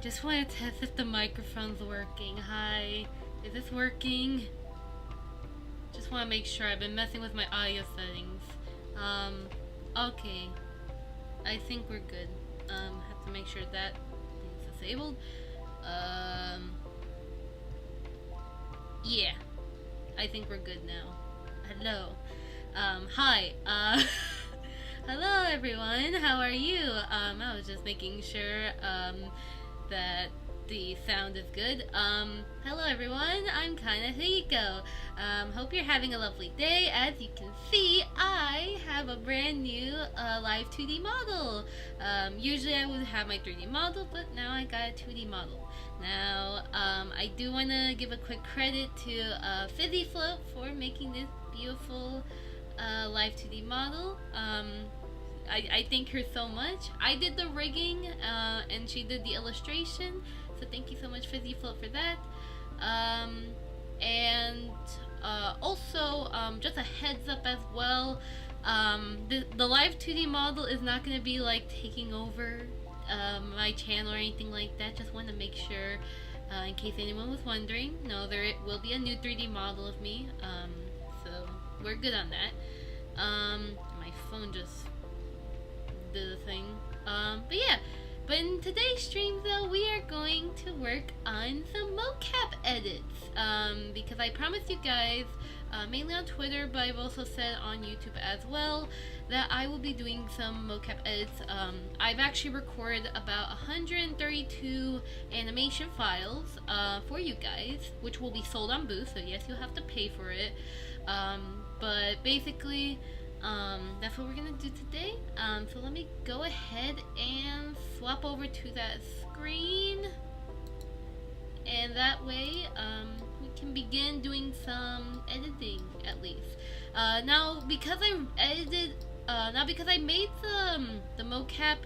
just want to test if the microphone's working. Hi, is this working? Just want to make sure. I've been messing with my audio settings. Okay. I think we're good. Have to make sure that is disabled. Yeah. I think we're good now. Hello. Hi. Hello everyone. How are you? I was just making sure, that the sound is good. Hello everyone. I'm kinda Hiko. Hope you're having a lovely day. As you can see, I have a brand new Live2D model. Usually I would have my 3D model, but now I got a 2D model. Now, I do want to give a quick credit to FizzyFloat for making this beautiful Live2D model. I thank her so much. I did the rigging, and she did the illustration, so thank you so much, FizzyFloat, for that. And also, just a heads up as well, the Live2D model is not going to be like taking over my channel or anything like that. Just want to make sure, in case anyone was wondering. No, there will be a new 3D model of me, so we're good on that. My phone just did a thing. But yeah, but in today's stream though, we are going to work on some mocap edits, because I promised you guys, mainly on Twitter, but I've also said on YouTube as well, that I will be doing some mocap edits. I've actually recorded about 132 animation files for you guys, which will be sold on Boost, so yes, you'll have to pay for it. But basically, that's what we're gonna do today. So let me go ahead and swap over to that screen, and that way we can begin doing some editing at least. Now because I made the mocap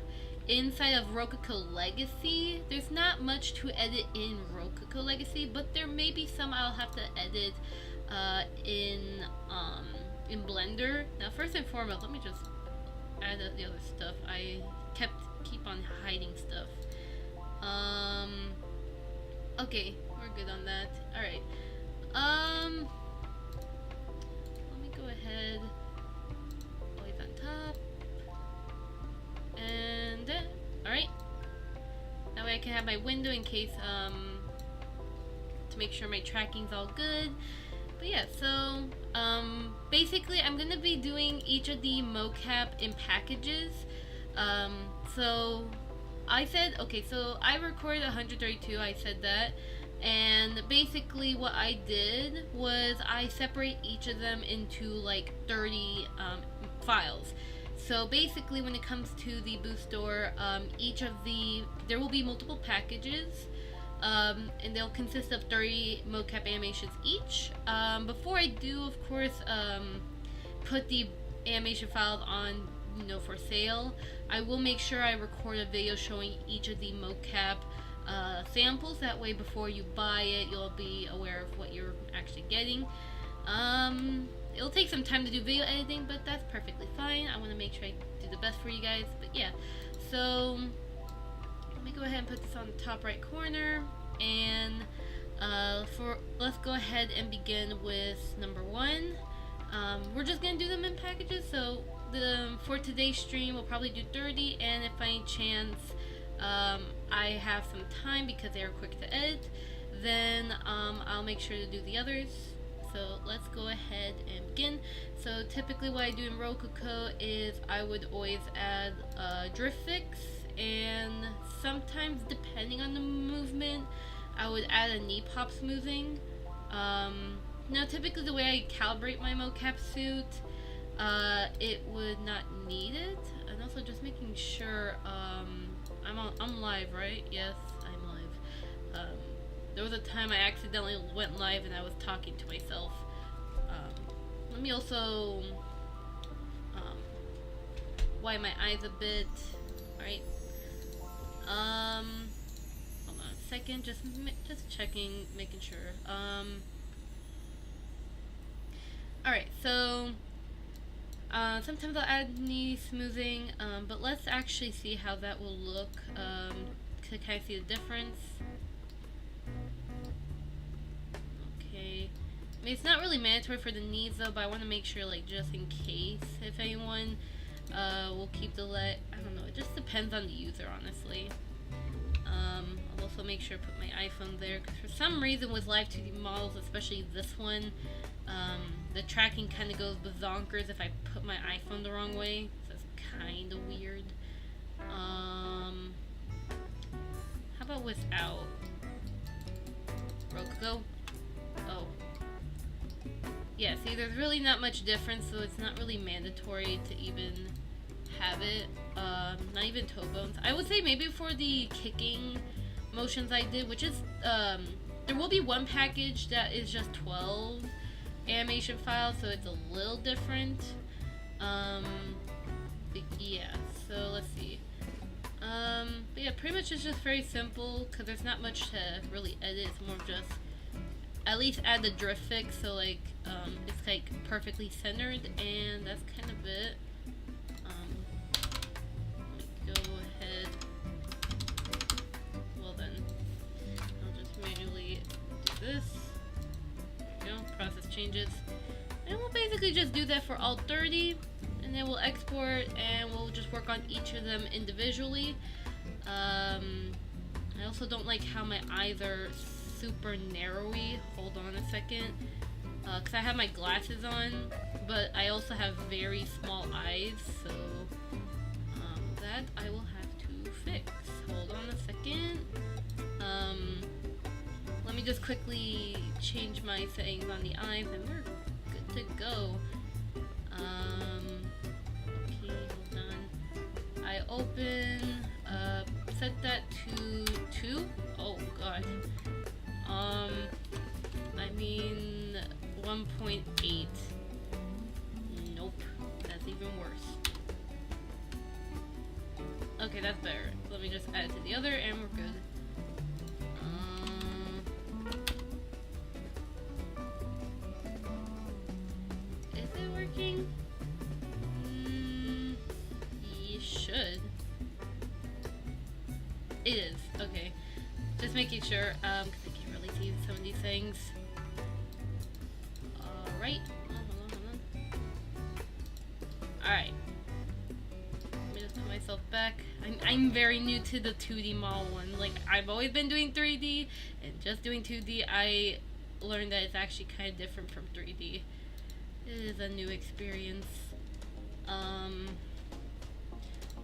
inside of Rokoko Legacy, there's not much to edit in Rokoko Legacy, but there may be some I'll have to edit in Blender. Now first and foremost, let me just add the other stuff. I keep on hiding stuff. Okay, we're good on that. Alright. Let me go ahead, always on top. And alright. That way I can have my window in case, to make sure my tracking's all good. But yeah, so basically I'm gonna be doing each of the mocap in packages. So I said, okay, so I recorded 132, I said that, and basically what I did was I separate each of them into like 30 files. So basically when it comes to the Boost Store, there will be multiple packages. And they'll consist of 30 mocap animations each. Before I do, of course, put the animation files on, for sale, I will make sure I record a video showing each of the mocap samples. That way, before you buy it, you'll be aware of what you're actually getting. It'll take some time to do video editing, but that's perfectly fine. I want to make sure I do the best for you guys. But yeah, so let me go ahead and put this on the top right corner, and let's go ahead and begin with number 1. We're just gonna do them in packages, so for today's stream we'll probably do 30, and if by any chance I have some time because they are quick to edit, then I'll make sure to do the others. So let's go ahead and begin. So typically what I do in Rokoko is I would always add drift fix, and sometimes depending on the movement I would add a knee pop smoothing. Now typically the way I calibrate my mocap suit, it would not need it. And also just making sure I'm live, right? Yes, I'm live. There was a time I accidentally went live and I was talking to myself. Let me also wipe my eyes a bit. Alright. Hold on a second, just checking, making sure. Alright, so sometimes I'll add knee smoothing, but let's actually see how that will look, to kind of see the difference. Okay. I mean, it's not really mandatory for the needs though, but I want to make sure, like, just in case, if anyone will keep the let. I don't know, it just depends on the user, honestly. I'll also make sure to put my iPhone there, because for some reason with Live2D models, especially this one, the tracking kind of goes bazonkers if I put my iPhone the wrong way, so it's kind of weird. How about without? Rokoko? Oh. Yeah, see, there's really not much difference, so it's not really mandatory to even have it. Not even toe bones. I would say maybe for the kicking motions I did, which is, there will be one package that is just 12 animation files, so it's a little different. But yeah, so let's see. But yeah, pretty much it's just very simple, because there's not much to really edit. It's more of just at least add the drift fix, so like it's like perfectly centered, and that's kind of it. Let me go ahead. Well then, I'll just manually do this. There we go, process changes. And we'll basically just do that for all 30, and then we'll export, and we'll just work on each of them individually. I also don't like how my eyes are super narrowy. Hold on a second. Because I have my glasses on, but I also have very small eyes, so that I will have to fix. Hold on a second. Let me just quickly change my settings on the eyes, and we're good to go. Okay, hold on. I open, set that to 2. Oh god. I mean 1.8. Nope, that's even worse. Okay, that's better. Let me just add it to the other, and we're good. Is it working? You should. It is. Okay. Just making sure, because I can't really see some of these things. Alright. Hold on. Alright. Let me just put myself back. I'm very new to the 2D model one. Like, I've always been doing 3D, and just doing 2D, I learned that it's actually kind of different from 3D. It is a new experience.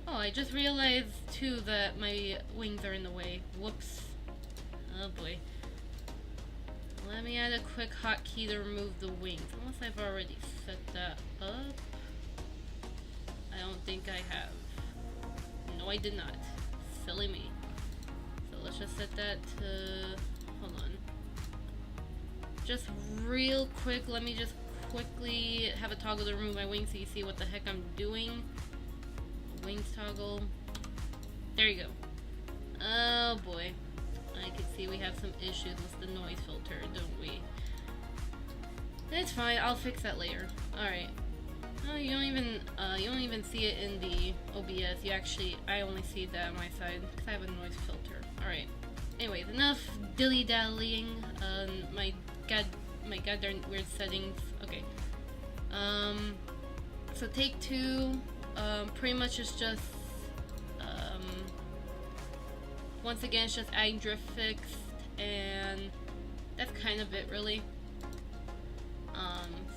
Oh, I just realized, too, that my wings are in the way. Whoops. Oh boy. Let me add a quick hotkey to remove the wings. Unless I've already set that up. I don't think I have. No, I did not. Silly me. So let's just set that to... Hold on. Just real quick, let me just quickly have a toggle to remove my wings so you see what the heck I'm doing. Wings toggle. There you go. Oh boy. I can see we have some issues with the noise filter, don't we? It's fine, I'll fix that later. Alright. Oh, you don't even see it in the OBS. You actually, I only see that on my side because I have a noise filter. Alright. Anyways, enough dilly-dallying on my goddamn weird settings. Okay. So take 2, pretty much is just, once again, it's just adding drift fix, and that's kind of it, really.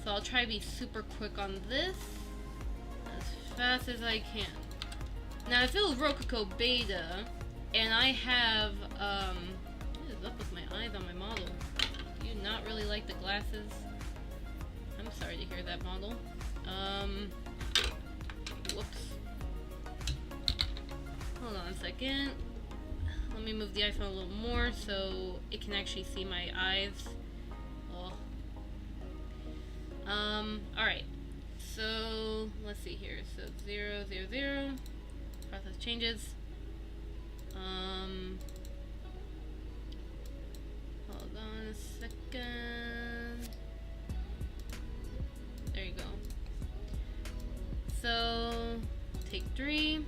So I'll try to be super quick on this, as fast as I can. Now, if it was Rokoko Beta, and I have, what is up with my eyes on my model? Do you not really like the glasses? I'm sorry to hear that, model. Whoops. Hold on a second. Let me move the iPhone a little more so it can actually see my eyes. Oh. Alright. So, let's see here. So, 0, 0, 0. Process changes. Hold on a second. There you go. So, take 3.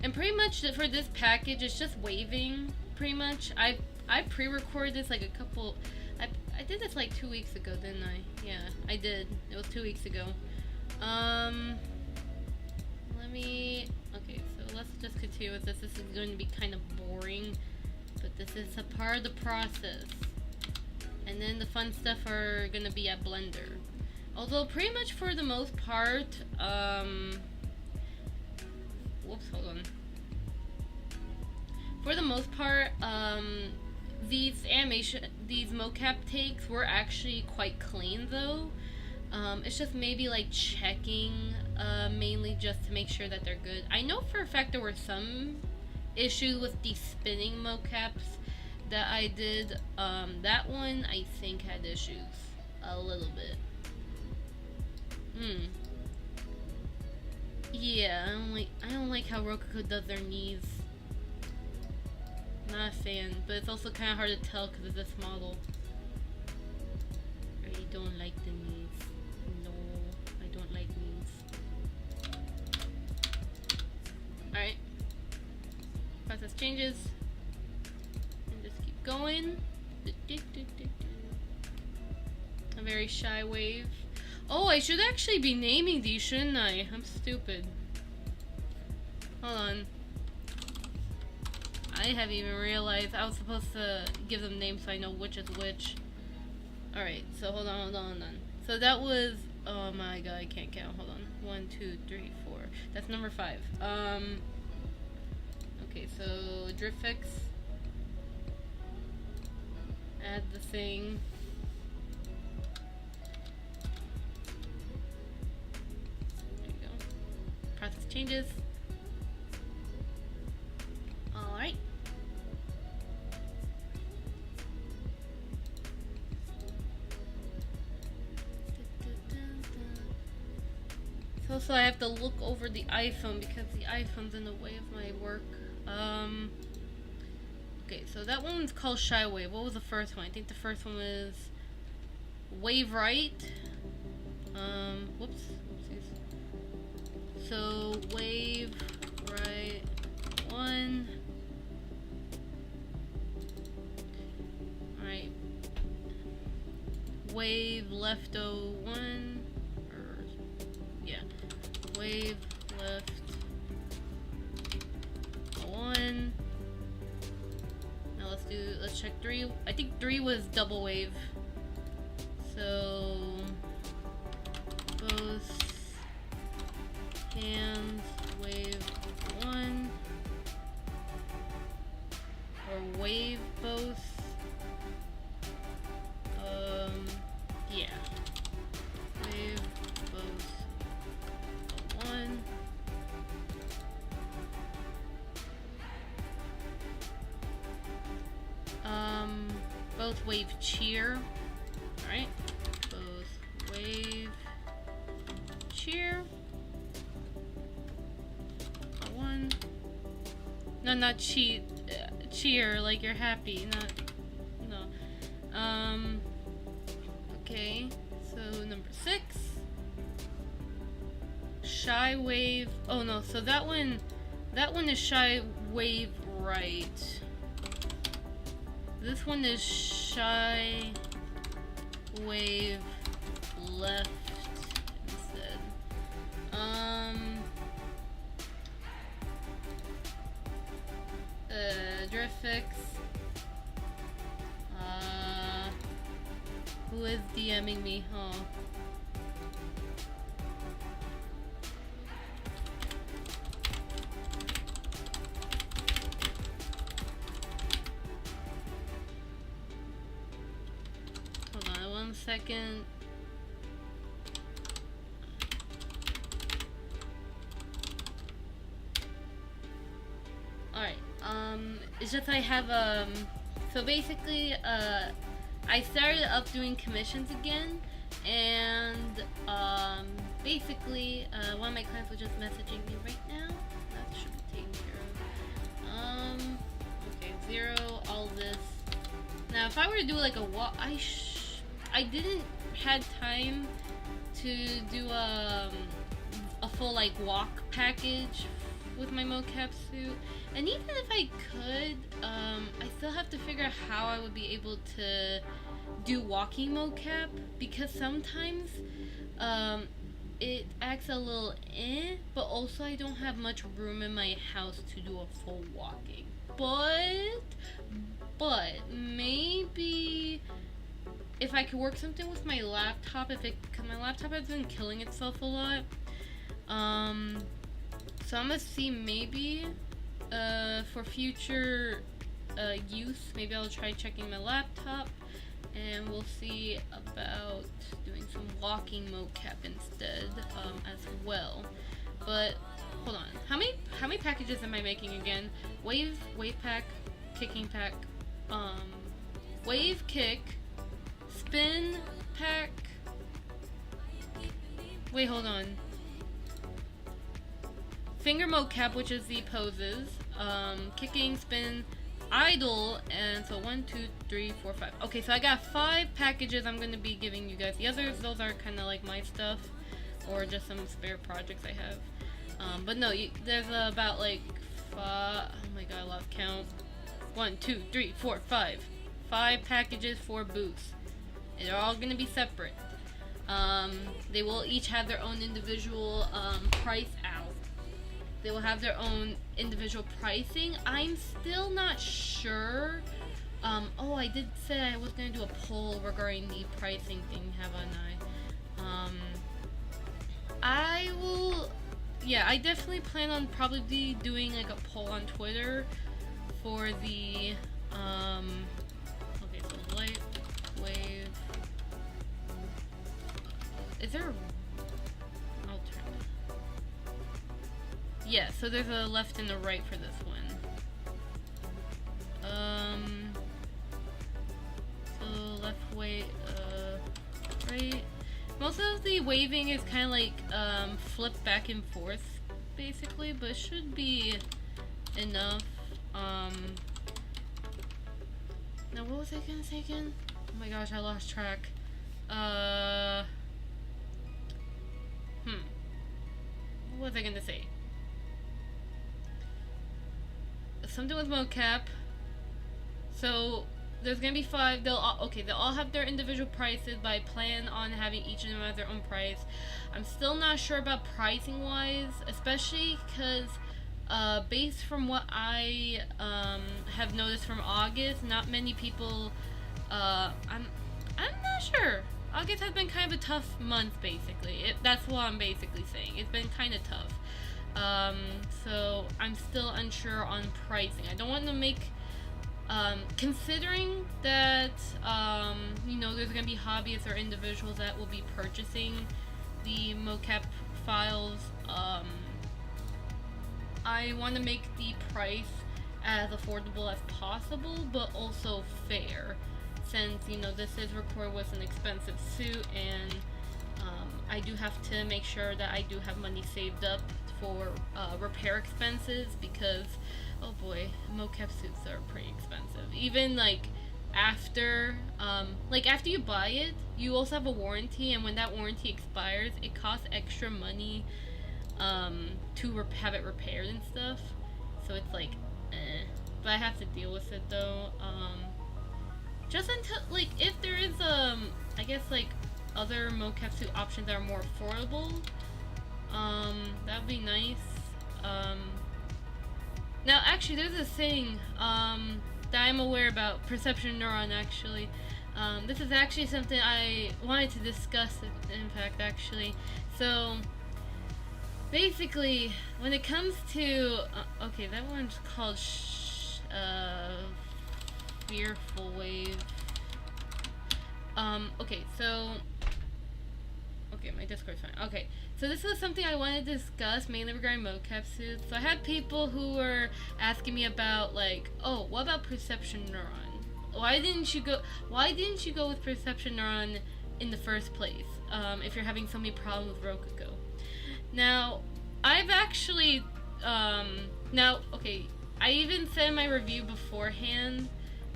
And pretty much for this package, it's just waving. Pretty much, I pre-recorded this like a couple. I did this like 2 weeks ago, didn't I? Yeah, I did. It was 2 weeks ago. Let me. Okay, so let's just continue with this. This is going to be kind of boring, but this is a part of the process. And then the fun stuff are gonna be at Blender. Although pretty much for the most part, whoops, hold on. For the most part, these mocap takes were actually quite clean though. It's just maybe like checking, mainly just to make sure that they're good. I know for a fact there were some issues with the spinning mocaps that I did. That one I think had issues a little bit. Yeah, I don't like how Rokoko does their knees. Not a fan, but it's also kind of hard to tell because of this model. I really don't like the knees. No, I don't like knees. Alright. Process changes. And just keep going. A very shy wave. Oh, I should actually be naming these, shouldn't I? I'm stupid. Hold on. I haven't even realized I was supposed to give them names so I know which is which. Alright, so hold on. So that was, oh my god, I can't count. Hold on. 1, 2, 3, 4. That's number 5. Okay, so DriftFix. Add the thing. There you go. Process changes. Alright. So I have to look over the iPhone because the iPhone's in the way of my work. Okay, so that one's called Shy Wave. What was the first one? I think the first one was Wave Right. Whoops. Oopsies. So Wave Right 1. Alright. Wave Left 01. Wave left 1. Now let's check 3. I think 3 was double wave. So both hands wave 1 or wave both. Yeah. Wave both. 1. Both wave cheer. Alright. Both wave cheer. 1. No, not cheat. Cheer, like you're happy. Not. No. Okay. So number 6. Shy wave. Oh no, so that one is shy wave right. This one is shy wave left instead. DriftFix. Who is DMing me? Oh. Second. Alright, it's just I have, so basically, I started up doing commissions again, and, basically, one of my clients was just messaging me right now. That should be taken care of. Okay, 0, all this. Now, if I were to do like a walk, I didn't had time to do a full like walk package with my mocap suit. And even if I could, I still have to figure out how I would be able to do walking mocap, because sometimes it acts a little but also I don't have much room in my house to do a full walking. But maybe if I could work something with my laptop, cause my laptop has been killing itself a lot. So I'm gonna see, maybe for future use, maybe I'll try checking my laptop, and we'll see about doing some walking mocap instead as well. But hold on, how many packages am I making again? Wave pack, kicking pack, wave kick, spin pack. Wait, hold on. Finger mocap, which is the poses, kicking, spin, idle, and so 1, 2, 3, 4, 5. Okay, so I got 5 packages I'm gonna be giving you guys. The others, those are kind of like my stuff, or just some spare projects I have. But no, there's about like 5. Oh my god, I lost count. 1, 2, 3, 4, 5. 5 packages for booths. They're all gonna be separate. They will each have their own individual price out. They will have their own individual pricing. I'm still not sure. Oh, I did say I was gonna do a poll regarding the pricing thing, haven't I? I will. Yeah, I definitely plan on probably doing like a poll on Twitter for the. Okay, so light wave. Is there a alternate? Yeah, so there's a left and a right for this one. So left way, right. Most of the waving is kind of like flip back and forth, basically, but it should be enough. Now what was I gonna say again? Oh my gosh, I lost track. What was I gonna say? Something with mocap. So there's gonna be 5. They'll all have their individual prices, but I plan on having each of them have their own price. I'm still not sure about pricing wise, especially because based from what I have noticed from August, not many people. I'm not sure. August has been kind of a tough month, basically. That's what I'm basically saying. It's been kind of tough. So I'm still unsure on pricing. I don't want to make, considering that, you know, there's going to be hobbyists or individuals that will be purchasing the mocap files, I want to make the price as affordable as possible, but also fair, since, you know, this is recorded with an expensive suit, and I do have to make sure that I do have money saved up for repair expenses, because oh boy, mocap suits are pretty expensive. Even like after you buy it, you also have a warranty, and when that warranty expires, it costs extra money to have it repaired and stuff. So it's like but I have to deal with it though. Just until, like, if there is I guess like other mocap suit options that are more affordable, that would be nice. Now actually there's a thing that I'm aware about, perception neuron actually. This is actually something I wanted to discuss, in fact, actually. So basically, when it comes to okay, that one's called fearful wave. Okay, so okay, my Discord's fine. Okay, so this was something I wanted to discuss, mainly regarding mocap suits. So I had people who were asking me about, like, oh, what about perception neuron? Why didn't you go with perception neuron in the first place? If you're having so many problems with Rokoko. Now, I've actually okay, I even said in my review beforehand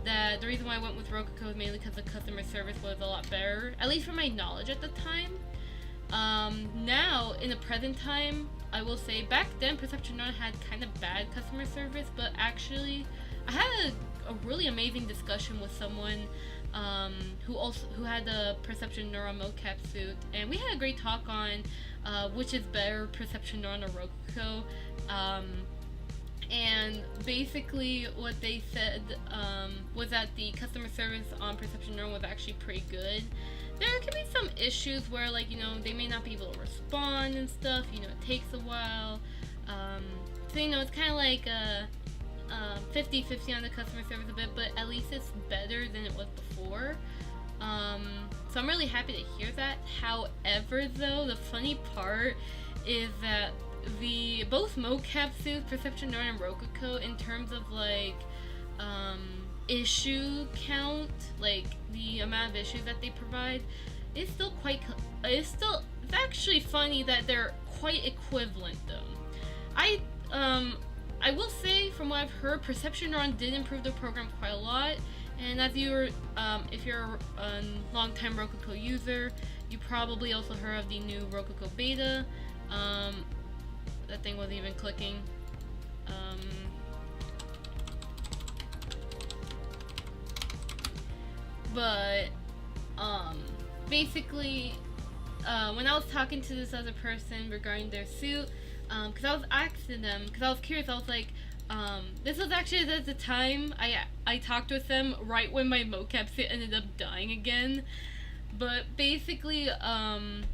that the reason why I went with Rokoko was mainly because the customer service was a lot better, at least from my knowledge at the time. Now, in the present time, I will say back then Perception Neuron had kind of bad customer service, but actually I had a really amazing discussion with someone who had a Perception Neuron mocap suit, and we had a great talk on which is better, Perception Neuron or Rokoko. And basically what they said was that the customer service on Perception Neuron was actually pretty good. There can be some issues where, like, you know, they may not be able to respond and stuff, you know, it takes a while. So, you know, it's kind of like 50-50 on the customer service a bit, but at least it's better than it was before. So I'm really happy to hear that. However, though, the funny part is that both mocap suits, Perception Neuron and Rokoko, in terms of like issue count, like the amount of issues that they provide, it's actually funny that they're quite equivalent though. I will say, from what I've heard, Perception Neuron did improve the program quite a lot, and as if you're a long-time Rokoko user, you probably also heard of the new Rokoko beta. That thing wasn't even clicking. But basically, when I was talking to this other person regarding their suit, because I was asking them, because I was curious, I was like, this was actually at the time I talked with them right when my mocap suit ended up dying again. But basically, I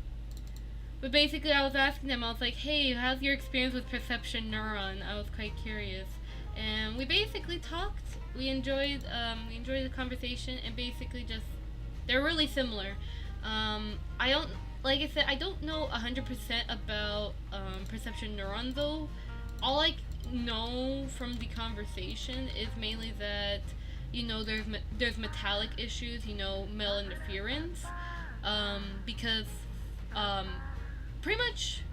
was asking them, I was like, hey, how's your experience with Perception Neuron? I was quite curious. And we basically talked. We enjoyed the conversation, and basically just, they're really similar. Like I said, I don't know 100% about Perception Neuron though. All I know from the conversation is mainly that, you know, there's metallic issues, you know, metal interference, because pretty much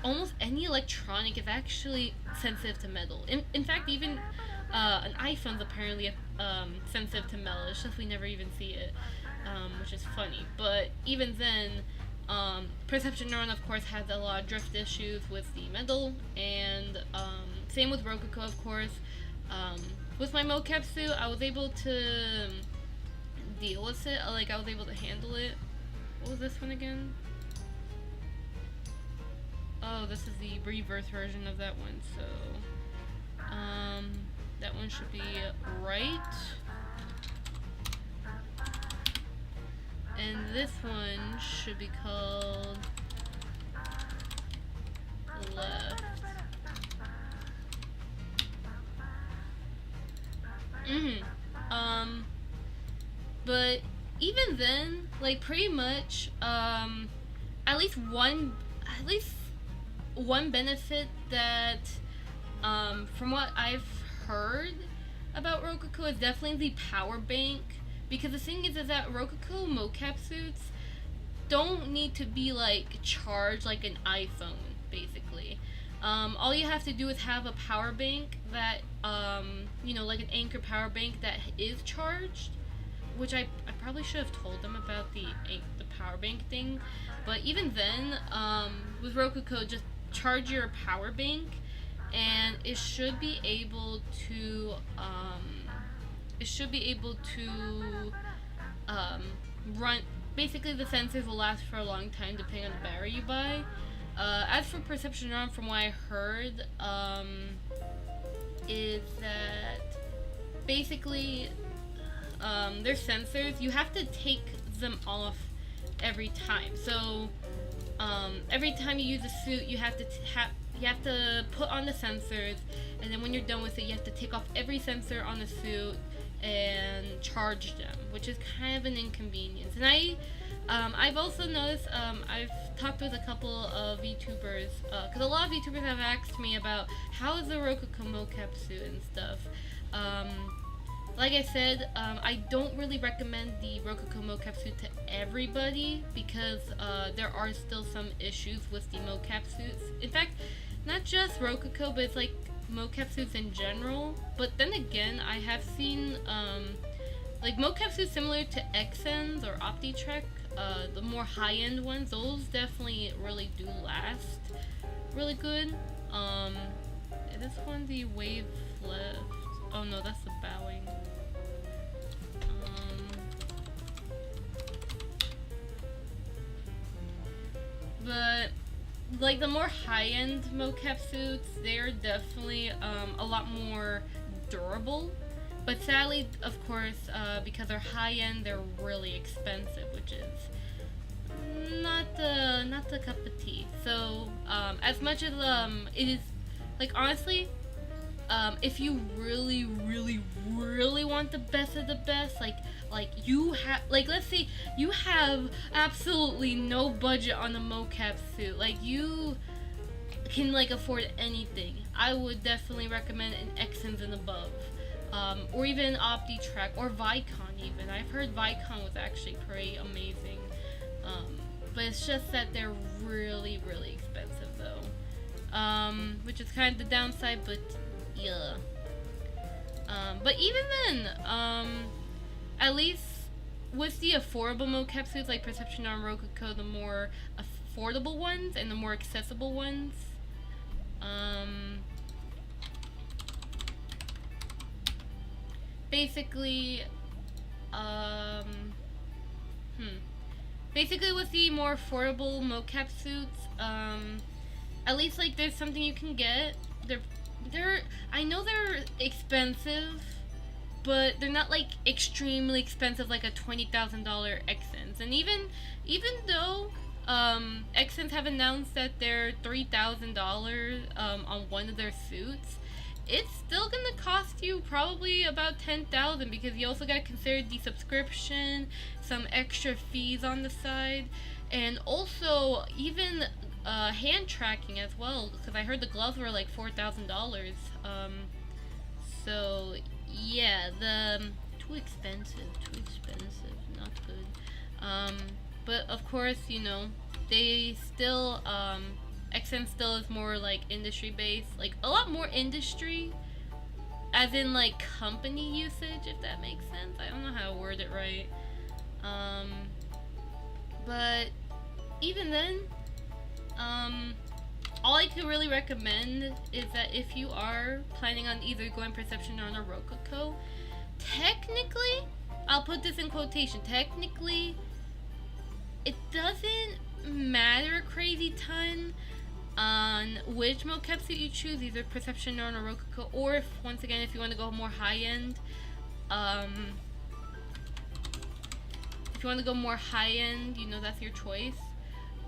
almost any electronic is actually sensitive to metal. In fact, even an iPhone's apparently sensitive to metal. It's just we never even see it, which is funny. But even then, Perception Neuron, of course, has a lot of drift issues with the metal, and same with Rokoko, of course. With my mocap suit, I was able to deal with it. Like, I was able to handle it. What was this one again? Oh, this is the reverse version of that one, so that one should be right. And this one should be called left. But even then, like, pretty much, at least one benefit that, from what I've heard about Rokoko, is definitely the power bank. Because the thing is that Rokoko mocap suits don't need to be, like, charged like an iPhone, basically. All you have to do is have a power bank that, you know, like an Anchor power bank that is charged, which I probably should have told them about the power bank thing. But even then, with Rokoko, just charge your power bank, and it should be able to, run. Basically, the sensors will last for a long time depending on the battery you buy. As for Perception Neuron, from what I heard, is that basically their sensors, you have to take them off every time. So every time you use a suit, you have to put on the sensors, and then when you're done with it, you have to take off every sensor on the suit and charge them, which is kind of an inconvenience. And I've also noticed, I've talked with a couple of VTubers, because a lot of VTubers have asked me about how is the Rokoko mocap suit and stuff. Like I said, I don't really recommend the Rokoko mocap suit to everybody, because there are still some issues with the mocap suits. In fact, not just Rokoko, but it's like mocap suits in general. But then again, I have seen like mocap suits similar to XNs or OptiTrek, the more high-end ones, those definitely really do last really good. This one, the wave left. Oh no, that's the bowing. But like the more high-end mocap suits, they're definitely a lot more durable. But sadly, of course, because they're high-end, they're really expensive, which is not the cup of tea. So as much as it is, like, honestly, if you really want the best of the best, like you have, like, let's say you have absolutely no budget on the mocap suit, like you can like afford anything, I would definitely recommend an XNs and above, or even OptiTrek or Vicon even. I've heard Vicon was actually pretty amazing, but it's just that they're really expensive though, which is kind of the downside, but yeah. But even then, at least with the affordable mocap suits like Perception on Rokoko, the more affordable ones and the more accessible ones, basically, basically with the more affordable mocap suits, at least like there's something you can get. I know they're expensive, but they're not like extremely expensive like a $20,000 XNs. And even though XNs have announced that they're $3,000 on one of their suits, it's still gonna cost you probably about $10,000 because you also gotta consider the subscription, some extra fees on the side, and also even hand tracking as well, because I heard the gloves were like $4,000. So yeah, too expensive, not good. But of course, you know, they still XN still is more like industry based, like a lot more industry, as in like company usage, if that makes sense. I don't know how to word it right. But even then, all I could really recommend is that if you are planning on either going Perception or on a Rokoko, technically, I'll put this in quotation, technically, it doesn't matter a crazy ton on which mocap suit you choose, either Perception or on a Rokoko, or if, once again, if you want to go more high-end, if you want to go more high-end, you know, that's your choice.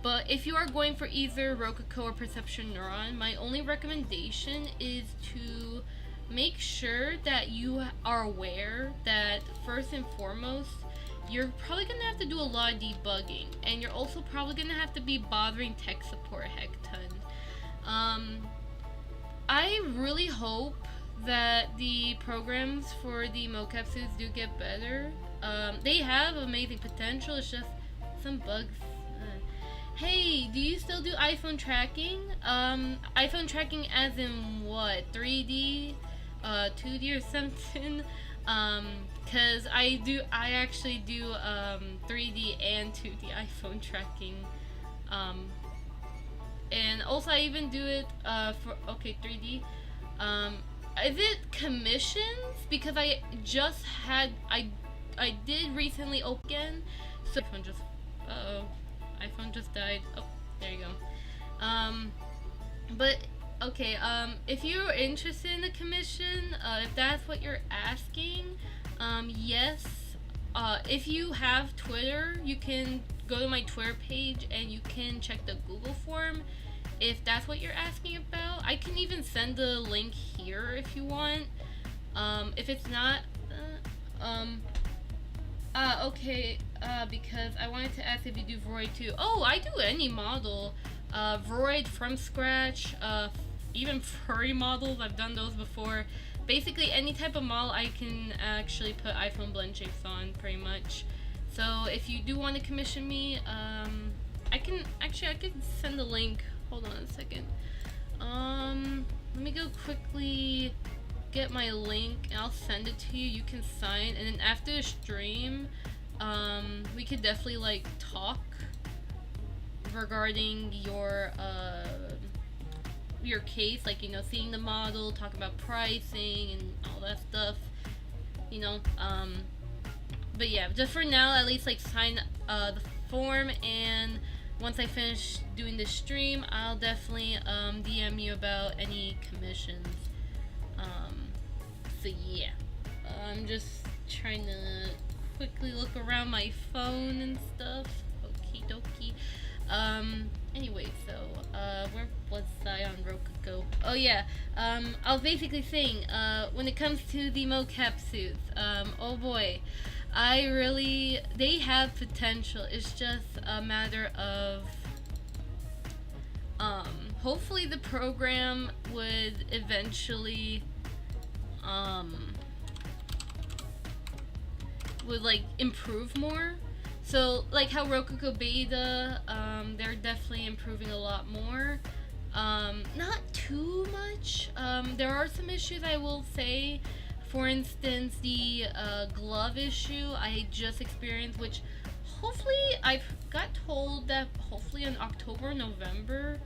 But if you are going for either Rokoko or Perception Neuron, my only recommendation is to make sure that you are aware that, first and foremost, you're probably going to have to do a lot of debugging, and you're also probably going to have to be bothering tech support a heck ton. I really hope that the programs for the mocap suits do get better. They have amazing potential, it's just some bugs. Hey, do you still do iPhone tracking? iPhone tracking as in what? 3D? 2D or something? Cause I actually do 3D and 2D iPhone tracking. And also I even do it for 3D. Is it commissions? Because I just had I did recently open, so iPhone just iPhone just died. Oh, there you go. But okay, if you're interested in the commission, if that's what you're asking, yes. If you have Twitter, you can go to my Twitter page and you can check the Google form if that's what you're asking about. I can even send the link here if you want. If it's not, okay, because I wanted to ask if you do Vroid too. Oh, I do any model. Vroid from scratch, even furry models, I've done those before. Basically any type of model I can actually put iPhone blend shapes on, pretty much. So if you do want to commission me, I can send the link. Hold on a second. Let me go quickly get my link and I'll send it to you. You can sign, and then after the stream, we could definitely like talk regarding your case, like, you know, seeing the model, talking about pricing and all that stuff, you know. But yeah, just for now, at least like sign the form, and once I finish doing this stream, I'll definitely DM you about any commissions. So yeah, I'm just trying to quickly look around my phone and stuff. Okie dokie. Anyway, so where was I on Rokoko? Oh yeah, I was basically saying, when it comes to the mocap suits, oh boy, they have potential. It's just a matter of, hopefully the program would eventually, would like improve more. So like how Rokoko beta, they're definitely improving a lot more. Not too much. There are some issues, I will say. For instance, the glove issue I just experienced, which hopefully I've got told that hopefully in October, November.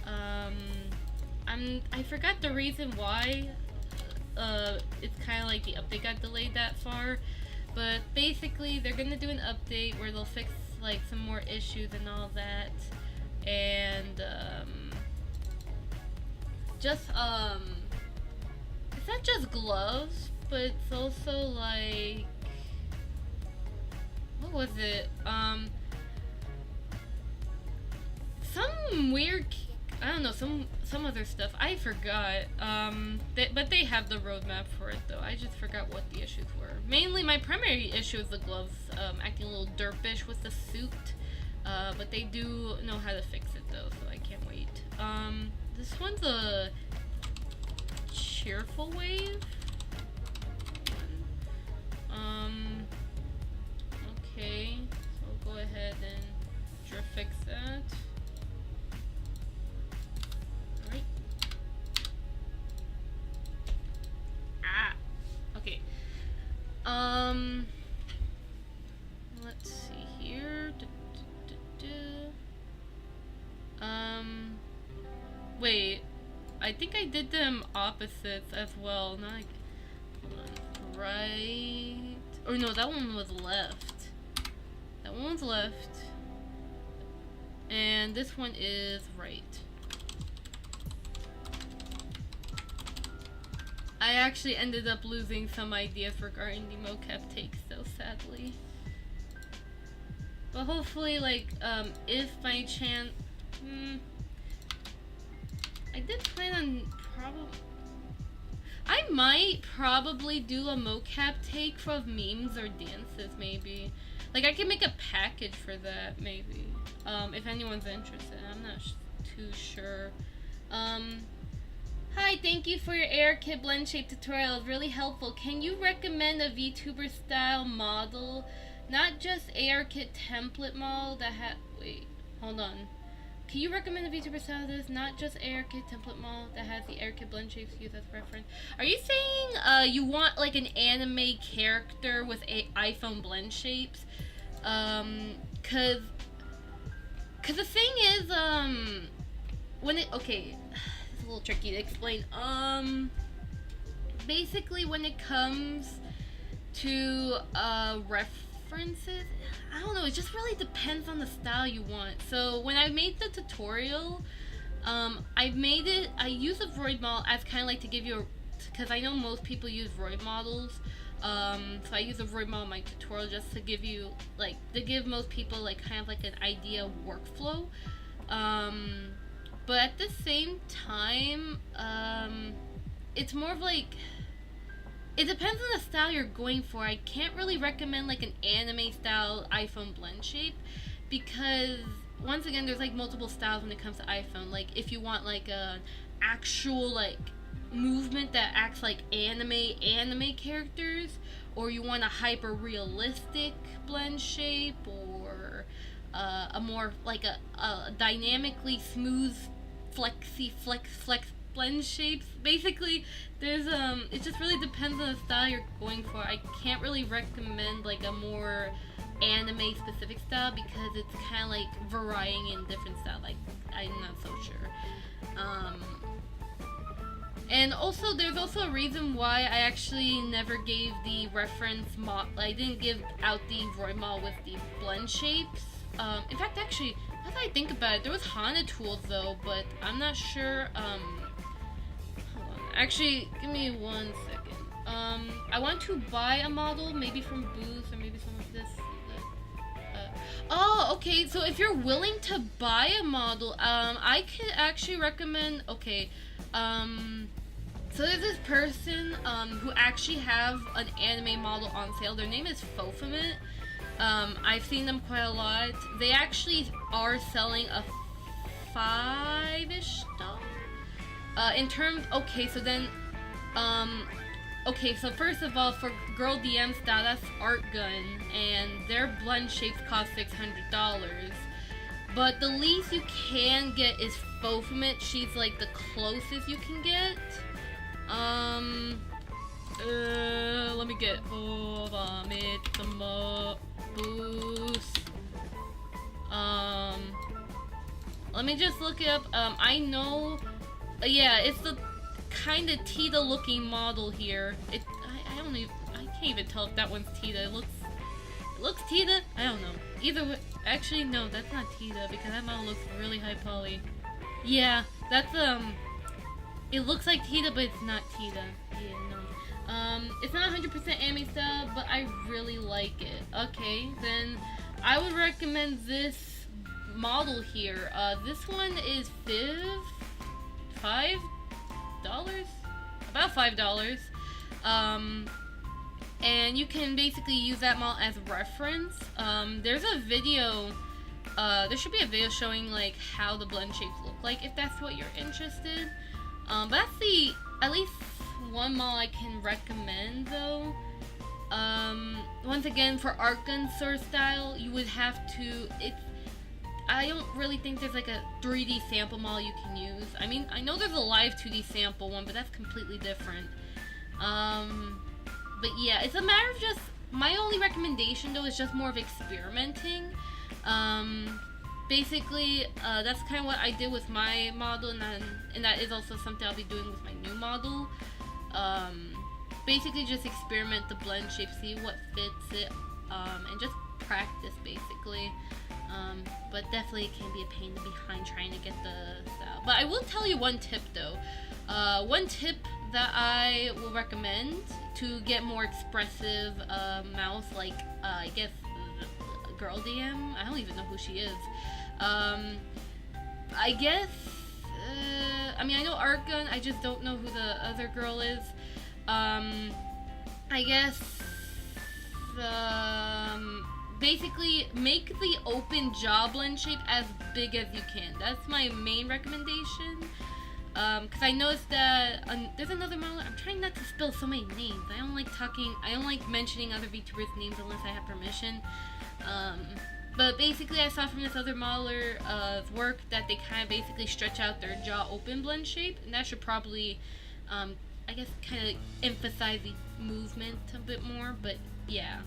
I forgot the reason why. It's kind of like the update got delayed that far, but basically they're gonna do an update where they'll fix like some more issues and all that, and it's not just gloves, but it's also like, what was it? Some weird, I don't know, some other stuff. I forgot. But they have the roadmap for it though. I just forgot what the issues were. Mainly, my primary issue is the gloves acting a little derpish with the suit. But they do know how to fix it though, so I can't wait. This one's a cheerful wave. Okay, so I'll go ahead and fix that. Alright. Okay. Let's see here. Wait. I think I did them opposites as well. Not like, hold on. Right. Or no, that one was left. That one was left. And this one is right. I actually ended up losing some ideas regarding the mocap takes though, sadly. But hopefully, like, if by chance, I did plan on I might probably do a mocap take for memes or dances, maybe. Like, I can make a package for that, maybe. If anyone's interested. I'm not too sure. Hi, thank you for your ARKit blend shape tutorial. It was really helpful. Can you recommend a VTuber style model? Not just ARKit template model that wait, hold on. Can you recommend a VTuber style that is not just ARKit template model that has the ARKit blend shapes used as reference? Are you saying you want like an anime character with iPhone blend shapes? Cause the thing is, okay, it's a little tricky to explain. Basically when it comes to references, I don't know, it just really depends on the style you want. So when I made the tutorial, I use a Vroid model as kind of like to give you because I know most people use Vroid models. So I use a Vroid model in my tutorial just to give you, like, to give most people like kind of like an idea of workflow. But at the same time, it's more of like, it depends on the style you're going for. I can't really recommend like an anime style iPhone blend shape because once again there's like multiple styles when it comes to iPhone. Like if you want like an actual like movement that acts like anime characters, or you want a hyper realistic blend shape, or a more like a dynamically smooth flex blend shapes. Basically, there's it just really depends on the style you're going for. I can't really recommend like a more anime specific style because it's kind of like varying in different styles. Like, I'm not so sure. And also, there's also a reason why I actually never gave the reference I didn't give out the Roy model with the blend shapes. In fact, actually, now that I think about it, there was Hana tools though, but I'm not sure. Hold on. Actually, give me 1 second. I want to buy a model, maybe from Boost or maybe something like this. Oh, okay. So if you're willing to buy a model, I could actually recommend. Okay. So there's this person who actually have an anime model on sale. Their name is Fofumet. I've seen them quite a lot. They actually are selling a $5-ish. In terms, okay, so then, okay, so first of all, for girl DM style, that's Art Gun, and their blend shapes cost $600. But the least you can get is Fofumet. She's like the closest you can get. Let me get Fofumet, Boost. Let me just look it up. I know, yeah, it's the kind of Tita looking model here. I don't even, I can't even tell if that one's Tita. It looks Tita? I don't know. Either way, actually, no, that's not Tita because that model looks really high poly. Yeah, that's, it looks like Tita, but it's not Tita. Yeah, no. It's not 100% anime style, but I really like it. Okay, then I would recommend this model here. This one is $5? About $5. And you can basically use that model as reference. There's a video, there should be a video showing like how the blend shapes look like if that's what you're interested. But that's the, at least one model I can recommend though. Once again, for Art Gun sword style, you would have to, I don't really think there's like a 3D sample model you can use. I mean, I know there's a Live2D sample one, but that's completely different. But yeah, it's a matter of just, my only recommendation though is just more of experimenting. Basically, that's kind of what I did with my model, and that is also something I'll be doing with my new model. Basically just experiment the blend shape, see what fits it, and just practice basically. But definitely it can be a pain in the behind trying to get the style. But I will tell you one tip though. One tip that I will recommend to get more expressive mouse, like I guess girl DM. I don't even know who she is. I guess. I mean, I know Art Gun. I just don't know who the other girl is. I guess. Basically, make the open jaw blend shape as big as you can. That's my main recommendation. Because I noticed that there's another model. I'm trying not to spill so many names. I don't like mentioning other VTubers' names unless I have permission. But basically, I saw from this other modeler's work that they kind of basically stretch out their jaw open blend shape, and that should probably, I guess, kind of emphasize the movement a bit more. But yeah.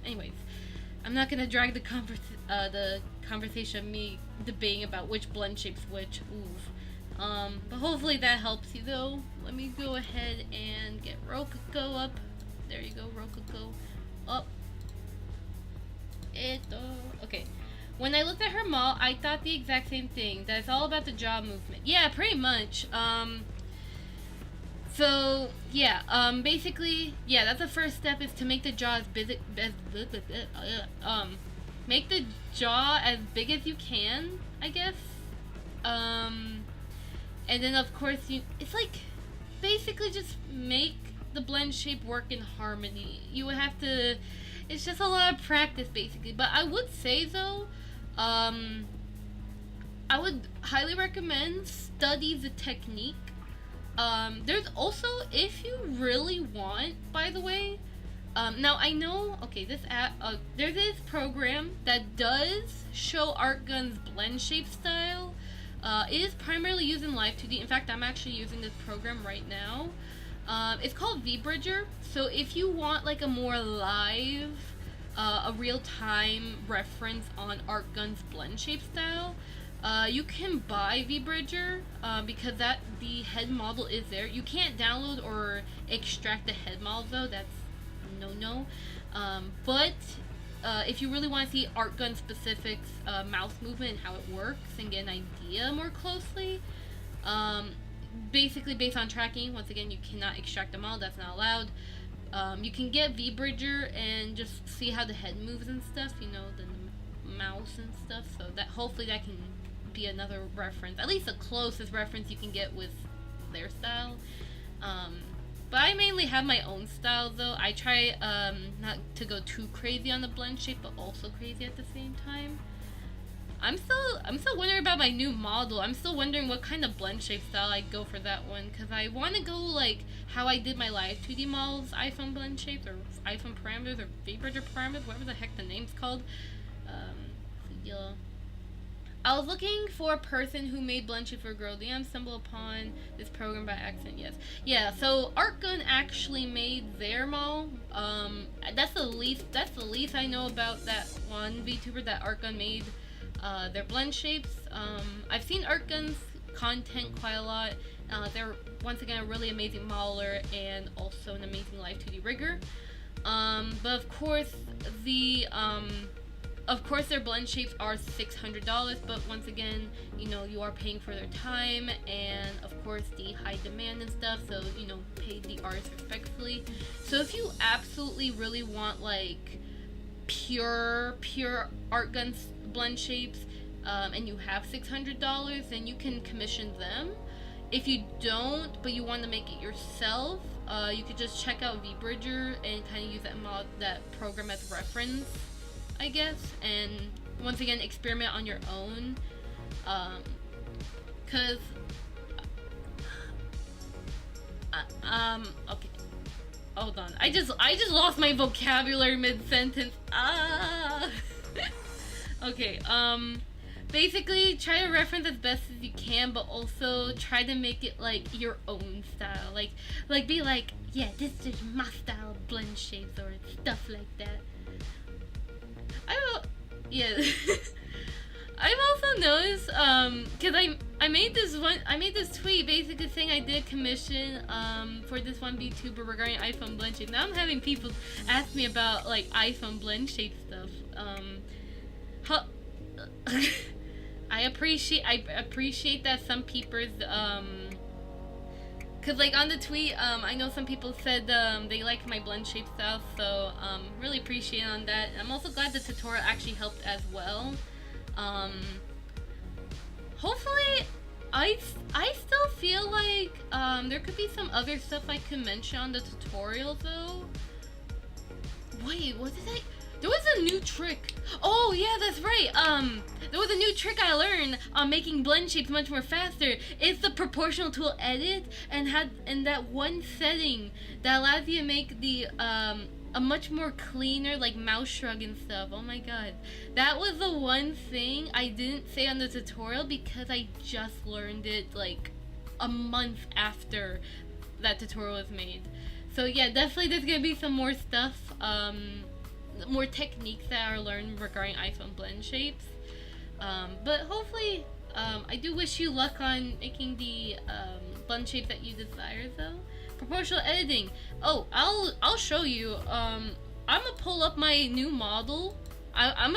Anyways. I'm not gonna drag the conversation of me debating about which blend shapes which. Oof. But hopefully that helps you though. Let me go ahead and get Rokoko up. There you go, Rokoko. Up. Okay. When I looked at her model, I thought the exact same thing. That it's all about the jaw movement. Yeah, pretty much. So yeah, basically, yeah, that's the first step, is to make the jaw as big make the jaw as big as you can, I guess. And then of course it's like basically just make the blend shape work in harmony. You would have to, it's just a lot of practice basically. But I would say though, I would highly recommend study the technique. There's also, if you really want, by the way, now I know, okay, this app, there's this program that does show Art Gun's blend shape style. It is primarily used in Live2D. In fact, I'm actually using this program right now. It's called VBridger. So if you want like a more live, a real-time reference on ArtGun's blend shape style, you can buy VBridger because the head model is there. You can't download or extract the head model though. That's no. But if you really want to see ArtGun specifics, mouse movement and how it works and get an idea more closely, basically based on tracking, once again, you cannot extract the model, that's not allowed. You can get VBridger and just see how the head moves and stuff, you know, the mouse and stuff, so that hopefully that can be another reference, at least the closest reference you can get with their style. But I mainly have my own style though. I try not to go too crazy on the blend shape, but also crazy at the same time. I'm still wondering about my new model. I'm still wondering what kind of blend shape style I'd go for that one, because I want to go like how I did my Live2D models, iPhone blend shapes, or iPhone parameters, or VBridger parameters, whatever the heck the name's called. Yeah. I was looking for a person who made blend shape for a girl. DM stumbled upon this program by accident. Yes. Yeah, so ArtGun actually made their model. That's the least I know about that one VTuber that ArtGun made their blend shapes. I've seen ArtGun's content quite a lot. They're once again a really amazing modeler and also an amazing Live2D rigger. But of course their blend shapes are $600, but once again, you know, you are paying for their time and of course the high demand and stuff, so, you know, pay the artist respectfully. So if you absolutely really want like pure ArtGun blend shapes, and you have $600, then you can commission them. If you don't, but you want to make it yourself, you could just check out VBridger and kind of use that program as reference, I guess, and once again experiment on your own, cause okay, hold on, I just lost my vocabulary mid-sentence. Okay, basically try to reference as best as you can, but also try to make it like your own style, like be like, yeah, this is my style of blend shapes or stuff like that. I've also noticed, cause I made this tweet basically saying I did commission, for this one VTuber regarding iPhone blend shape. Now I'm having people ask me about, like, iPhone blend shape stuff, I appreciate that some peepers, cause like on the tweet, I know some people said they like my blend shape style, so really appreciate on that. I'm also glad the tutorial actually helped as well. Hopefully, I still feel like there could be some other stuff I could mention on the tutorial though. Wait, what did I? There was a new trick. Oh yeah, that's right. There was a new trick I learned on making blend shapes much more faster. It's the proportional tool edit, and that one setting that allows you to make the a much more cleaner like mouse shrug and stuff. Oh my god, that was the one thing I didn't say on the tutorial because I just learned it like a month after that tutorial was made. So yeah, definitely there's gonna be some more stuff. More techniques that are learned regarding iPhone blend shapes, but hopefully I do wish you luck on making the blend shape that you desire though. Proportional editing, oh, I'll show you. I'm gonna pull up my new model. I'm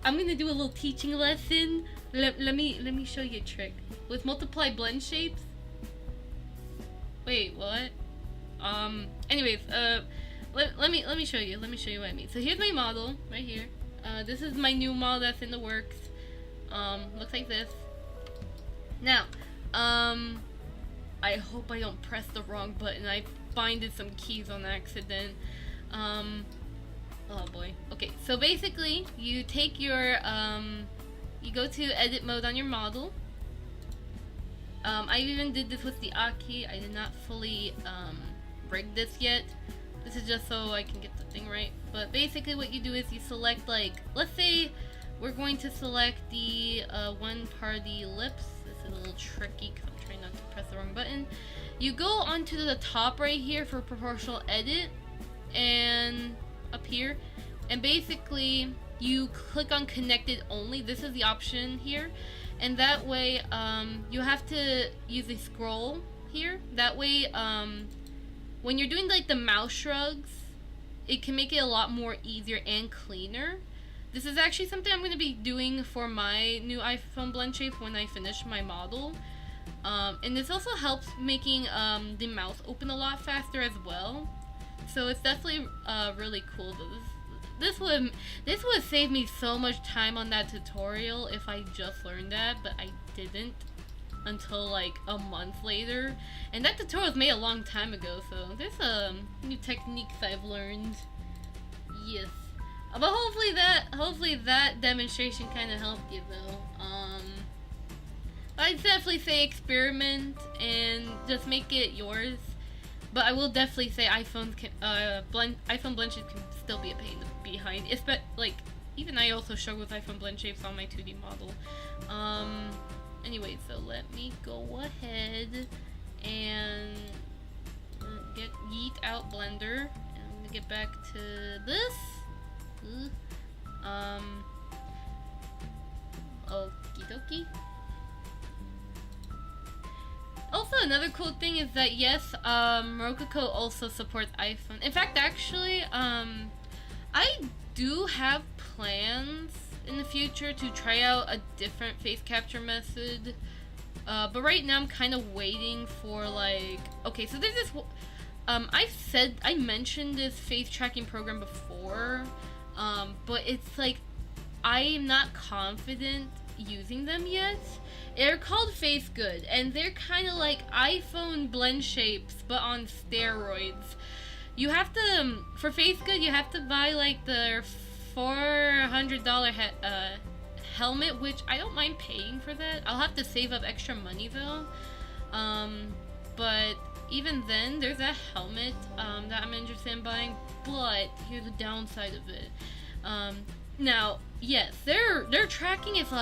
gonna do a little teaching lesson. Let me show you a trick with multiply blend shapes. Wait, what? Anyways, let me show you. Let me show you what I mean. So here's my model right here. This is my new model that's in the works. Looks like this. Now, I hope I don't press the wrong button. I binded some keys on accident. Oh boy. Okay, so basically, you take your you go to edit mode on your model. I even did this with the Aki. I did not fully rig this yet. This is just so I can get the thing right. But basically what you do is you select, like, let's say we're going to select the one party lips. This is a little tricky because I'm trying not to press the wrong button. You go onto the top right here for proportional edit, and up here, and basically you click on connected only. This is the option here, and that way you have to use a scroll here. That way when you're doing like the mouse shrugs, it can make it a lot more easier and cleaner. This is actually something I'm going to be doing for my new iPhone blend shape when I finish my model. And this also helps making the mouse open a lot faster as well. So it's definitely really cool. This would save me so much time on that tutorial if I just learned that, but I didn't until like a month later. And that tutorial was made a long time ago, so there's new techniques I've learned. Yes. But hopefully that demonstration kind of helped you though. I'd definitely say experiment and just make it yours. But I will definitely say iPhone blend shapes can still be a pain behind. Like even I also struggle with iPhone blend shapes on my 2D model. Anyway, so let me go ahead and yeet out Blender, and I'm gonna get back to this. Okie dokie. Also, another cool thing is that yes, Rokoko also supports iPhone. In fact, actually, I do have plans in the future to try out a different face capture method. But right now I'm kind of waiting for like, okay, so there's this, I mentioned this face tracking program before, but it's like, I'm not confident using them yet. They're called Face Good, and they're kind of like iPhone blend shapes, but on steroids. You have to, for Face Good, you have to buy like the $400 helmet, which I don't mind paying for that. I'll have to save up extra money though. But even then, there's that helmet that I'm interested in buying. But here's the downside of it. Now, yes, their tracking is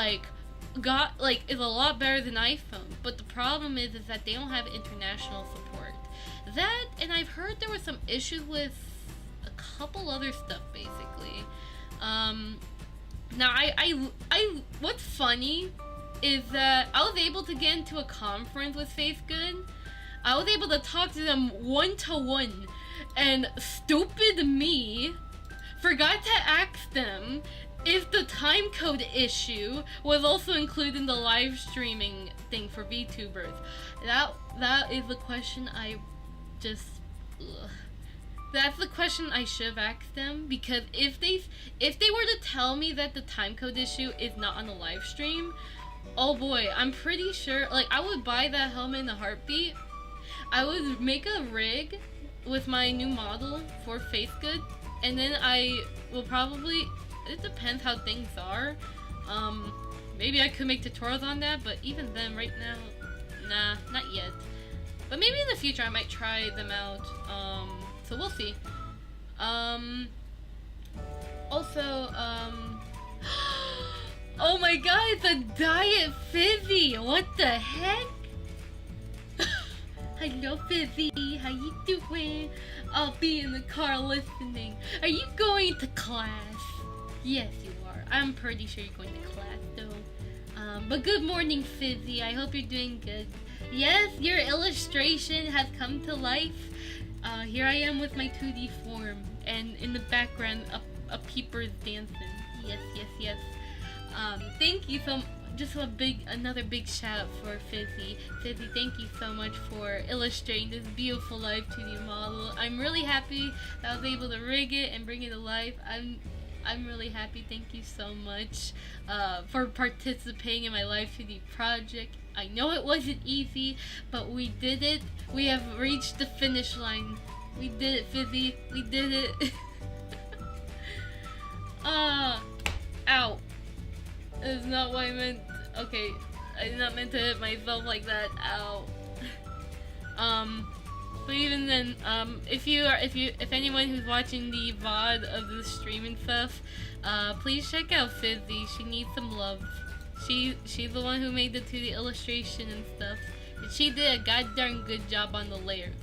is a lot better than iPhone, but the problem is that they don't have international support. That, and I've heard there were some issues with a couple other stuff basically. Now what's funny is that I was able to get into a conference with Face Good. I was able to talk to them one-to-one, and stupid me forgot to ask them if the timecode issue was also included in the live streaming thing for VTubers. That is the question that's the question I should have asked them, because if they were to tell me that the timecode issue is not on the live stream, oh boy, I'm pretty sure, like, I would buy that helmet in a heartbeat. I would make a rig with my new model for Face Good, and then I will probably, it depends how things are, maybe I could make tutorials on that, but even then, right now, nah, not yet. But maybe in the future I might try them out, so we'll see. Also, oh my god, it's a Diet Fizzy! What the heck? Hello Fizzy, how you doing? I'll be in the car listening. Are you going to class? Yes, you are. I'm pretty sure you're going to class though. But good morning Fizzy, I hope you're doing good. Yes, your illustration has come to life. Here I am with my 2D form, and in the background, a peeper is dancing. Yes, yes, yes. Thank you so. Just another big shout out for Fizzy. Fizzy, thank you so much for illustrating this beautiful Live 2D model. I'm really happy that I was able to rig it and bring it to life. I'm really happy. Thank you so much for participating in my Live 2D project. I know it wasn't easy, but we did it. We have reached the finish line. We did it, Fizzy. We did it. Ow. That is not what I meant. Okay, I did not mean to hit myself like that. Ow. But even then, if anyone who's watching the VOD of the stream and stuff, please check out Fizzy. She needs some love. She's the one who made the 2D illustration and stuff. And she did a goddamn good job on the layers.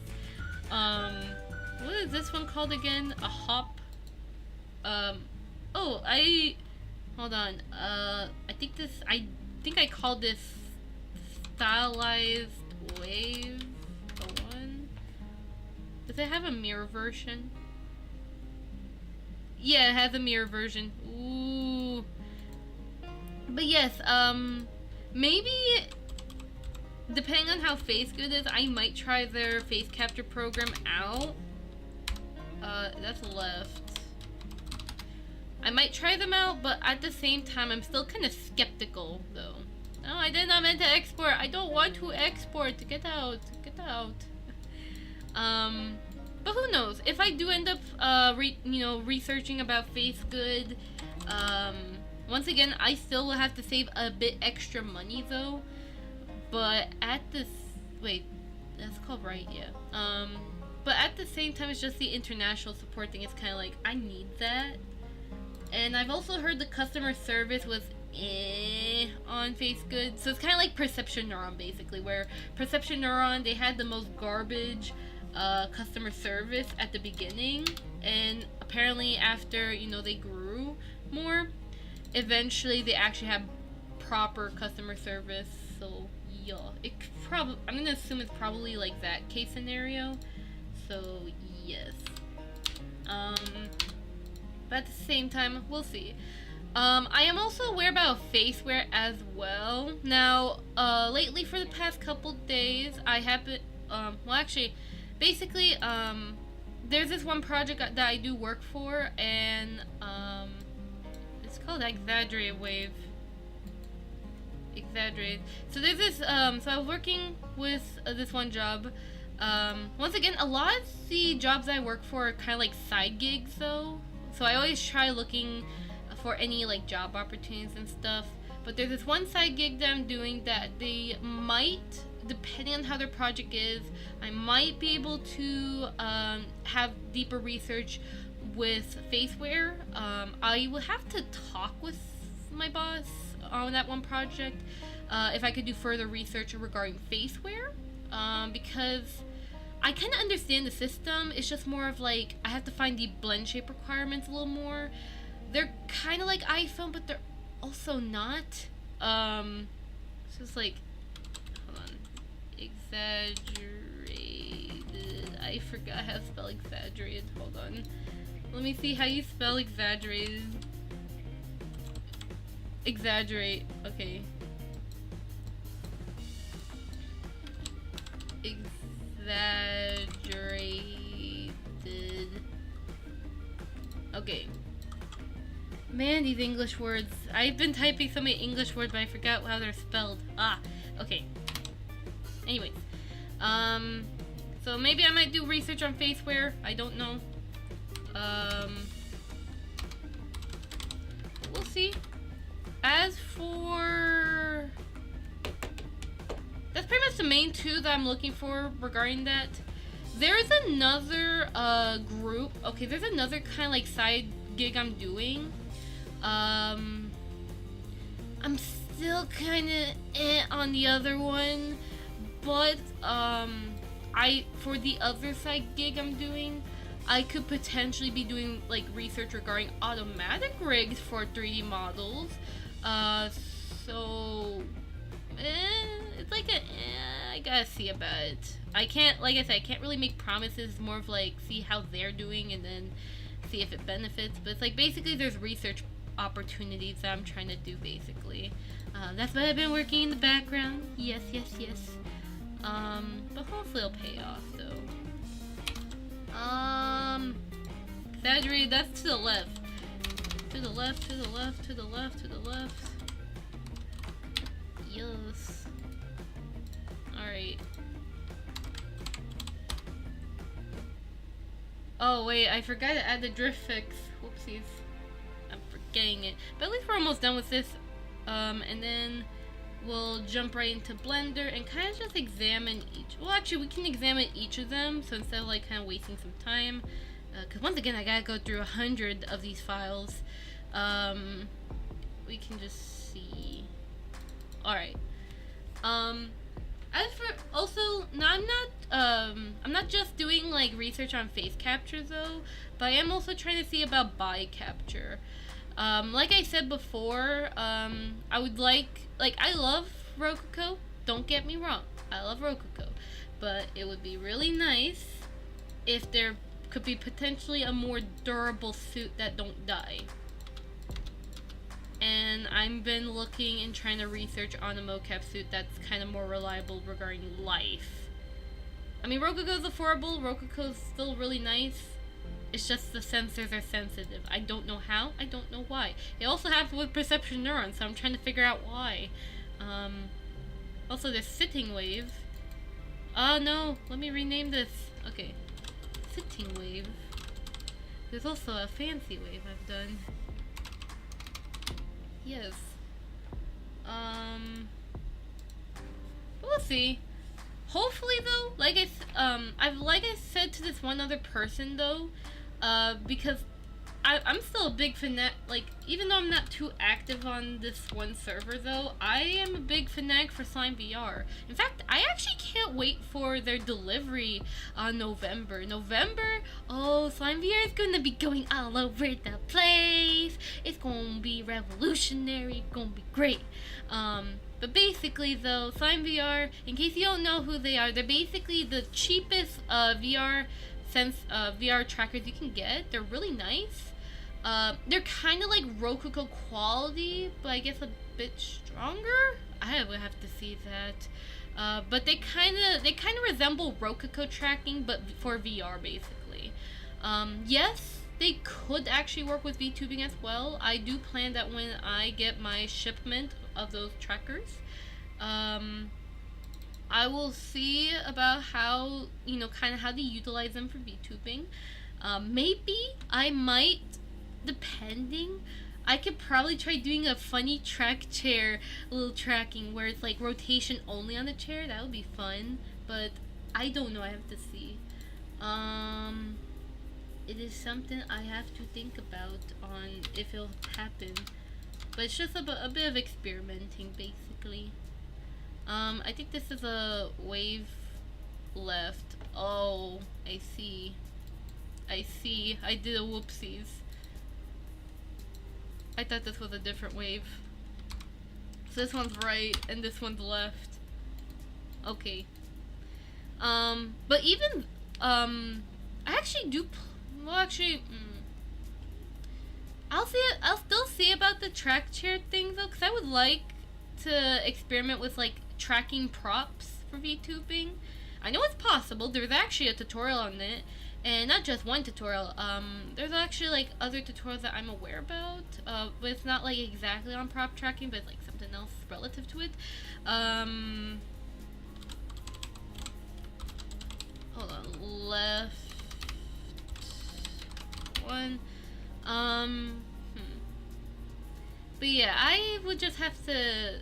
What is this one called again? A hop? Hold on. I think I called this stylized wave. One. Does it have a mirror version? Yeah, it has a mirror version. Ooh. But yes, maybe depending on how FaceGood is, I might try their face capture program out. That's left. I might try them out, but at the same time, I'm still kind of skeptical, though. No, I did not meant to export. I don't want to export. Get out. Get out. But who knows? If I do end up, researching about FaceGood, once again, I still will have to save a bit extra money, though. But at this... Wait, that's called right, yeah. But at the same time, it's just the international support thing. It's kind of like, I need that. And I've also heard the customer service was on FaceGood. So it's kind of like Perception Neuron, basically, where Perception Neuron, they had the most garbage customer service at the beginning. And apparently after, they grew more, eventually they actually have proper customer service. So, yeah. I'm going to assume it's probably like that case scenario. So, yes. But at the same time, we'll see. I am also aware about faceware as well. Now, lately for the past couple days, I have been, basically, there's this one project that I do work for, and, it's called Exaggerated Wave. Exaggerated. So there's this, so I was working with this one job. Once again, a lot of the jobs I work for are kind of like side gigs, though. So I always try looking for any like job opportunities and stuff. But there's this one side gig that I'm doing that they might, depending on how their project is, I might be able to have deeper research with faceware. I will have to talk with my boss on that one project if I could do further research regarding faceware, because I kind of understand the system. It's just more of like, I have to find the blend shape requirements a little more. They're kind of like iPhone, but they're also not. It's just like, hold on. Exaggerated. I forgot how to spell exaggerated. Hold on. Let me see how you spell exaggerated. Exaggerate. Okay. Exaggerated. Okay. Man, these English words. I've been typing so many English words, but I forgot how they're spelled. Okay. Anyways. So maybe I might do research on faceware. I don't know. We'll see. As for... That's pretty much the main two that I'm looking for regarding that. There's another group. Okay, there's another kind of like side gig I'm doing. I'm still kind of on the other one, but for the other side gig I'm doing, I could potentially be doing like research regarding automatic rigs for 3D models. So it's like I gotta see about it. I can't, like I said, I can't really make promises. It's more of like see how they're doing and then see if it benefits. But it's like basically there's research opportunities that I'm trying to do basically. That's what I've been working in the background. Yes. But hopefully it'll pay off though. Exaggerated, that's to the left. To the left. Yes. Alright. Oh wait, I forgot to add the drift fix. Whoopsies. I'm forgetting it. But at least we're almost done with this. And then we'll jump right into Blender and kind of just examine each. Well, actually, we can examine each of them, so instead of like kind of wasting some time, because once again, I gotta go through 100 of these files. We can just see. All right. As for also, no, I'm not just doing like research on face capture though, but I am also trying to see about bi capture. Like I said before, I would like I love Rokoko. Don't get me wrong, I love Rokoko, but it would be really nice if there could be potentially a more durable suit that don't die. And I've been looking and trying to research on a mocap suit that's kind of more reliable regarding life. I mean, Rokoko's affordable, Rokoko's still really nice. It's just the sensors are sensitive. I don't know how, I don't know why. It also happens with perception neurons, so I'm trying to figure out why. Also, there's sitting wave. Oh no, let me rename this. Okay, sitting wave. There's also a fancy wave I've done. Yes. We'll see. Hopefully though, like I said to this one other person though, because I'm still a big fanatic, like, even though I'm not too active on this one server though, I am a big fanatic for Slime VR. In fact, I actually can't wait for their delivery on November. Oh, Slime VR is gonna be going all over the place. It's gonna be revolutionary, it's gonna be great. But basically though, Slime VR, in case you don't know who they are, they're basically the cheapest VR trackers you can get. They're really nice. They're kind of like Rokoko quality, but I guess a bit stronger. I would have to see that. But they kind of resemble Rokoko tracking, but for VR basically. Yes, they could actually work with VTubing as well. I do plan that when I get my shipment of those trackers, I will see about how, kind of how to utilize them for VTubing. Maybe I might, depending, I could probably try doing a funny track chair little tracking where it's like rotation only on the chair. That would be fun, but I don't know. I have to see. It is something I have to think about on if it'll happen, but it's just a bit of experimenting basically. I think this is a wave left. Oh, I see. I did a whoopsies. I thought this was a different wave. So this one's right and this one's left. Okay. But even, I actually do, I'll still see about the track chair thing though, because I would like to experiment with like tracking props for VTubing. I know it's possible. There's actually a tutorial on it, and not just one tutorial. There's actually like other tutorials that I'm aware about, but it's not like exactly on prop tracking, but like something else relative to it. Hold on, left one. But yeah, I would just have to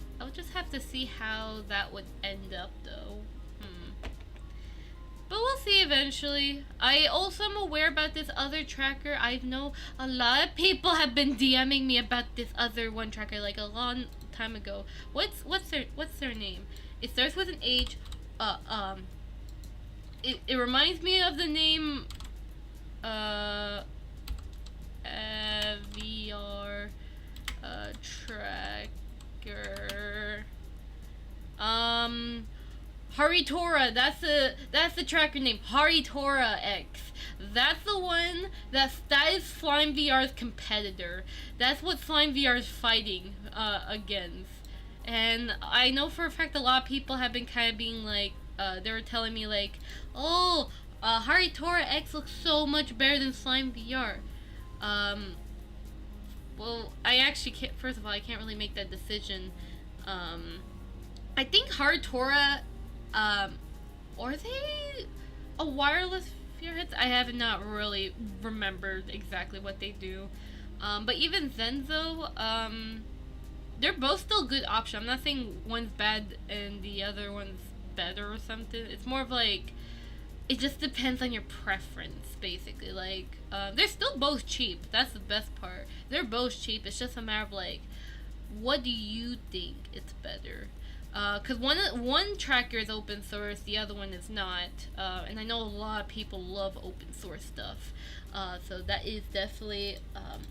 see how that would end up though. But we'll see eventually. I also am aware about this other tracker. I know a lot of people have been DMing me about this other one tracker like a long time ago. What's their name? It starts with an H. It reminds me of the name VR tracker. Haritora, that's the tracker name. Haritora X. That's the one that is Slime VR's competitor. That's what Slime VR is fighting against. And I know for a fact a lot of people have been kind of being like, they were telling me like, oh, Haritora X looks so much better than Slime VR. Well, I actually can't, first of all, I can't really make that decision. I think Haritora, are they a wireless VR headset? I have not really remembered exactly what they do. But even then though, they're both still good options. I'm not saying one's bad and the other one's better or something. It's more of like, it just depends on your preference, basically. Like, they're still both cheap. That's the best part. They're both cheap. It's just a matter of like, what do you think it's better? Because one tracker is open source, the other one is not. And I know a lot of people love open source stuff. So that is definitely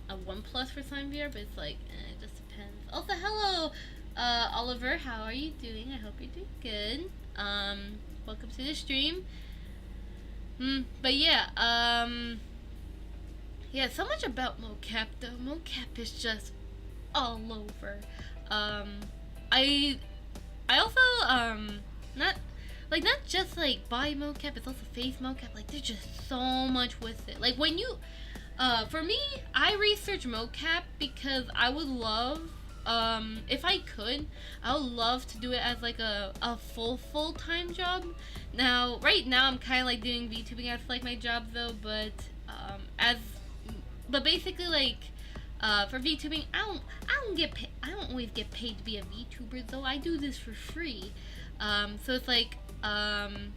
a one plus for SlimeVR, but it's like, it just depends. Also, hello, Oliver. How are you doing? I hope you're doing good. Welcome to the stream. But yeah, yeah, so much about Mocap though. Mocap is just all over. I also not just like body mocap, it's also face mocap. Like there's just so much with it. Like when you for me, I research mocap because I would love, if I could, I would love to do it as like a full-time job. Now right now I'm kinda like doing VTubing as like my job though, but basically like for VTubing, I don't always get paid to be a VTuber though. I do this for free. So it's like,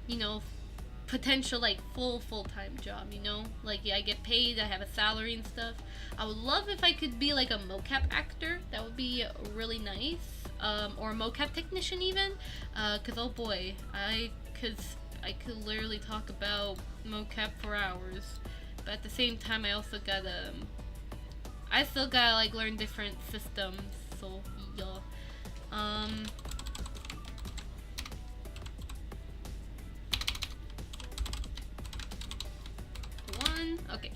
you know, potential like full-time job, you know? Like, yeah, I get paid, I have a salary and stuff. I would love if I could be like a mocap actor. That would be really nice. Or a mocap technician even. Cause oh boy, I could literally talk about mocap for hours. But at the same time, I still gotta like learn different systems, so yeah. Okay.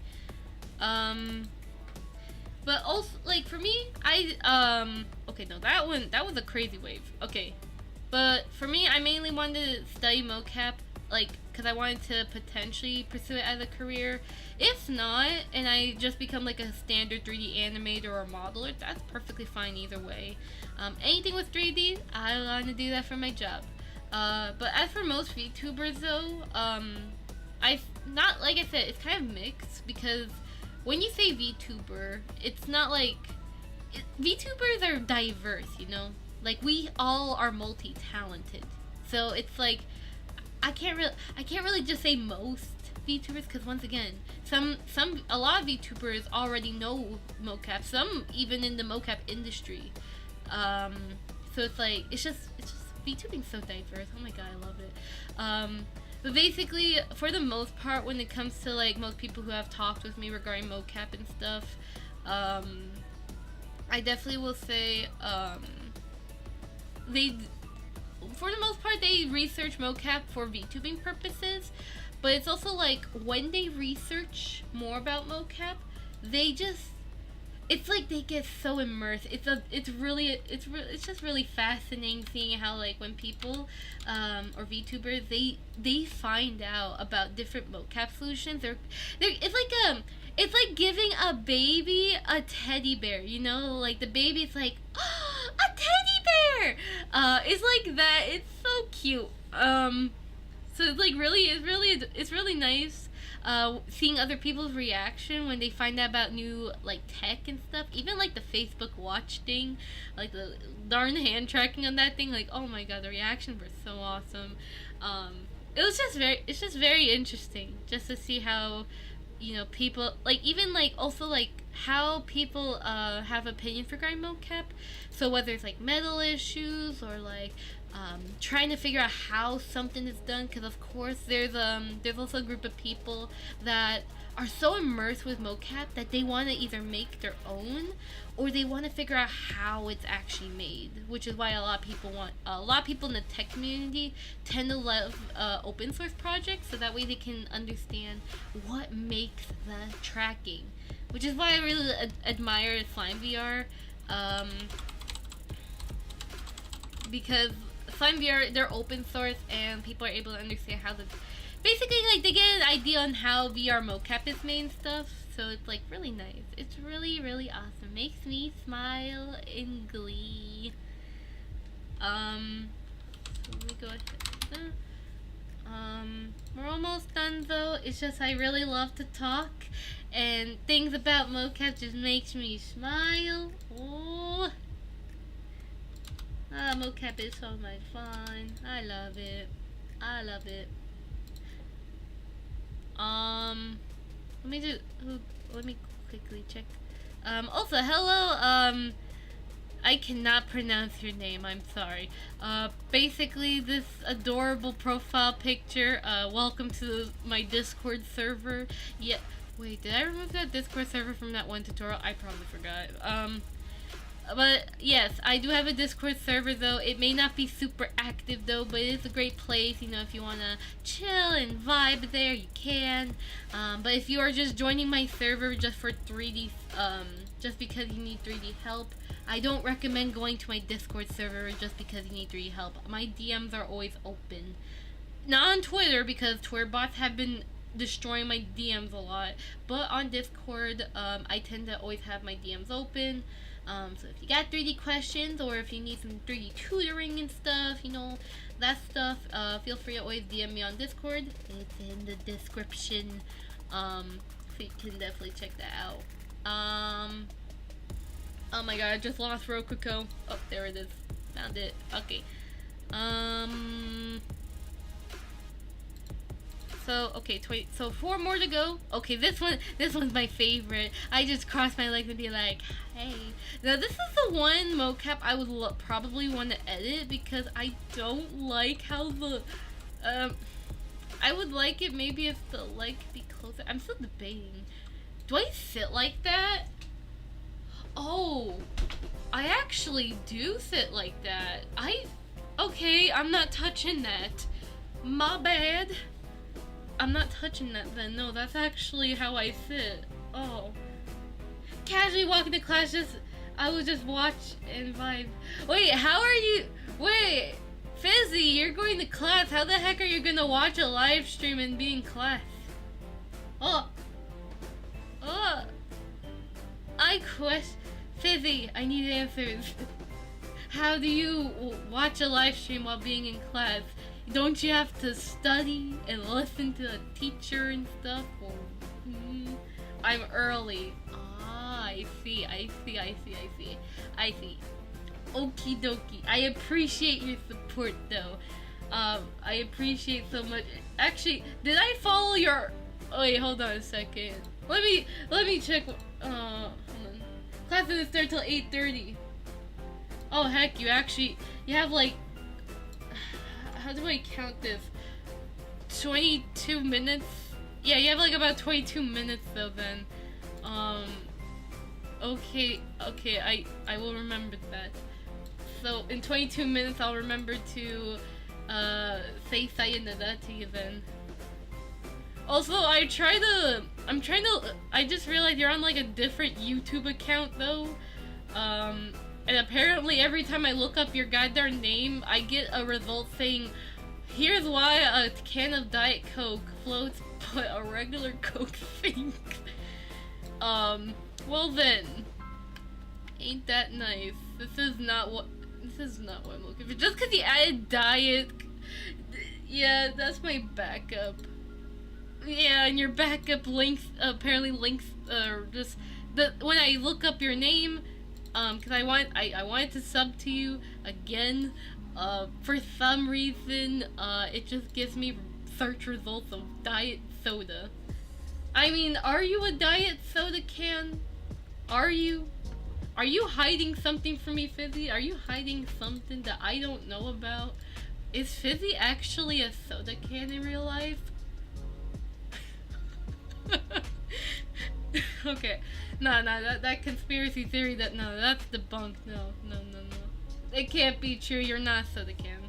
But also like for me, okay, no, that was a crazy wave. Okay. But for me, I mainly wanted to study mocap, like, because I wanted to potentially pursue it as a career. If not, and I just become like a standard 3D animator or modeler, that's perfectly fine either way. Anything with 3D, I want to do that for my job. But as for most VTubers though, not, like I said, it's kind of mixed, because when you say VTuber, it's not like, VTubers are diverse, you know? Like, we all are multi-talented. So it's like, I can't really just say most VTubers, because once again, a lot of VTubers already know mocap, some even in the mocap industry. So it's like, it's just VTubing's so diverse. Oh my god, I love it. But basically, for the most part, when it comes to like most people who have talked with me regarding mocap and stuff, I definitely will say, for the most part, they research mocap for VTubing purposes, but it's also like when they research more about mocap, it's like they get so immersed. It's just really fascinating seeing how like when people or VTubers they find out about different mocap solutions. It's like giving a baby a teddy bear, you know? Like the baby's like, oh, a teddy bear. It's like that. It's so cute. So it's like it's really nice seeing other people's reaction when they find out about new like tech and stuff. Even like the Facebook Watch thing, like the darn hand tracking on that thing. Like, oh my god, the reactions were so awesome. It's just very interesting just to see how, you know, people like, even like also like how people have opinions regarding mocap. So whether it's like metal issues or like trying to figure out how something is done, because of course there's also a group of people that are so immersed with mocap that they want to either make their own or they want to figure out how it's actually made, which is why a lot of people in the tech community tend to love open source projects, so that way they can understand what makes the tracking, which is why I really admire SlimeVR, because SlimeVR, they're open source and people are able to understand how basically like they get an idea on how VR mocap is made and stuff. So it's like really nice. It's really, really awesome. Makes me smile in glee. Let me go ahead. We're almost done though. It's just I really love to talk, and things about mocap just makes me smile. Oh. Mocap is so much fun. I love it. I love it. Let me let me quickly check. Also, hello, I cannot pronounce your name, I'm sorry. Basically, this adorable profile picture, welcome to my Discord server. Yeah, wait, did I remove that Discord server from that one tutorial? I probably forgot. But yes, I do have a Discord server though. It may not be super active though, but it is a great place. You know, if you wanna chill and vibe there, you can. But if you are just joining my server just for 3D, just because you need 3D help, I don't recommend going to my Discord server just because you need 3D help. My DMs are always open. Not on Twitter because Twitter bots have been destroying my DMs a lot, but on Discord, I tend to always have my DMs open. So if you got 3D questions or if you need some 3D tutoring and stuff, you know, that stuff, feel free to always DM me on Discord. It's in the description. So you can definitely check that out. Oh my god, I just lost Rokoko. Oh, there it is. Found it. Okay. So, okay, so 4 more to go. Okay, this one's my favorite. I just crossed my legs and be like, hey. Now, this is the one mocap I would probably want to edit because I don't like how the, I would like it maybe if the leg could be closer. I'm still debating. Do I sit like that? Oh, I actually do sit like that. Okay, I'm not touching that. My bad. I'm not touching that then. No, that's actually how I sit. Oh. Casually walking to class, I will just watch and vibe. Wait, how are you? Wait, Fizzy, you're going to class. How the heck are you gonna watch a live stream and be in class? Oh. Fizzy, I need answers. How do you watch a live stream while being in class? Don't you have to study and listen to a teacher and stuff? Or, I'm early. Ah, I see. Okie dokie. I appreciate your support though. I appreciate so much. Actually, did I follow your... Oh, wait, hold on a second. Let me check. Hold on. Class doesn't start till 8:30. Oh heck, you have like... How do I count this? 22 minutes? Yeah, you have like about 22 minutes though then. Okay, I will remember that. So in 22 minutes I'll remember to say sayonara to you then. Also, I just realized you're on like a different YouTube account though. And apparently every time I look up your goddamn name, I get a result saying, here's why a can of Diet Coke floats, but a regular Coke sinks. Well then. Ain't that nice? This is not what I'm looking for. Just cause you added diet, yeah, that's my backup. Yeah, and your backup links, apparently links, when I look up your name, cause I wanted to sub to you again, for some reason, it just gives me search results of diet soda. I mean, are you a diet soda can? Are you hiding something from me, Fizzy? Are you hiding something that I don't know about? Is Fizzy actually a soda can in real life? Okay. No, that conspiracy theory that's debunked. No. It can't be true. You're not soda can.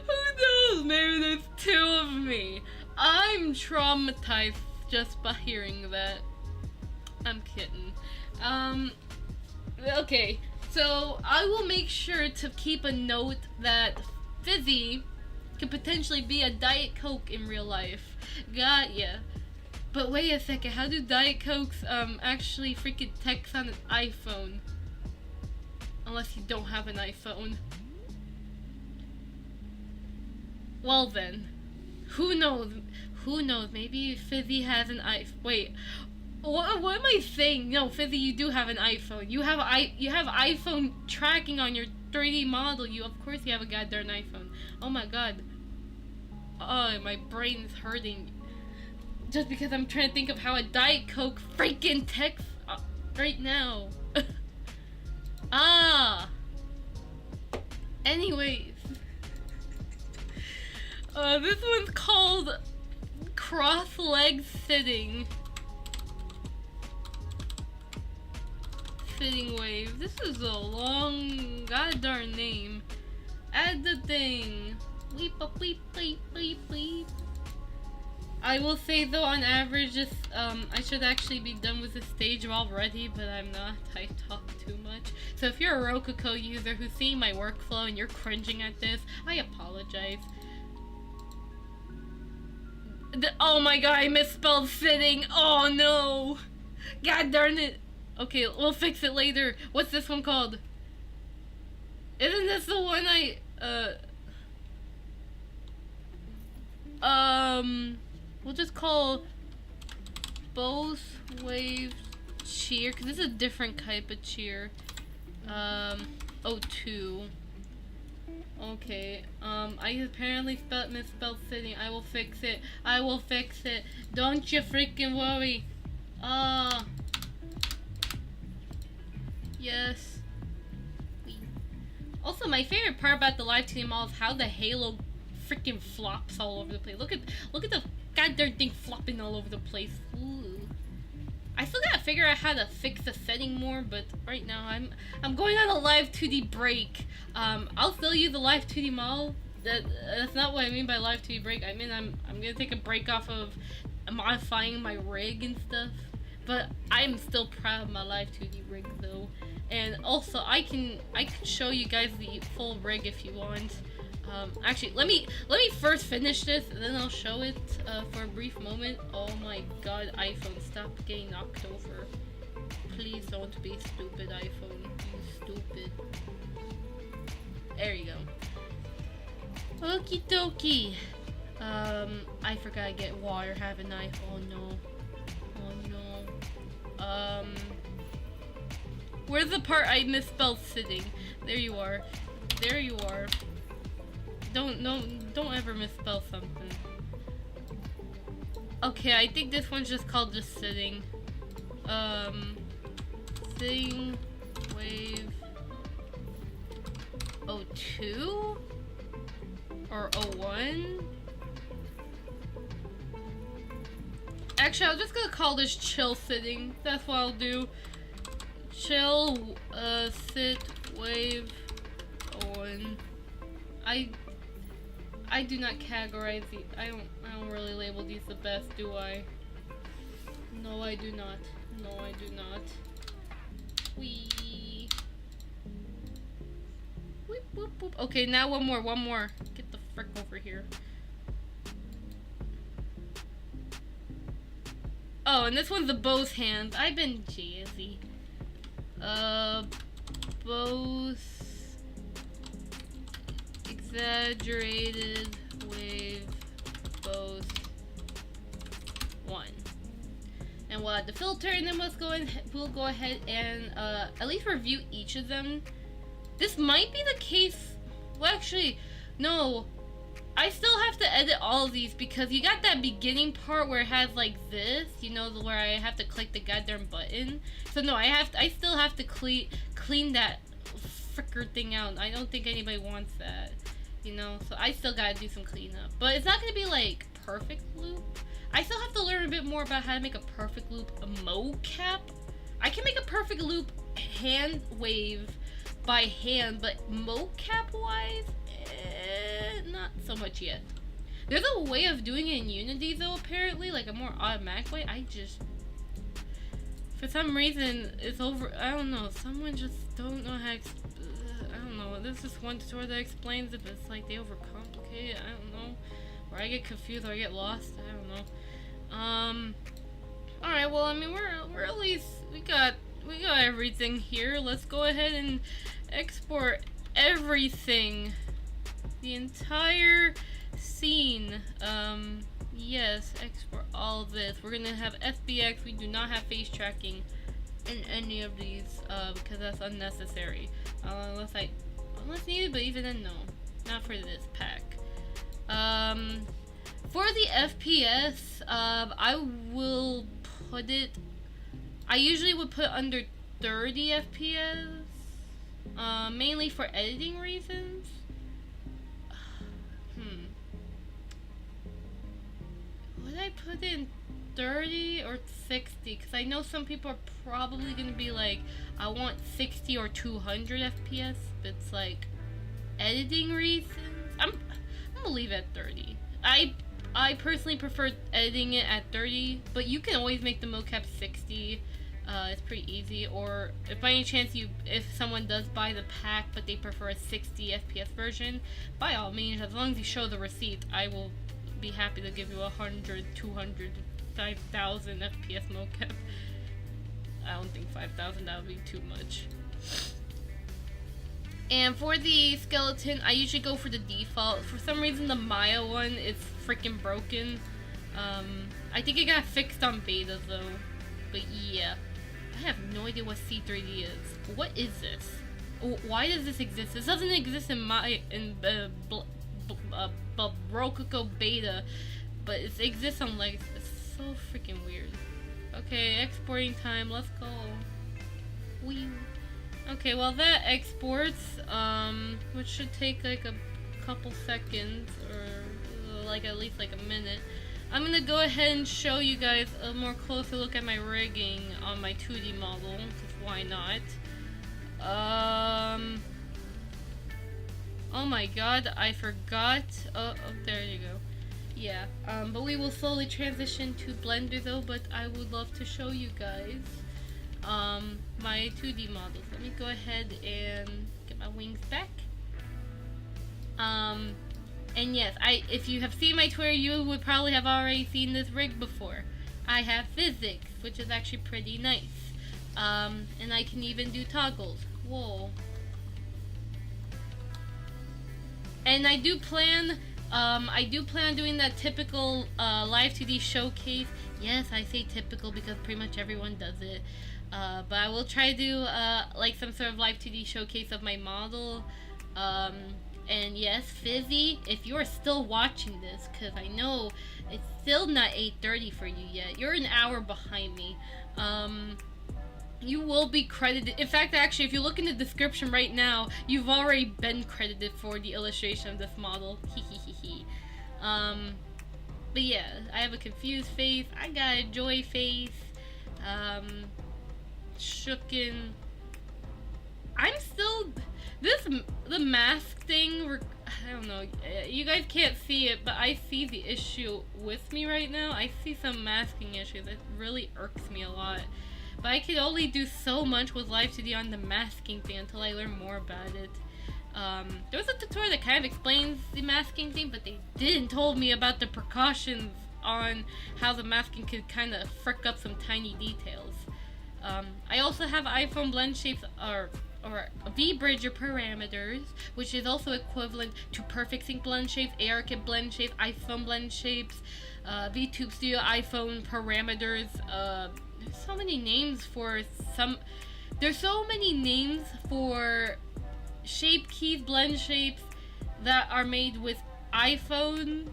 Who knows? Maybe there's 2 of me. I'm traumatized just by hearing that. I'm kidding. Okay. So, I will make sure to keep a note that Fizzy could potentially be a Diet Coke in real life. Got ya. But wait a second, how do Diet Cokes, actually freaking text on an iPhone? Unless you don't have an iPhone. Well then, who knows? Who knows? Maybe Fizzy has an iPhone. Wait, what am I saying? No, Fizzy, you do have an iPhone. You have iPhone tracking on your 3D model. You, of course, you have a goddamn iPhone. Oh my god. Oh, my brain's hurting. Just because I'm trying to think of how a Diet Coke freaking texts right now. Ah. Anyways. This one's called cross-leg sitting. Sitting wave. This is a long goddamn name. Add the thing. Weep up, weep, weep, weep, weep. I will say though, on average, this, I should actually be done with the stage already, but I'm not. I talk too much. So if you're a Rokoko user who's seeing my workflow and you're cringing at this, I apologize. Oh my god, I misspelled sitting. Oh no. God darn it. Okay, we'll fix it later. What's this one called? Isn't this the one we'll just call both waves cheer, because this is a different type of cheer. O2. Okay, I apparently misspelled sitting. I will fix it. I will fix it. Don't you freaking worry. Yes. Also, my favorite part about the Live2D model is how the halo freaking flops all over the place. Look at the goddamn thing flopping all over the place. Ooh. I still gotta figure out how to fix the setting more, but right now I'm going on a Live2D break. I'll still use the Live2D model. That's not what I mean by Live2D break. I mean I'm gonna take a break off of modifying my rig and stuff. But I'm still proud of my Live2D rig though. And also I can show you guys the full rig if you want. Actually, let me first finish this, and then I'll show it for a brief moment. Oh my god, iPhone, stop getting knocked over. Please don't be stupid, iPhone. You stupid. There you go. Okie dokie. I forgot to get water, haven't I? Oh no. Oh no. Where's the part I misspelled sitting? There you are. There you are. Don't ever misspell something. Okay, I think this one's just called just sitting. Sitting wave O2 or O1. Actually, I'm just gonna call this chill sitting. That's what I'll do. Chill sit wave O1. I do not categorize these. I don't really label these the best, do I? No, I do not. No, I do not. Wee. Whoop, whoop, whoop. Okay, now one more. Get the frick over here. Oh, and this one's the Bose hands. I've been jazzy. Bose exaggerated wave Bose 1. And we'll add the filter, and then we'll go ahead and at least review each of them. This might be the case. Well, actually, no. I still have to edit all of these because you got that beginning part where it has like this, you know, where I have to click the goddamn button. So no, I still have to clean that fricker thing out. I don't think anybody wants that, you know. So I still gotta do some cleanup, but it's not gonna be like perfect loop. I still have to learn a bit more about how to make a perfect loop mocap. I can make a perfect loop hand wave by hand, but mocap wise, not so much yet. There's a way of doing it in Unity though, apparently, like a more automatic way. For some reason, it's over. I don't know. Someone just don't know how. I don't know. There's this one tutorial that explains it, but it's like they overcomplicate it. I don't know. Or I get confused, or I get lost. I don't know. All right. Well, I mean, we're at least we got everything here. Let's go ahead and export everything. The entire scene. Yes, export all of this. We're gonna have FBX. We do not have face tracking in any of these because that's unnecessary. Unless needed, but even then, no, not for this pack. For the FPS, I will put it. I usually would put under 30 FPS, mainly for editing reasons. Would I put in 30 or 60? Because I know some people are probably gonna be like, I want 60 or 200 FPS. But it's like editing reasons. I'm gonna leave it at 30. I personally prefer editing it at 30, but you can always make the mocap 60. It's pretty easy. Or if by any chance if someone does buy the pack but they prefer a 60 FPS version, by all means, as long as you show the receipt, I will be happy to give you 100, 200, 5,000 FPS mocap. I don't think 5,000, that would be too much. And for the skeleton, I usually go for the default. For some reason, the Maya one is freaking broken. I think it got fixed on beta though. But yeah, I have no idea what C3D is. What is this? Why does this exist? This doesn't exist in Rokoko beta, but it exists on Legacy. It's so freaking weird. Okay, exporting time. Let's go. Wee. Okay, well that exports, which should take like a couple seconds or like at least like a minute. I'm gonna go ahead and show you guys a more closer look at my rigging on my 2D model, because why not? Oh my god, I forgot. Oh, there you go. Yeah, but we will slowly transition to Blender though, but I would love to show you guys my 2D models. Let me go ahead and get my wings back. And yes, if you have seen my Twitter, you would probably have already seen this rig before. I have physics, which is actually pretty nice. And I can even do toggles. Whoa. And I do plan on doing that typical Live2D showcase. Yes, I say typical because pretty much everyone does it. But I will try to do like some sort of Live2D showcase of my model. And yes, Fizzy, if you're still watching this, because I know it's still not 8:30 for you yet. You're an hour behind me. You will be credited. In fact, actually, if you look in the description right now, you've already been credited for the illustration of this model. But yeah, I have a confused face. I got a joy face. Shooken. I'm still... the mask thing, I don't know, you guys can't see it, but I see the issue with me right now. I see some masking issues. It really irks me a lot. But I could only do so much with Live2D on the masking thing until I learn more about it. There was a tutorial that kind of explains the masking thing, but they didn't told me about the precautions on how the masking could kind of frick up some tiny details. I also have iPhone blend shapes, or VBridger parameters, which is also equivalent to Perfect Sync blend shapes, ARKit blend shapes, iPhone blend shapes, VTube Studio iPhone parameters. There's so many names for there's so many names for shape keys, blend shapes that are made with iPhone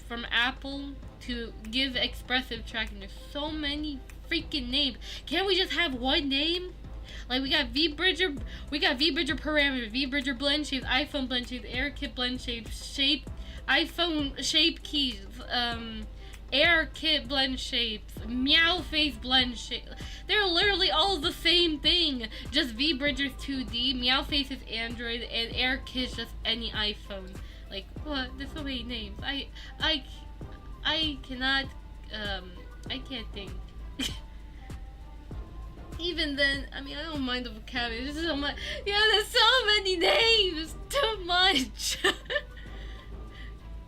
from Apple to give expressive tracking. There's so many freaking names. Can't we just have one name? Like we got VBridger parameter, VBridger blend shapes, iPhone blend shapes, ARKit blend shapes, iPhone shape keys, ARKit blend shapes, Meowface blend shapes. They're literally all the same thing. Just VBridger's 2D, Meowface is Android, and ARKit is just any iPhone. Like what? There's so many names. I cannot. I can't think. Even then, I mean, I don't mind the vocabulary. There's so much. Yeah, there's so many names. Too much.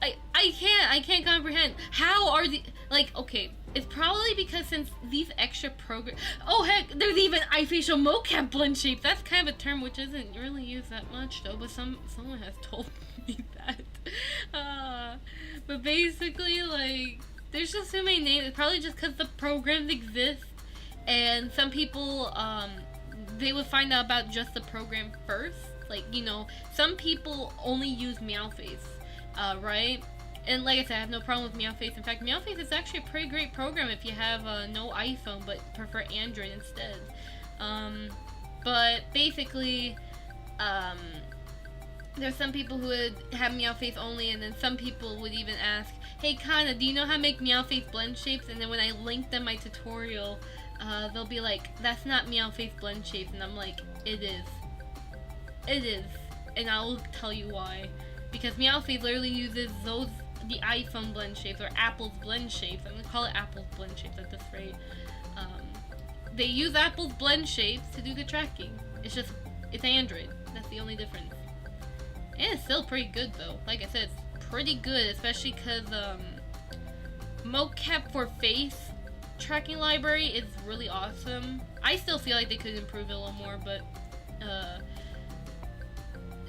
I can't comprehend. How are the, like, okay, it's probably because since these extra programs, oh heck, there's even iFacial mocap blend shapes. That's kind of a term which isn't really used that much though, but someone has told me that. But basically, like, there's just so many names. It's probably just because the programs exist, and some people, they would find out about just the program first. Like, you know, some people only use Meowface, right? And like I said, I have no problem with Meowface. In fact, Meowface is actually a pretty great program if you have no iPhone but prefer Android instead. But basically, there's some people who would have Meowface only, and then some people would even ask, hey Kana, do you know how to make Meowface blend shapes? And then when I link them my tutorial, they'll be like, that's not Meowface blend shapes. And I'm like, it is. It is. And I will tell you why. Because Meowface literally uses the iPhone blend shapes, or Apple's blend shapes. I'm gonna call it Apple's blend shapes at this rate. They use Apple's blend shapes to do the tracking. It's just, it's Android. That's the only difference. And it's still pretty good though. Like I said, it's pretty good, especially because Mocap for face tracking library is really awesome. I still feel like they could improve it a little more, but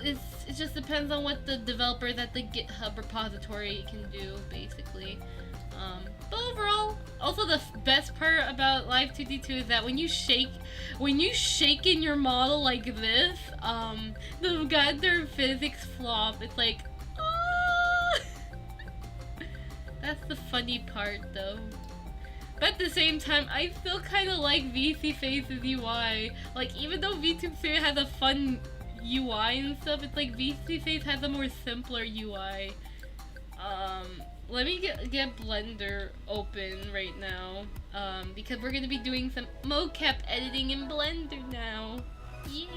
it just depends on what the developers at the GitHub repository can do, basically. But overall, also the best part about Live2D is that when you shake in your model like this, the goddamn physics flop. It's like, ah! That's the funny part, though. But at the same time, I still kind of like VC Face's UI. Like, even though VTuber has a fun UI and stuff, it's like VC Face has a more simpler UI. Let me get Blender open right now, because we're gonna be doing some mocap editing in Blender now. Yay!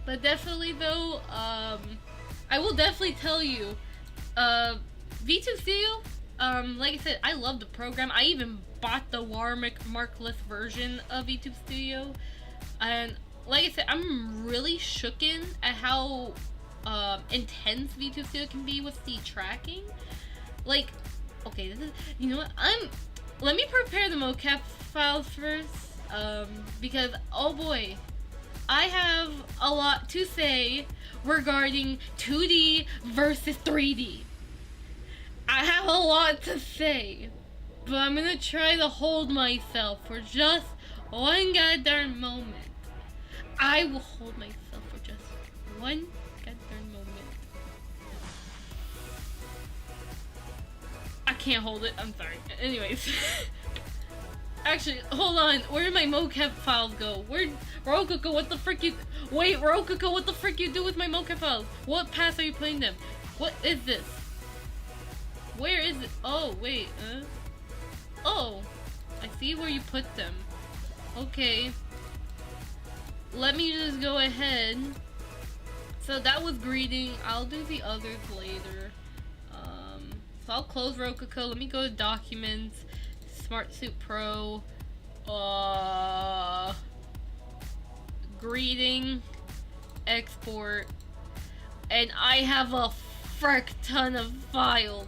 But definitely though, I will definitely tell you, VTube Studio, like I said, I love the program. I even bought the watermarkless version of VTube Studio, and like I said, I'm really shooken at how intense VTube Studio can be with the tracking. Like, okay, this is, you know what, let me prepare the mocap files first, because, oh boy, I have a lot to say regarding 2D versus 3D. I have a lot to say, but I'm gonna try to hold myself for just one goddamn moment. I will hold myself for just one goddamn moment. I can't hold it, I'm sorry. Anyways. Actually, hold on. Where did my mocap files go? Rokoko, what the frick you... Wait, Rokoko, what the frick you do with my mocap files? What path are you putting them? What is this? Where is it? Oh, wait. Oh. I see where you put them. Okay. Let me just go ahead. So that was greeting. I'll do the others later. So I'll close Rokoko. Let me go to Documents. Smart Suit Pro. Greeting. Export. And I have a frick ton of files.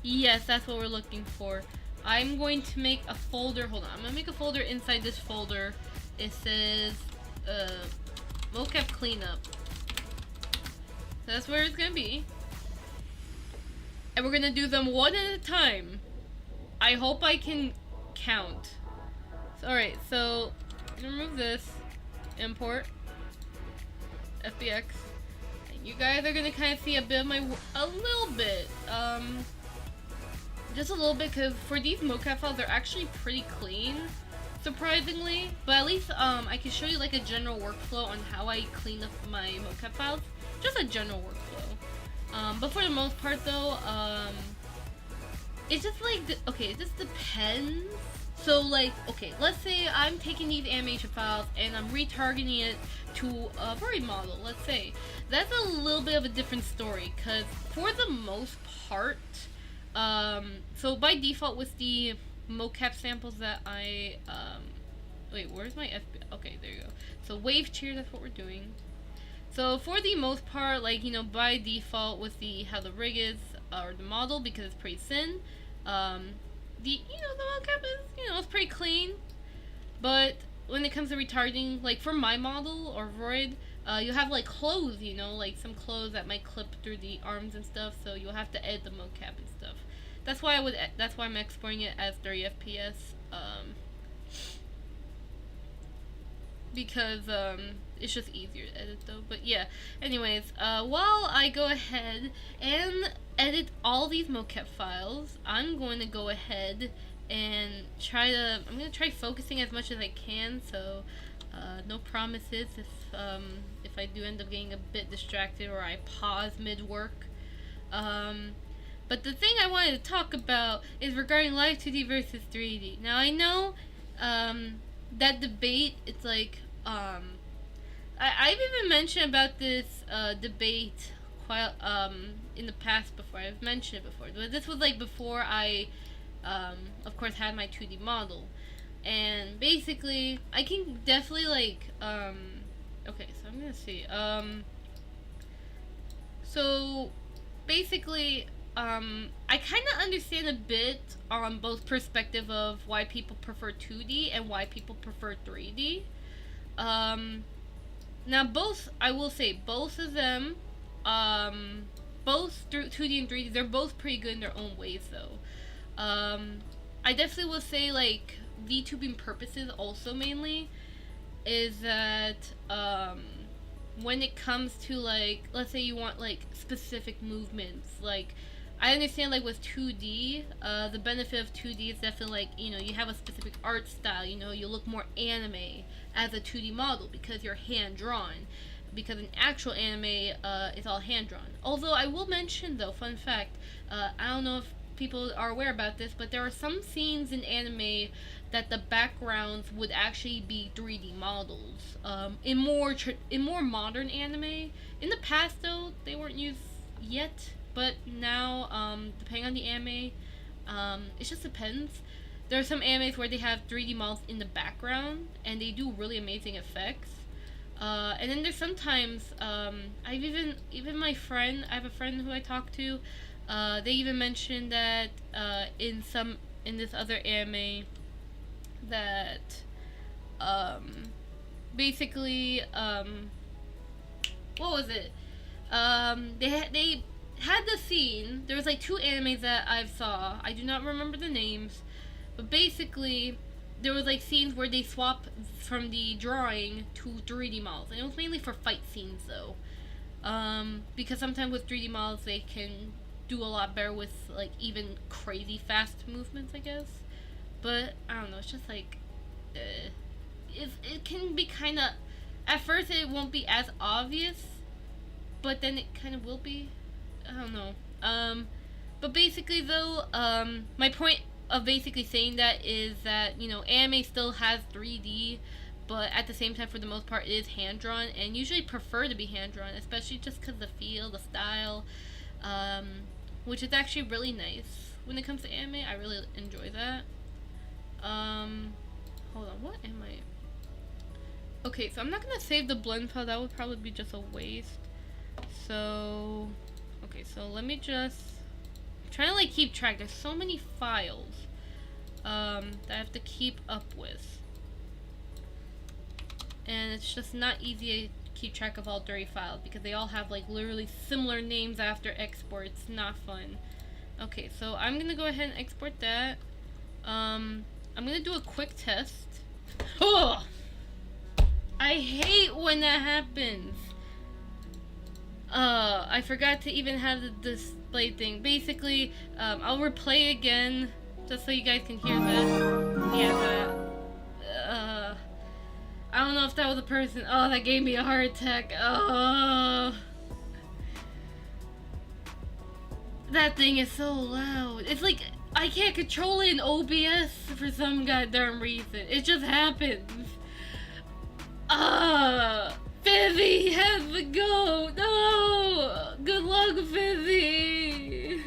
Yes, that's what we're looking for. I'm going to make a folder. Hold on. I'm going to make a folder inside this folder. It says mocap cleanup. So that's where it's going to be. And we're going to do them one at a time. I hope I can count. Alright, so I'm going to remove this. Import. FBX. And you guys are going to kind of see a bit of my... a little bit. Just a little bit, because for these mocap files, they're actually pretty clean, surprisingly. But at least I can show you like a general workflow on how I clean up my mocap files. Just a general workflow. But for the most part though, it's just like, okay, it just depends. So like, okay, let's say I'm taking these animation files and I'm retargeting it to a Void model, let's say. That's a little bit of a different story, because for the most part, so by default with the mocap samples that I, wait, where's my FB? Okay, there you go. So wave cheer, that's what we're doing. So for the most part, like, you know, by default with the, how the rig is, or the model, because it's pretty thin, the mocap is, it's pretty clean. But when it comes to retargeting, like for my model or Void, you have like clothes, you know, like some clothes that might clip through the arms and stuff, so you'll have to edit the mocap and stuff. That's why that's why I'm exporting it as 30 FPS. Because it's just easier to edit though. But yeah, anyways, while I go ahead and edit all these mocap files, I'm going to go ahead and I'm going to try focusing as much as I can, so no promises if I do end up getting a bit distracted or I pause mid-work. But the thing I wanted to talk about is regarding Live2D versus 3D. Now I know that debate, it's like, I've even mentioned about this debate quite in the past before. I've mentioned it before. But this was like before I, of course, had my 2D model. And basically, I can definitely like, okay, so I'm gonna see. So basically, I kind of understand a bit on both perspective of why people prefer 2D and why people prefer 3D. Now both, I will say, both of them, both 2D and 3D, they're both pretty good in their own ways though. I definitely will say like VTubing purposes also mainly is that, when it comes to like, let's say you want like specific movements, like I understand like with 2D, the benefit of 2D is definitely like, you know, you have a specific art style, you know, you look more anime as a 2D model because you're hand drawn, because an actual anime is all hand drawn. Although I will mention though, fun fact, I don't know if people are aware about this, but there are some scenes in anime that the backgrounds would actually be 3D models. In more modern anime. In the past though, they weren't used yet, but now, depending on the anime, it just depends. There are some animes where they have 3D models in the background, and they do really amazing effects. And then there's sometimes, I've even my friend, I have a friend who I talk to, they even mentioned that, in this other anime, that, basically, what was it? They had the scene, there was like 2 animes that I saw, I do not remember the names, but basically, there was like scenes where they swap from the drawing to 3D models, and it was mainly for fight scenes though, because sometimes with 3D models they can do a lot better with like even crazy fast movements, I guess. But I don't know, it's just like, it can be kind of, at first it won't be as obvious, but then it kind of will be. I don't know. But basically though, my point of basically saying that is that, you know, anime still has 3D, but at the same time, for the most part, it is hand drawn, and usually prefer to be hand drawn, especially just because the feel, the style, which is actually really nice when it comes to anime. I really enjoy that. Hold on, what am I? Okay, so I'm not gonna save the blend file. That would probably be just a waste. So, okay, so let me just, I'm trying to like keep track. There's so many files that I have to keep up with, and it's just not easy to keep track of all 30 files because they all have like literally similar names after export. It's not fun. Okay, so I'm gonna go ahead and export that. I'm gonna do a quick test. Oh, I hate when that happens. I forgot to even have the display thing. Basically, I'll replay again just so you guys can hear that. Yeah, that. I don't know if that was a person. Oh, that gave me a heart attack. Oh. That thing is so loud. It's like I can't control it in OBS for some goddamn reason. It just happens. Fizzy has to go. No. Good luck, Fizzy.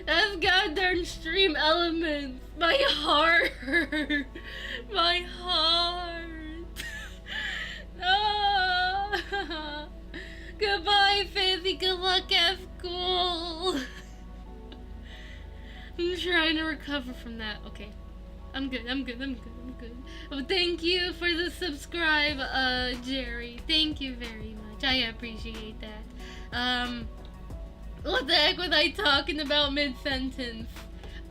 That's goddamn stream elements. My heart. My heart. No. Goodbye, Fizzy. Good luck at school. I'm trying to recover from that. Okay. I'm good. I'm good. I'm good. I'm good. Oh, thank you for the subscribe, Jerry. Thank you very much. I appreciate that. What the heck was I talking about mid-sentence?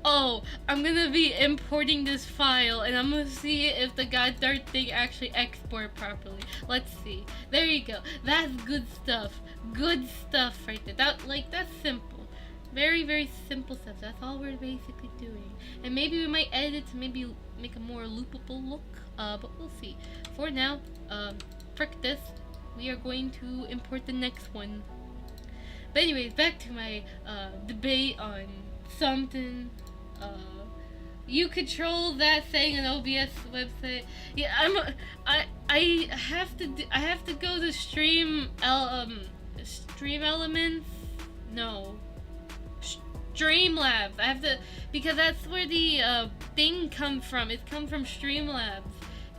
Oh, I'm gonna be importing this file, and I'm gonna see if the goddamn thing actually export properly. Let's see. There you go. That's good stuff. Good stuff right there. That's simple. Very, very simple stuff. That's all we're basically doing. And maybe we might edit it to maybe make a more loopable look. But we'll see. For now, frick this. We are going to import the next one. But anyways, back to my debate on something. You control that thing on OBS website. Yeah, I have to go to Stream Elements. No, Streamlabs. I have to, because that's where the thing comes from. It comes from Streamlabs,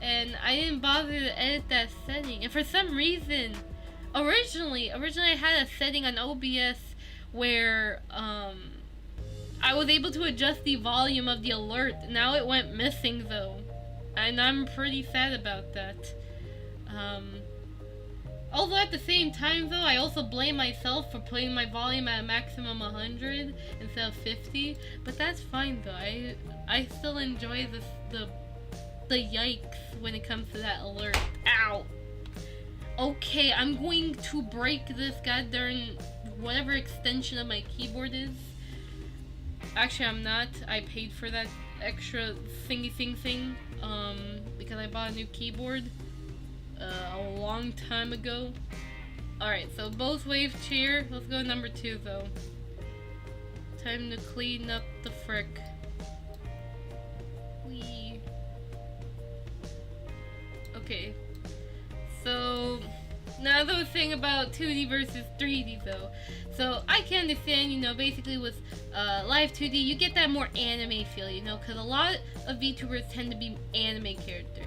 and I didn't bother to edit that setting. And for some reason, originally I had a setting on OBS where I was able to adjust the volume of the alert. Now it went missing though, and I'm pretty sad about that. Although at the same time though, I also blame myself for putting my volume at a maximum 100 instead of 50. But that's fine though. I still enjoy the yikes when it comes to that alert. Ow. Okay, I'm going to break this goddamn whatever extension of my keyboard is. Actually, I'm not. I paid for that extra thingy thing because I bought a new keyboard a long time ago. Alright, so both wave cheer. Let's go number 2 though. Time to clean up the frick. Whee. Okay. So now the thing about 2D versus 3D though. So I can understand, you know, basically with Live2D, you get that more anime feel, you know, because a lot of VTubers tend to be anime characters.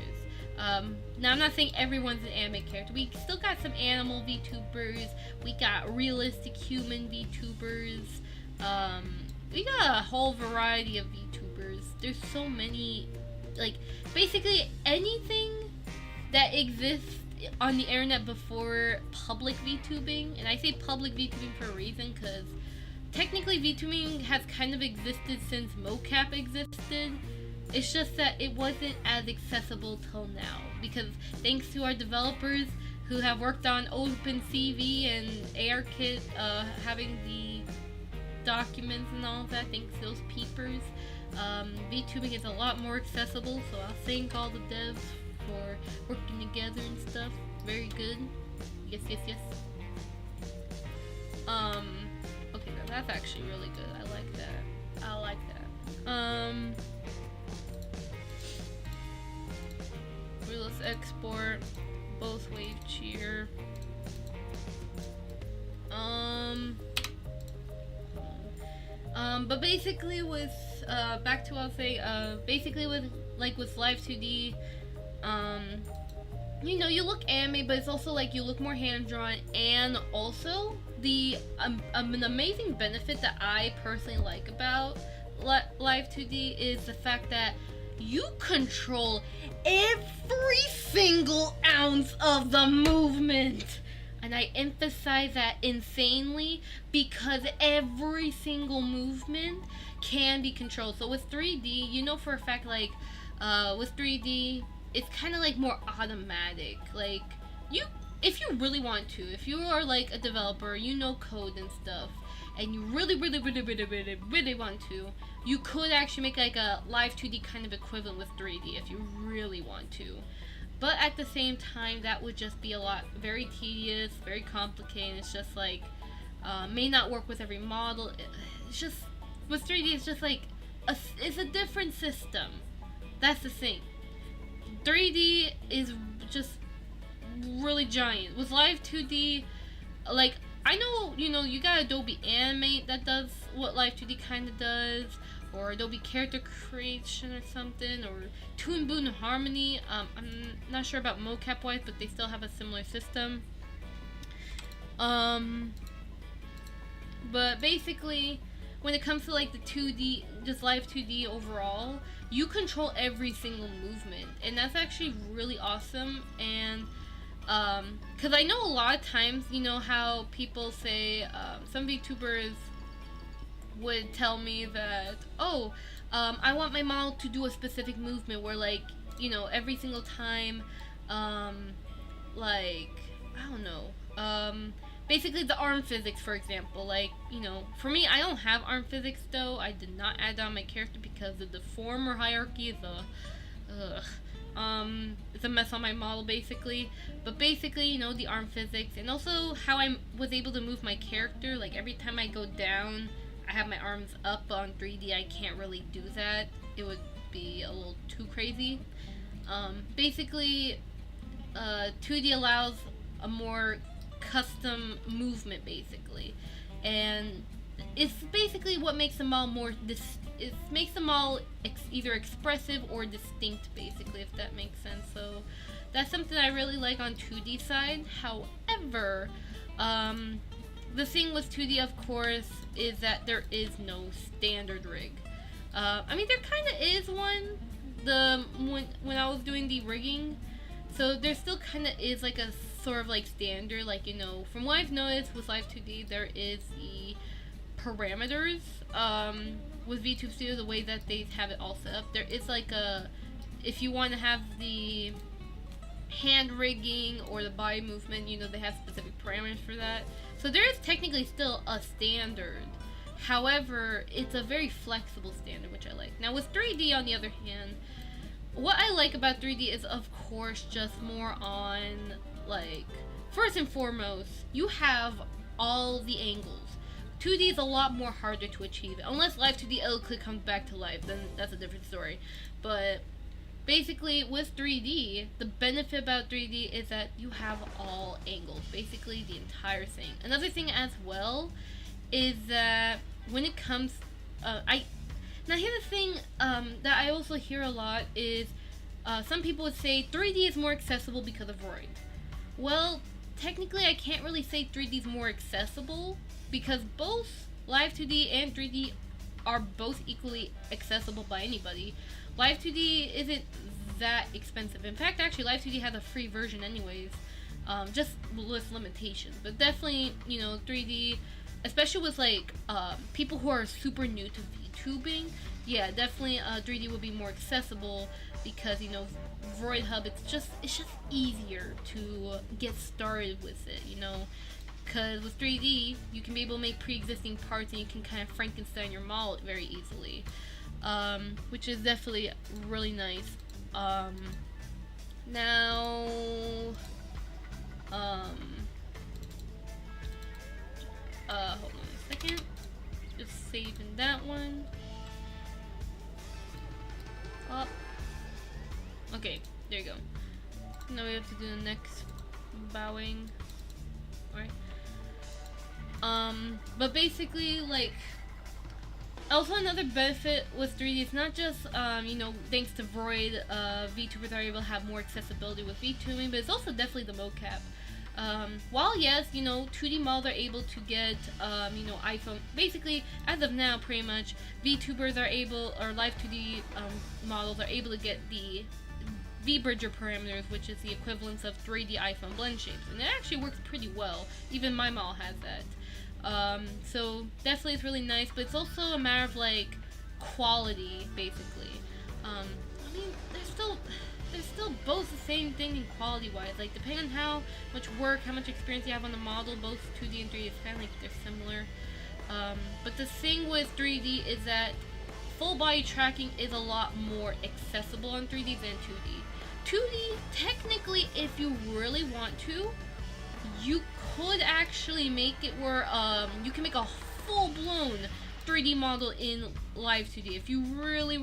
Now I'm not saying everyone's an anime character. We still got some animal VTubers. We got realistic human VTubers. We got a whole variety of VTubers. There's so many, like, basically anything that exists on the internet before public VTubing, and I say public VTubing for a reason because technically VTubing has kind of existed since Mocap existed. It's just that it wasn't as accessible till now because thanks to our developers who have worked on OpenCV and ARKit, having the documents and all of that, thanks to those peepers, VTubing is a lot more accessible. So I'll thank all the devs for working together and stuff. Very good. Yes, yes, yes. Okay, that's actually really good. I like that. I like that. Let's export both wave cheer. But basically with back to what I'll say, basically with Live2D, you know, you look anime, but it's also like you look more hand-drawn, and also the an amazing benefit that I personally like about Live2D is the fact that you control every single ounce of the movement. And I emphasize that insanely because every single movement can be controlled. So with 3D, you know for a fact, like, with 3D, it's kind of like more automatic. Like, if you really want to, if you are like a developer, you know code and stuff, and you really want to, you could actually make like a Live2D kind of equivalent with 3D if you really want to. But at the same time, that would just be a lot, very tedious, very complicated. It's just like, may not work with every model. It's just, with 3D, it's just like, it's a different system. That's the thing. 3D is just really giant. With Live2D, like, I know, you know, you got Adobe Animate that does what Live2D kind of does, or Adobe Character Creation or something, or Toon Boom Harmony. I'm not sure about Mocap wise, but they still have a similar system. But basically, when it comes to like the 2D, just Live2D overall, you control every single movement, and that's actually really awesome. And because I know a lot of times, you know how people say, some VTubers would tell me that, oh, I want my model to do a specific movement where, like, you know, every single time, like, I don't know, basically the arm physics, for example. Like, you know, for me, I don't have arm physics though. I did not add that on my character because of the form or hierarchy is it's a mess on my model, basically. But basically, you know, the arm physics, and also how I was able to move my character. Like, every time I go down, I have my arms up. On 3D, I can't really do that. It would be a little too crazy. Basically, 2D allows a more custom movement, basically, and it's basically what makes them all more it makes them all either expressive or distinct, basically, if that makes sense. So that's something I really like on 2D side. However, the thing with 2D, of course, is that there is no standard rig. I mean, there kind of is one. When I was doing the rigging, so there still kind of is like a sort of like standard, like, you know, from what I've noticed with Live2D, there is the parameters. With VTube Studio, the way that they have it all set up, there is like a, if you want to have the hand rigging or the body movement, you know, they have specific parameters for that. So there is technically still a standard. However, it's a very flexible standard, which I like. Now with 3D, on the other hand, what I like about 3D is, of course, just more on, like, first and foremost, you have all the angles. 2D is a lot more harder to achieve, unless Live2D L-Click comes back to life, then that's a different story. But basically, with 3D, the benefit about 3D is that you have all angles, basically the entire thing. Another thing as well is that when it comes, now here's the thing that I also hear a lot is, some people would say 3D is more accessible because of Void. Well, technically I can't really say 3D is more accessible, because both Live2D and 3D are both equally accessible by anybody. Live2D isn't that expensive. In fact, actually, Live2D has a free version anyways, just with limitations. But definitely, you know, 3D, especially with, like, people who are super new to VTubing, yeah, definitely 3D would be more accessible because, you know, Void Hub, it's just easier to get started with it, you know. Because with 3D, you can be able to make pre-existing parts and you can kind of Frankenstein your model very easily, which is definitely really nice. Now, hold on a second, just saving that one. Oh, okay, there you go. Now we have to do the next bowing. Alright. But basically, like, also another benefit with 3D, it's not just, you know, thanks to Void, VTubers are able to have more accessibility with VTubing, but it's also definitely the mocap. While yes, you know, 2D models are able to get, you know, iPhone, basically, as of now, pretty much, VTubers are able, or Live2D models are able to get the V-Bridger parameters, which is the equivalence of 3D iPhone blend shapes, and it actually works pretty well. Even my model has that. So definitely it's really nice, but it's also a matter of, like, quality, basically. I mean, they're still both the same thing in quality-wise. Like, depending on how much work, how much experience you have on the model, both 2D and 3D, it's kind of like they're similar. But the thing with 3D is that full body tracking is a lot more accessible on 3D than 2D. 2D, technically, if you really want to, you could actually make it where you can make a full-blown 3D model in Live2D if you really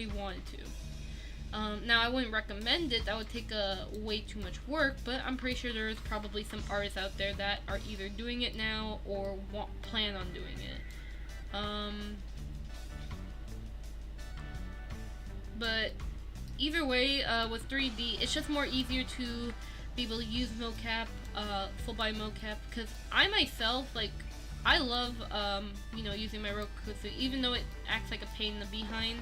wanted to. Now, I wouldn't recommend it. That would take way too much work, but I'm pretty sure there's probably some artists out there that are either doing it now or plan on doing it. But either way, with 3D, it's just more easier to be able to use mocap, full body mocap, because I myself, like, I love, you know, using my Rokoko suit, even though it acts like a pain in the behind.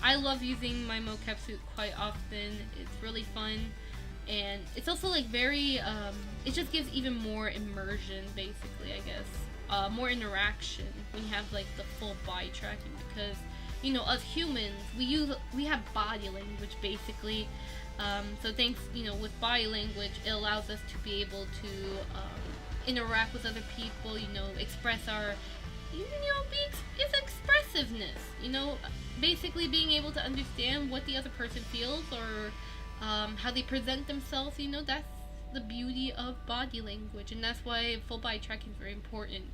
I love using my Mocap suit quite often. It's really fun, and it's also like very, it just gives even more immersion, basically, I guess. More interaction when you have like the full body tracking, because, you know, us humans, we have body language, basically. So thanks, you know, with body language, it allows us to be able to interact with other people, you know, express our, you know, it's expressiveness, you know, basically being able to understand what the other person feels, or how they present themselves, you know. That's the beauty of body language, and that's why full body tracking is very important.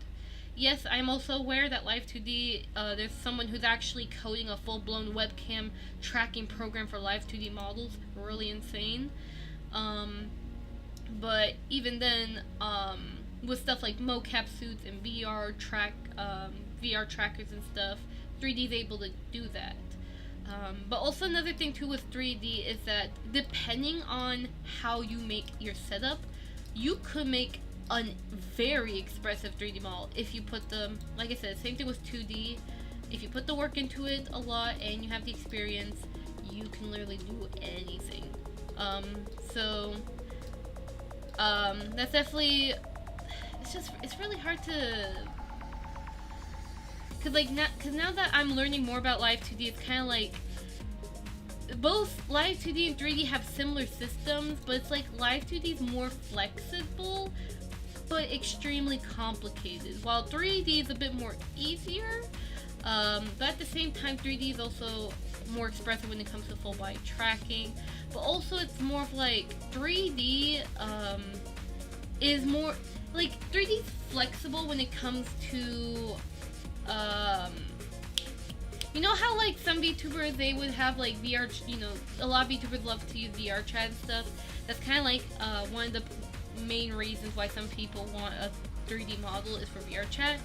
Yes, I'm also aware that Live2D, there's someone who's actually coding a full-blown webcam tracking program for Live2D models. Really insane. But even then, with stuff like mocap suits and VR trackers and stuff, 3D is able to do that. But also another thing too with 3D is that depending on how you make your setup, you could make a very expressive 3D model if you put them, like I said, same thing with 2D. If you put the work into it a lot and you have the experience, you can literally do anything. That's definitely, it's really hard to, cause now that I'm learning more about Live2D, it's kind of like both Live2D and 3D have similar systems, but it's like Live2D is more flexible but extremely complicated, while 3D is a bit more easier. But at the same time, 3D is also more expressive when it comes to full body tracking. But also, it's more of like 3D is more like 3D is flexible when it comes to you know how like some VTubers, they would have like VR, you know, a lot of VTubers love to use VR chat and stuff. That's kind of like one of the main reasons why some people want a 3D model is for VR chat.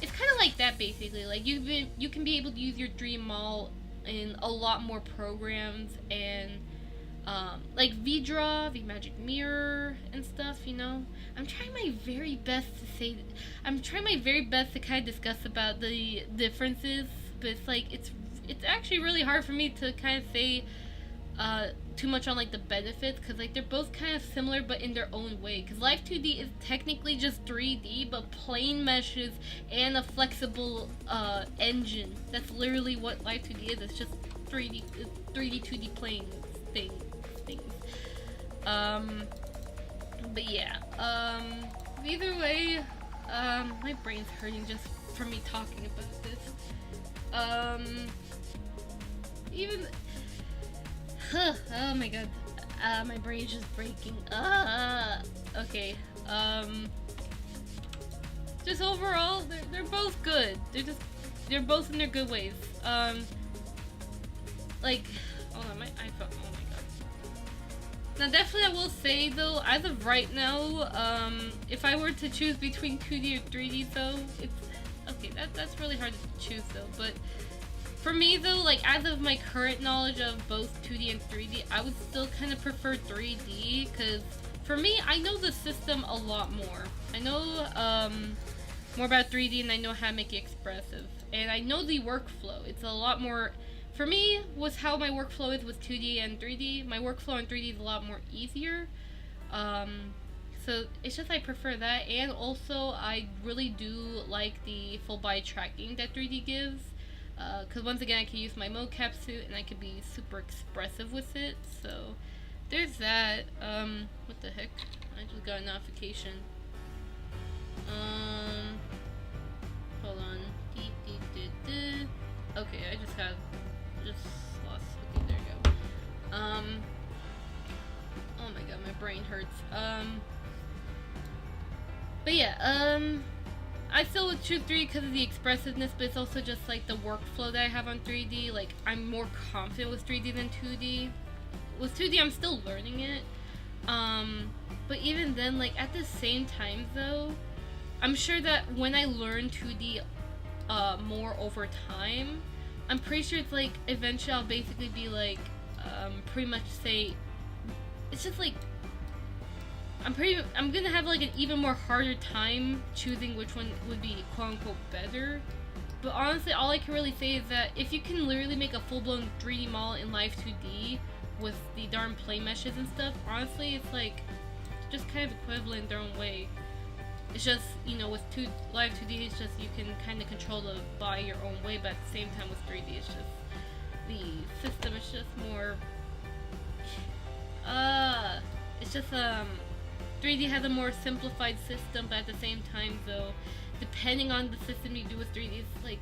It's kind of like that, basically. Like you can be able to use your dream model in a lot more programs, and like VDraw, VMagic Mirror and stuff, you know. I'm trying my very best to kind of discuss about the differences, but it's like it's actually really hard for me to kind of say too much on like the benefits, because like they're both kind of similar but in their own way. Because Live2D is technically just 3D but plane meshes and a flexible engine. That's literally what Live2D is. It's just 3D 2D plane things. But yeah, either way, my brain's hurting just from me talking about this. Even oh my god, my brain is just breaking. Okay. Just overall, they're both good. They're both in their good ways. Like, hold on, my iPhone. Oh my god. Now, definitely, I will say though, as of right now, if I were to choose between 2D or 3D, though, it's okay. That's really hard to choose though, but. For me though, like as of my current knowledge of both 2D and 3D, I would still kind of prefer 3D, because for me, I know the system a lot more. I know more about 3D, and I know how to make it expressive. And I know the workflow. It's a lot more, for me, was how my workflow is with 2D and 3D. My workflow in 3D is a lot more easier. So it's just I prefer that, and also I really do like the full body tracking that 3D gives. Because once again, I can use my mocap suit and I can be super expressive with it. So there's that. What the heck? I just got a notification. Hold on. Okay, I just lost. Okay, there you go. Oh my god, my brain hurts. But yeah, I still would choose 3D because of the expressiveness, but it's also just like the workflow that I have on 3D. Like, I'm more confident with 3D than 2D. With 2D, I'm still learning it. But even then, like, at the same time, though, I'm sure that when I learn 2D more over time, I'm pretty sure it's like, eventually I'll basically be like, pretty much say, it's just like, I'm gonna have like an even more harder time choosing which one would be quote unquote better. But honestly, all I can really say is that if you can literally make a full-blown 3D model in Live2D with the darn play meshes and stuff, honestly, it's like just kind of equivalent in their own way. It's just, you know, with Live2D, it's just you can kind of control the body your own way, but at the same time with 3D, it's just the system is just more. It's just 3D has a more simplified system, but at the same time, though, depending on the system you do with 3D, it's like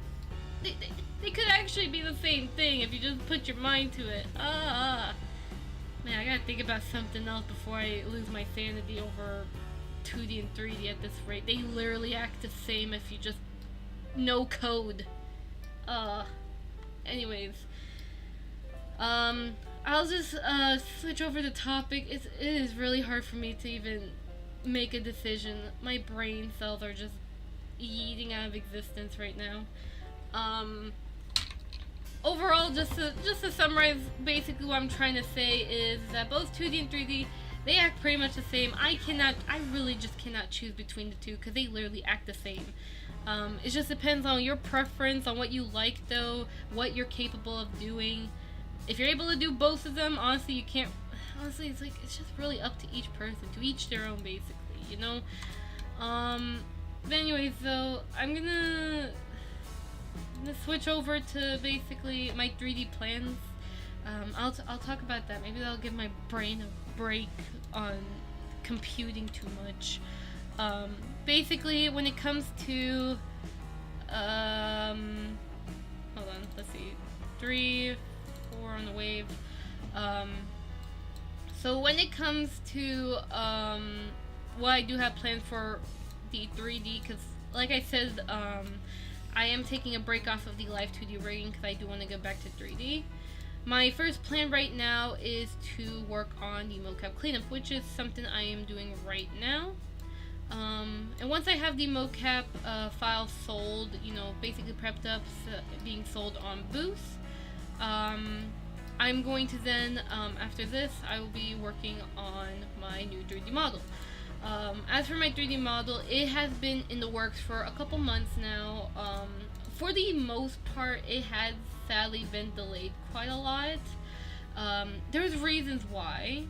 they could actually be the same thing if you just put your mind to it. Man, I gotta think about something else before I lose my sanity over 2D and 3D at this rate. They literally act the same if you just know code. Anyways, I'll just switch over the topic. It is really hard for me to even make a decision. My brain cells are just eating out of existence right now. Overall, just to summarize, basically what I'm trying to say is that both 2D and 3D, they act pretty much the same. I really just cannot choose between the two because they literally act the same. It just depends on your preference, on what you like though, what you're capable of doing. If you're able to do both of them, honestly, you can't. Honestly, it's like it's just really up to each person, to each their own, basically, you know. But anyways, though, I'm gonna switch over to basically my 3D plans. I'll talk about that. Maybe that'll give my brain a break on computing too much. Basically, when it comes to hold on, let's see, 3, 4 on the wave. So when it comes to what I do have planned for the 3D, because like I said, I am taking a break off of the Live2D rigging because I do want to go back to 3D. My first plan right now is to work on the mocap cleanup, which is something I am doing right now. And once I have the mocap file sold, you know, basically prepped up, being sold on Boost, I'm going to then, after this, I will be working on my new 3D model. As for my 3D model, it has been in the works for a couple months now. For the most part, it has sadly been delayed quite a lot. There's reasons why,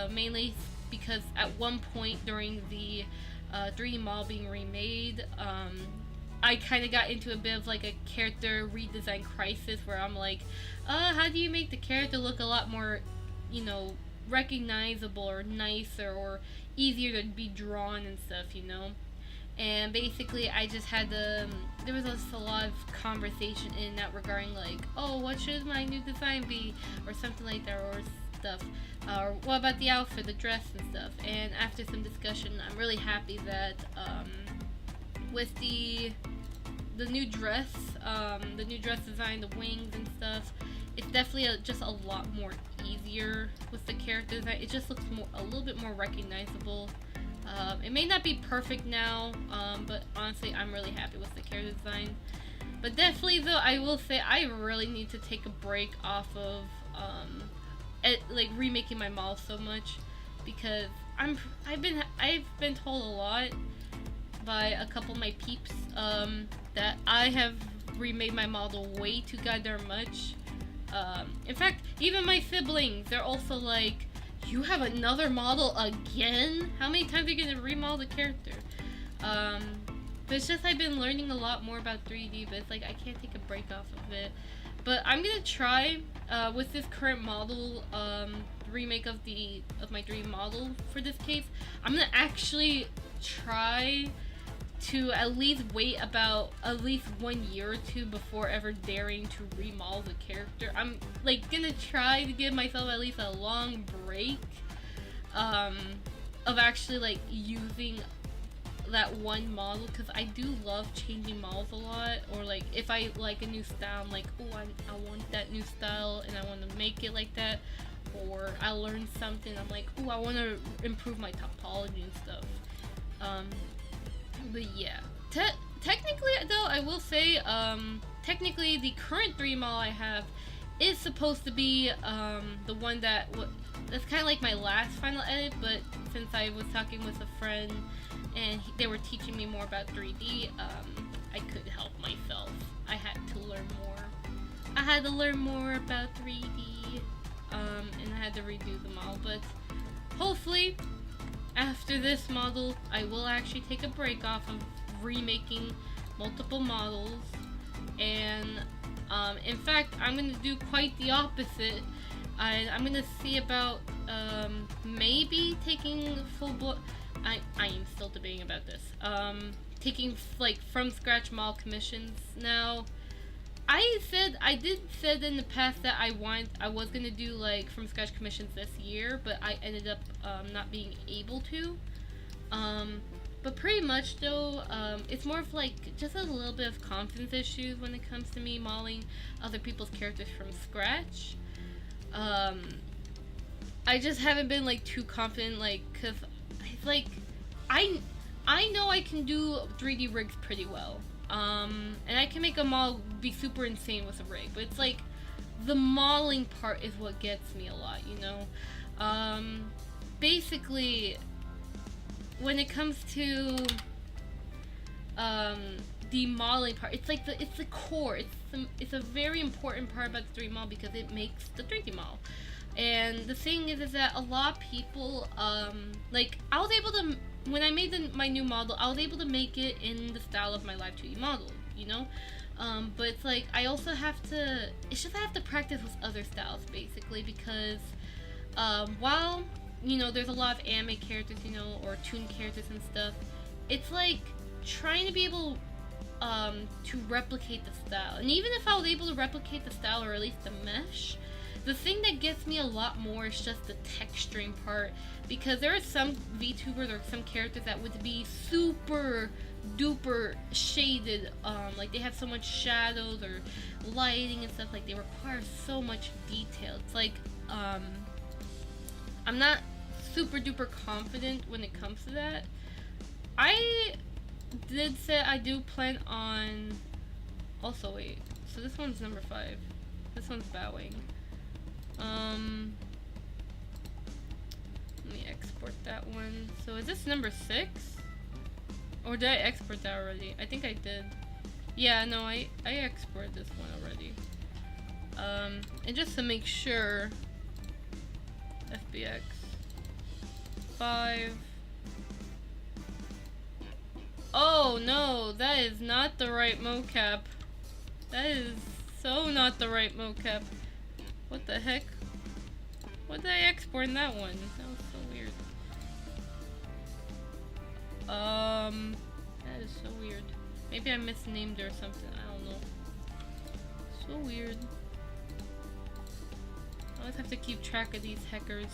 mainly because at one point during the 3D model being remade, I kind of got into a bit of like a character redesign crisis where I'm like, how do you make the character look a lot more, you know, recognizable or nicer or easier to be drawn and stuff, you know? And basically I just had there was a lot of conversation in that regarding like, oh, what should my new design be, or something like that, or stuff, or what about the outfit, the dress and stuff. And after some discussion, I'm really happy that with the new dress design, the wings and stuff, it's definitely just a lot more easier with the character design. It just looks a little bit more recognizable. It may not be perfect now, but honestly, I'm really happy with the character design. But definitely, though, I will say I really need to take a break off of like remaking my model so much, because I've been told a lot by a couple of my peeps that I have remade my model way too goddamn much. In fact, even my siblings, they're also like, you have another model again? How many times are you gonna remodel the character? But it's just I've been learning a lot more about 3D, but it's like I can't take a break off of it. But I'm gonna try with this current model, remake of my 3D model for this case. I'm gonna actually try to at least wait about at least 1 year or two before ever daring to remodel the character. I'm like gonna try to give myself at least a long break of actually like using that one model, because I do love changing models a lot. Or like if I like a new style, I'm like, oh, I want that new style and I want to make it like that. Or I learned something, I'm like, oh, I want to improve my topology and stuff. But yeah, technically though, I will say, technically the current 3D model I have is supposed to be the one that's kind of like my last final edit, but since I was talking with a friend and they were teaching me more about 3D, I couldn't help myself. I had to learn more. I had to learn more about 3D, and I had to redo them all, but hopefully after this model I will actually take a break off of remaking multiple models, and in fact I'm going to do quite the opposite. I'm going to see about maybe taking full I am still debating about this. Taking like from scratch model commissions now. I did said in the past that I was gonna do like from scratch commissions this year, but I ended up not being able to. But pretty much though, it's more of like just a little bit of confidence issues when it comes to me modeling other people's characters from scratch. I just haven't been like too confident, like, cause like I know I can do 3D rigs pretty well. And I can make a model be super insane with a rig, but it's like the modeling part is what gets me a lot, you know? Basically, when it comes to the modeling part, it's like it's the core. It's a very important part about the 3D model because it makes the 3D model. And the thing is that a lot of people, like, I was able to, when I made my new model, I was able to make it in the style of my Live2D model, you know? But it's like, I also have to, it's just I have to practice with other styles, basically, because while, you know, there's a lot of anime characters, you know, or toon characters and stuff, it's like trying to be able to replicate the style. And even if I was able to replicate the style, or at least the mesh, the thing that gets me a lot more is just the texturing part, because there are some VTubers or some characters that would be super duper shaded, like they have so much shadows or lighting and stuff, like they require so much detail. It's like, I'm not super duper confident when it comes to that. I did say I do plan on, also wait, so this one's number 5, this one's bowing. Let me export that one. So is this number 6? Or did I export that already? I think I did. Yeah, no, I exported this one already. And just to make sure, FBX 5. Oh no, that is not the right mocap. That is so not the right mocap. What the heck? What did I export in that one? That was so weird. That is so weird. Maybe I misnamed it or something. I don't know. So weird. I always have to keep track of these hackers.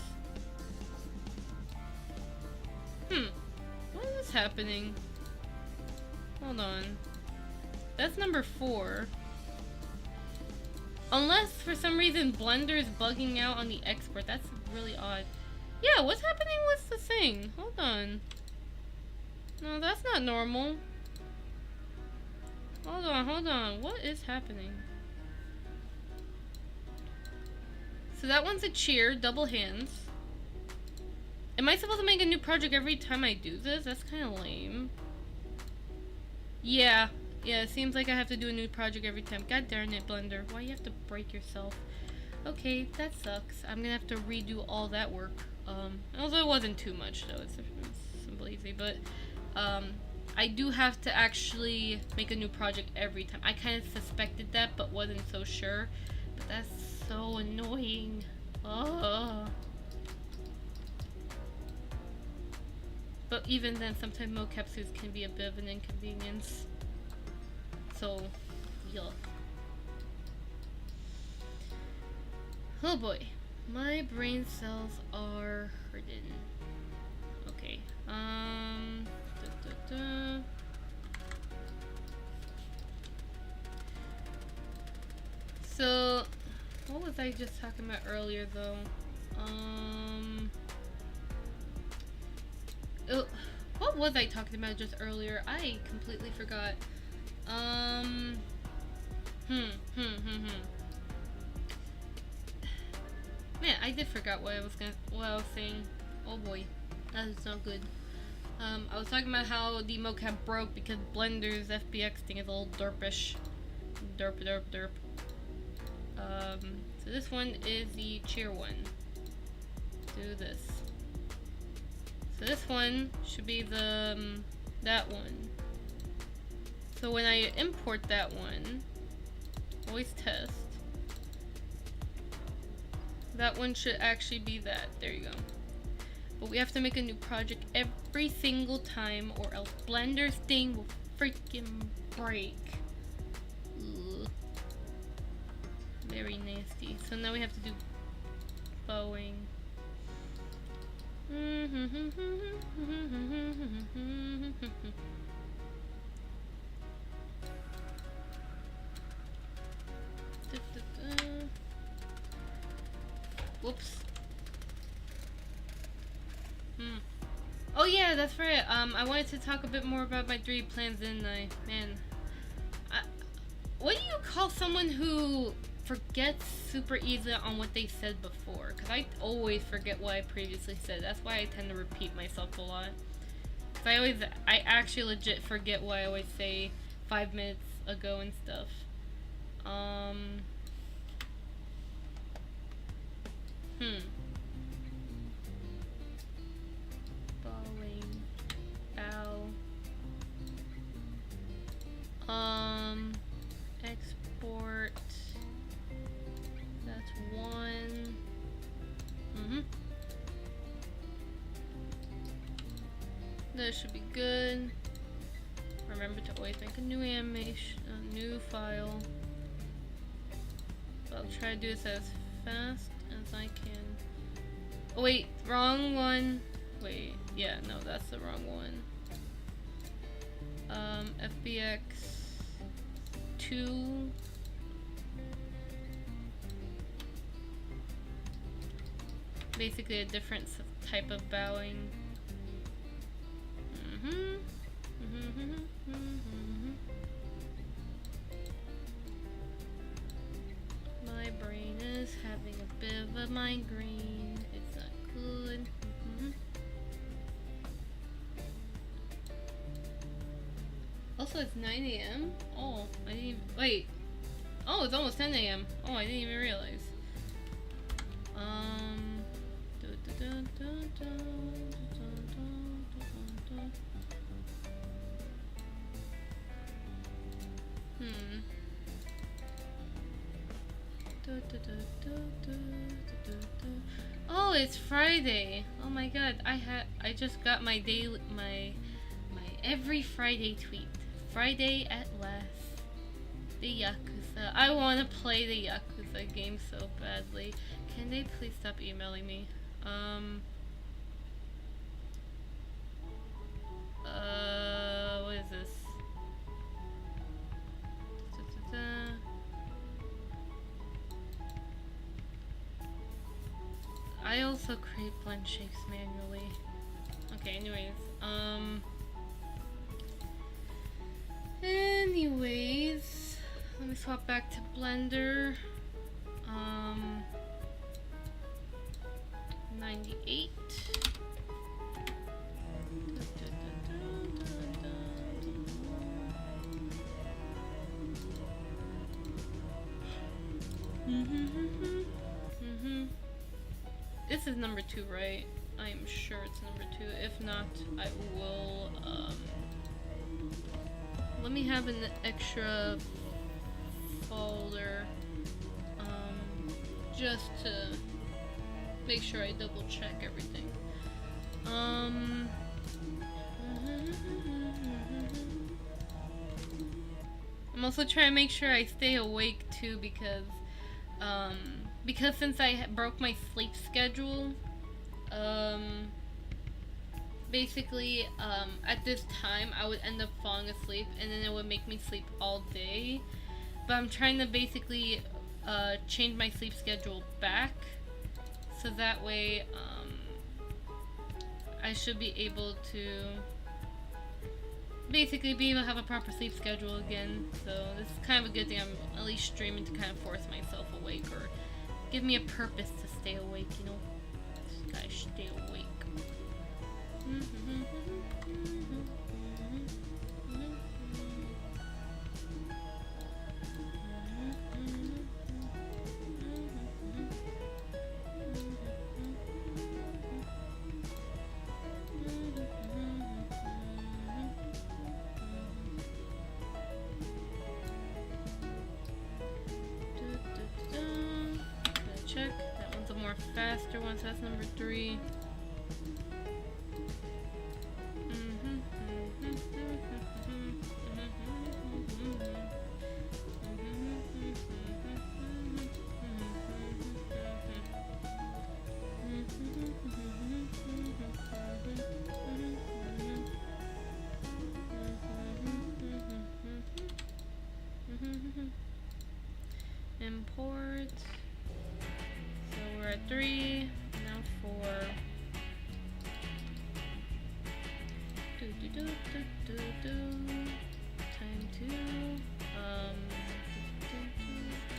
What is happening? Hold on. That's number 4. Unless for some reason Blender is bugging out on the export. That's really odd. Yeah, what's happening with the thing? Hold on. No, that's not normal. Hold on. What is happening? So that one's a cheer, double hands. Am I supposed to make a new project every time I do this? That's kind of lame. Yeah, it seems like I have to do a new project every time. God darn it, Blender. Why you have to break yourself? Okay, that sucks. I'm gonna have to redo all that work. Although it wasn't too much, though. It's simple easy. But, I do have to actually make a new project every time. I kind of suspected that, but wasn't so sure. But that's so annoying. Ugh. But even then, sometimes mocap suits can be a bit of an inconvenience. So, yeah. Oh boy. My brain cells are hurting. Okay. So, what was I just talking about earlier, though? What was I talking about just earlier? I completely forgot. Man, I did forget what I was saying. Oh boy, that is not good. I was talking about how the mocap broke because Blender's FBX thing is a little derpish. Derp. So this one is the cheer one. Do this. So this one should be the that one. So when I import that one, always test. That one should actually be that. There you go. But we have to make a new project every single time or else Blender's thing will freaking break. Ugh. Very nasty. So now we have to do bowing. Whoops. Oh yeah, that's right. I wanted to talk a bit more about my 3D plans, and what do you call someone who forgets super easily on what they said before? Because I always forget what I previously said. That's why I tend to repeat myself a lot. Because I actually legit forget what I always say 5 minutes ago and stuff. Bowing. Bow. Export. That's one. That should be good. Remember to always make a new animation, a new file. I'll try to do this as fast as I can. Oh wait, wrong one. Wait, yeah, no, that's the wrong one. FBX 2. Basically a different type of bowing. My brain is having a bit of a migraine. It's not good. Also, it's 9 a.m. Oh, I didn't even, wait. Oh, it's almost 10 a.m. Oh, I didn't even realize. Oh, it's Friday. Oh my god, I just got my daily my every Friday tweet. Friday at last. The Yakuza. I want to play the Yakuza game so badly. Can they please stop emailing me? What is this? I also create blend shapes manually. Okay, anyways, let me swap back to Blender. 98. This is number 2, right? I am sure it's number 2. If not, I will, let me have an extra folder, just to make sure I double check everything. I'm also trying to make sure I stay awake too, because since I broke my sleep schedule, basically, at this time, I would end up falling asleep, and then it would make me sleep all day. But I'm trying to basically change my sleep schedule back, so that way, I should be able to basically be able to have a proper sleep schedule again. So this is kind of a good thing. I'm at least streaming to kind of force myself awake, or give me a purpose to stay awake, you know? Just gotta stay awake. Check. That one's a more faster one, so that's number 3. Import. So we're at 3, now 4. Time to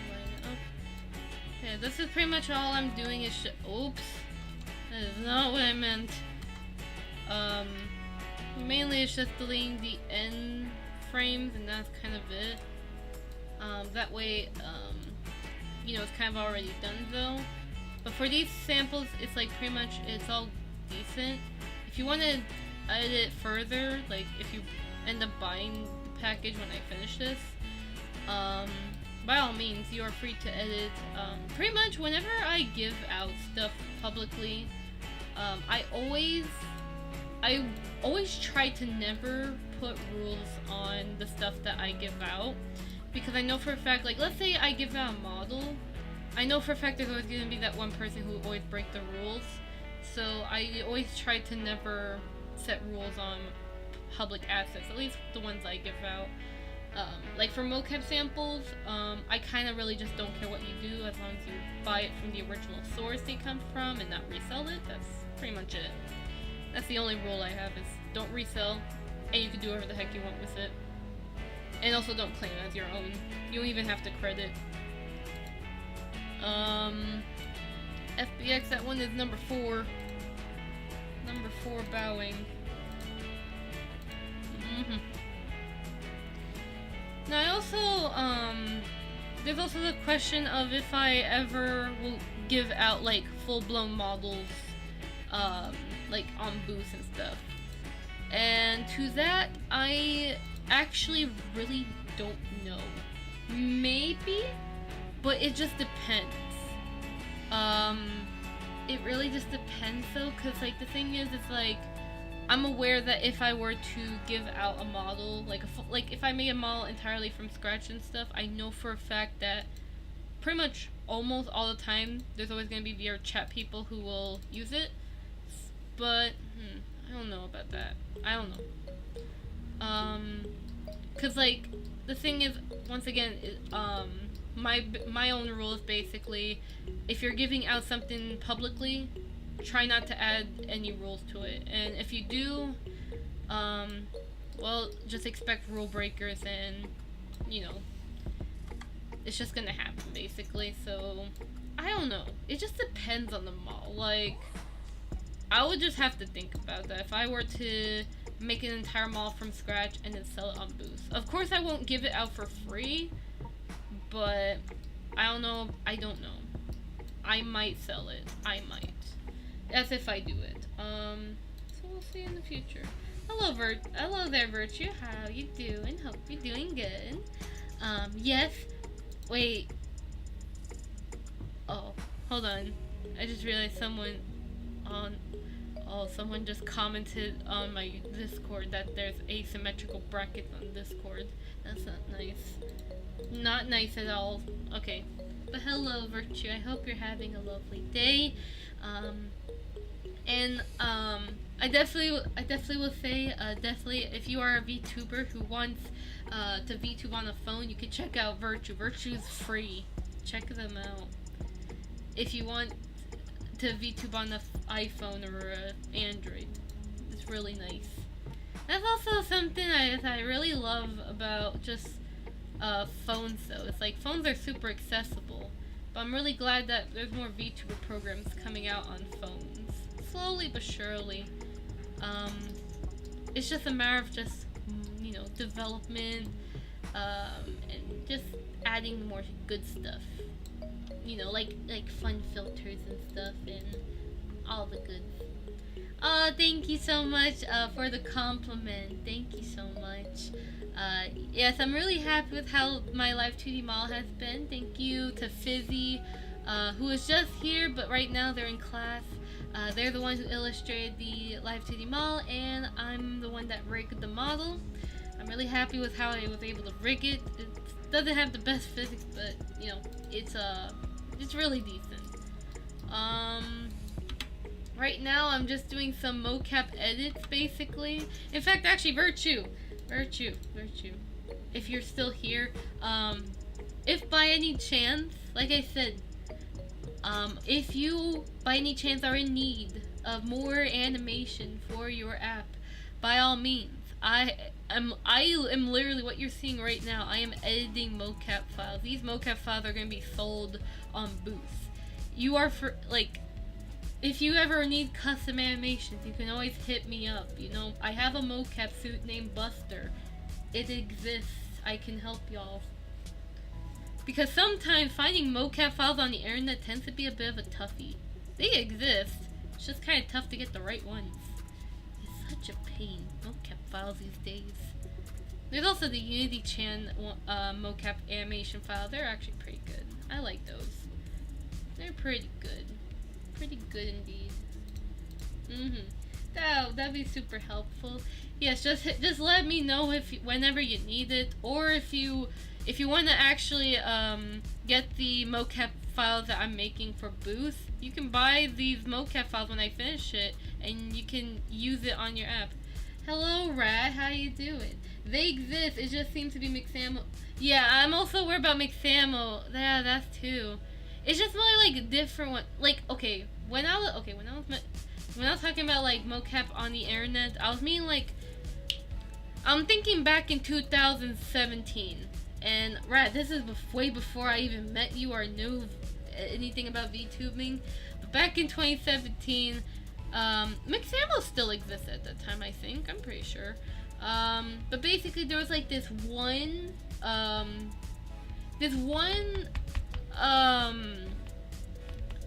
line it up. Yeah, this is pretty much all I'm doing is oops. That is not what I meant. Mainly it's just deleting the end frames and that's kind of it. That way, you know, it's kind of already done though. But for these samples, it's like pretty much, it's all decent. If you want to edit it further, like if you end up buying the package when I finish this, by all means, you are free to edit. Pretty much whenever I give out stuff publicly, I always try to never put rules on the stuff that I give out. Because I know for a fact, like, let's say I give out a model, I know for a fact there's always going to be that one person who always breaks the rules. So I always try to never set rules on public assets, at least the ones I give out. Like for mocap samples, I kind of really just don't care what you do as long as you buy it from the original source they come from and not resell it. That's pretty much it. That's the only rule I have, is don't resell, and you can do whatever the heck you want with it. And also don't claim it as your own. You don't even have to credit. FBX, that one is number 4. Number 4 bowing. Now I also, there's also the question of if I ever will give out like full-blown models, like on booths and stuff. And to that, I actually really don't know. Maybe, but it just depends. It really just depends though, cause like the thing is, it's like I'm aware that if I were to give out a model, like if I made a model entirely from scratch and stuff, I know for a fact that pretty much almost all the time there's always gonna be VR chat people who will use it. But I don't know about that. I don't know. Cause like the thing is, once again, my own rule is basically, if you're giving out something publicly, try not to add any rules to it. And if you do, well, just expect rule breakers, and you know, it's just gonna happen basically. So I don't know. It just depends on the model. Like, I would just have to think about that if I were to make an entire model from scratch and then sell it on booths. Of course I won't give it out for free, but I don't know. I might sell it. I might. That's if I do it. So we'll see in the future. Hello there, Virtue. How you doing? Hope you're doing good. Yes. Wait. Oh, hold on. I just realized someone just commented on my Discord that there's asymmetrical brackets on Discord. That's not nice. Not nice at all. Okay. But hello, Virtue. I hope you're having a lovely day. I definitely will say, definitely, if you are a VTuber who wants to VTube on a phone, you can check out Virtue. Virtue is free. Check them out. If you want to VTube on the iPhone or Android, it's really nice. That's also something I really love about just phones though. It's like phones are super accessible. But I'm really glad that there's more VTuber programs coming out on phones. Slowly but surely. It's just a matter of just, you know, development, and just adding more good stuff. You know, like fun filters and stuff and all the good. Oh, thank you so much for the compliment. Thank you so much. Yes, I'm really happy with how my Live2D model has been. Thank you to Fizzy, who is just here, but right now they're in class. They're the ones who illustrated the Live2D model, and I'm the one that rigged the model. I'm really happy with how I was able to rig it. It doesn't have the best physics, but you know, it's really decent. Right now I'm just doing some mocap edits, basically. In fact, actually, Virtue, if you're still here, if by any chance, like I said, if you by any chance are in need of more animation for your app, by all means, I am literally what you're seeing right now. I am editing mocap files. These mocap files are going to be sold on Boost. You are if you ever need custom animations, you can always hit me up. You know, I have a mocap suit named Buster. It exists. I can help y'all. Because sometimes finding mocap files on the internet tends to be a bit of a toughie. They exist. It's just kind of tough to get the right ones. It's such a pain. Mocap files these days. There's also the Unity Chan mocap animation file. They're actually pretty good. I like those. They're pretty good. Pretty good indeed. That'd be super helpful. Yes, just let me know whenever you need it, or if you want to actually get the mocap files that I'm making for Boost, you can buy these mocap files when I finish it, and you can use it on your app. Hello, Rat. How you doing? They exist. It just seems to be Mixamo. Yeah, I'm also worried about Mixamo. Yeah, that's too. It's just more like a different one. Like, when I was talking about like mocap on the internet, I was meaning like, I'm thinking back in 2017, and right, this is way before I even met you or knew anything about VTubing. But back in 2017, Mixamo still existed at that time, I think. I'm pretty sure. But basically, there was like this one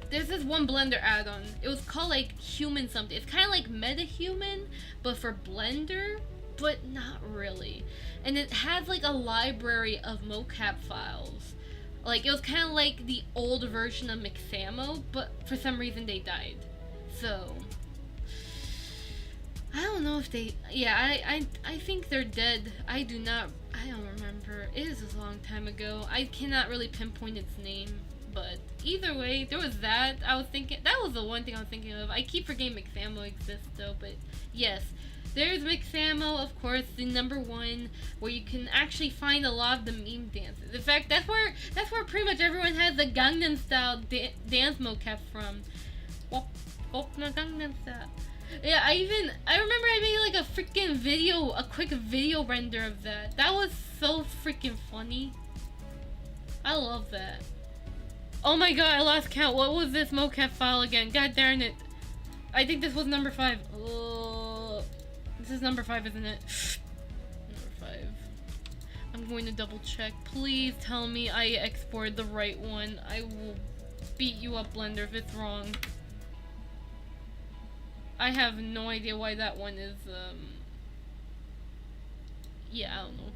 there's this one Blender add-on. It was called like Human something. It's kind of like MetaHuman, but for Blender, but not really. And it has like a library of mocap files. Like, it was kind of like the old version of Mixamo, but for some reason they died. So I don't know if they. Yeah, I think they're dead. I don't remember. It is a long time ago. I cannot really pinpoint its name. But either way, there was that. That was the one thing I was thinking of. I keep forgetting Mixamo exists though, but yes. There's Mixamo, of course, the #1, where you can actually find a lot of the meme dances. In fact, that's where pretty much everyone has the Gangnam Style dance mocap from. Gangnam Style. Yeah, I remember I made like a quick video render of that. That was so freaking funny. I love that. Oh my god, I lost count. What was this mocap file again? God darn it. I think this was #5. Oh, this is #5, isn't it? #5. I'm going to double check. Please tell me I exported the right one. I will beat you up, Blender, if it's wrong. I have no idea why that one is, yeah, I don't know.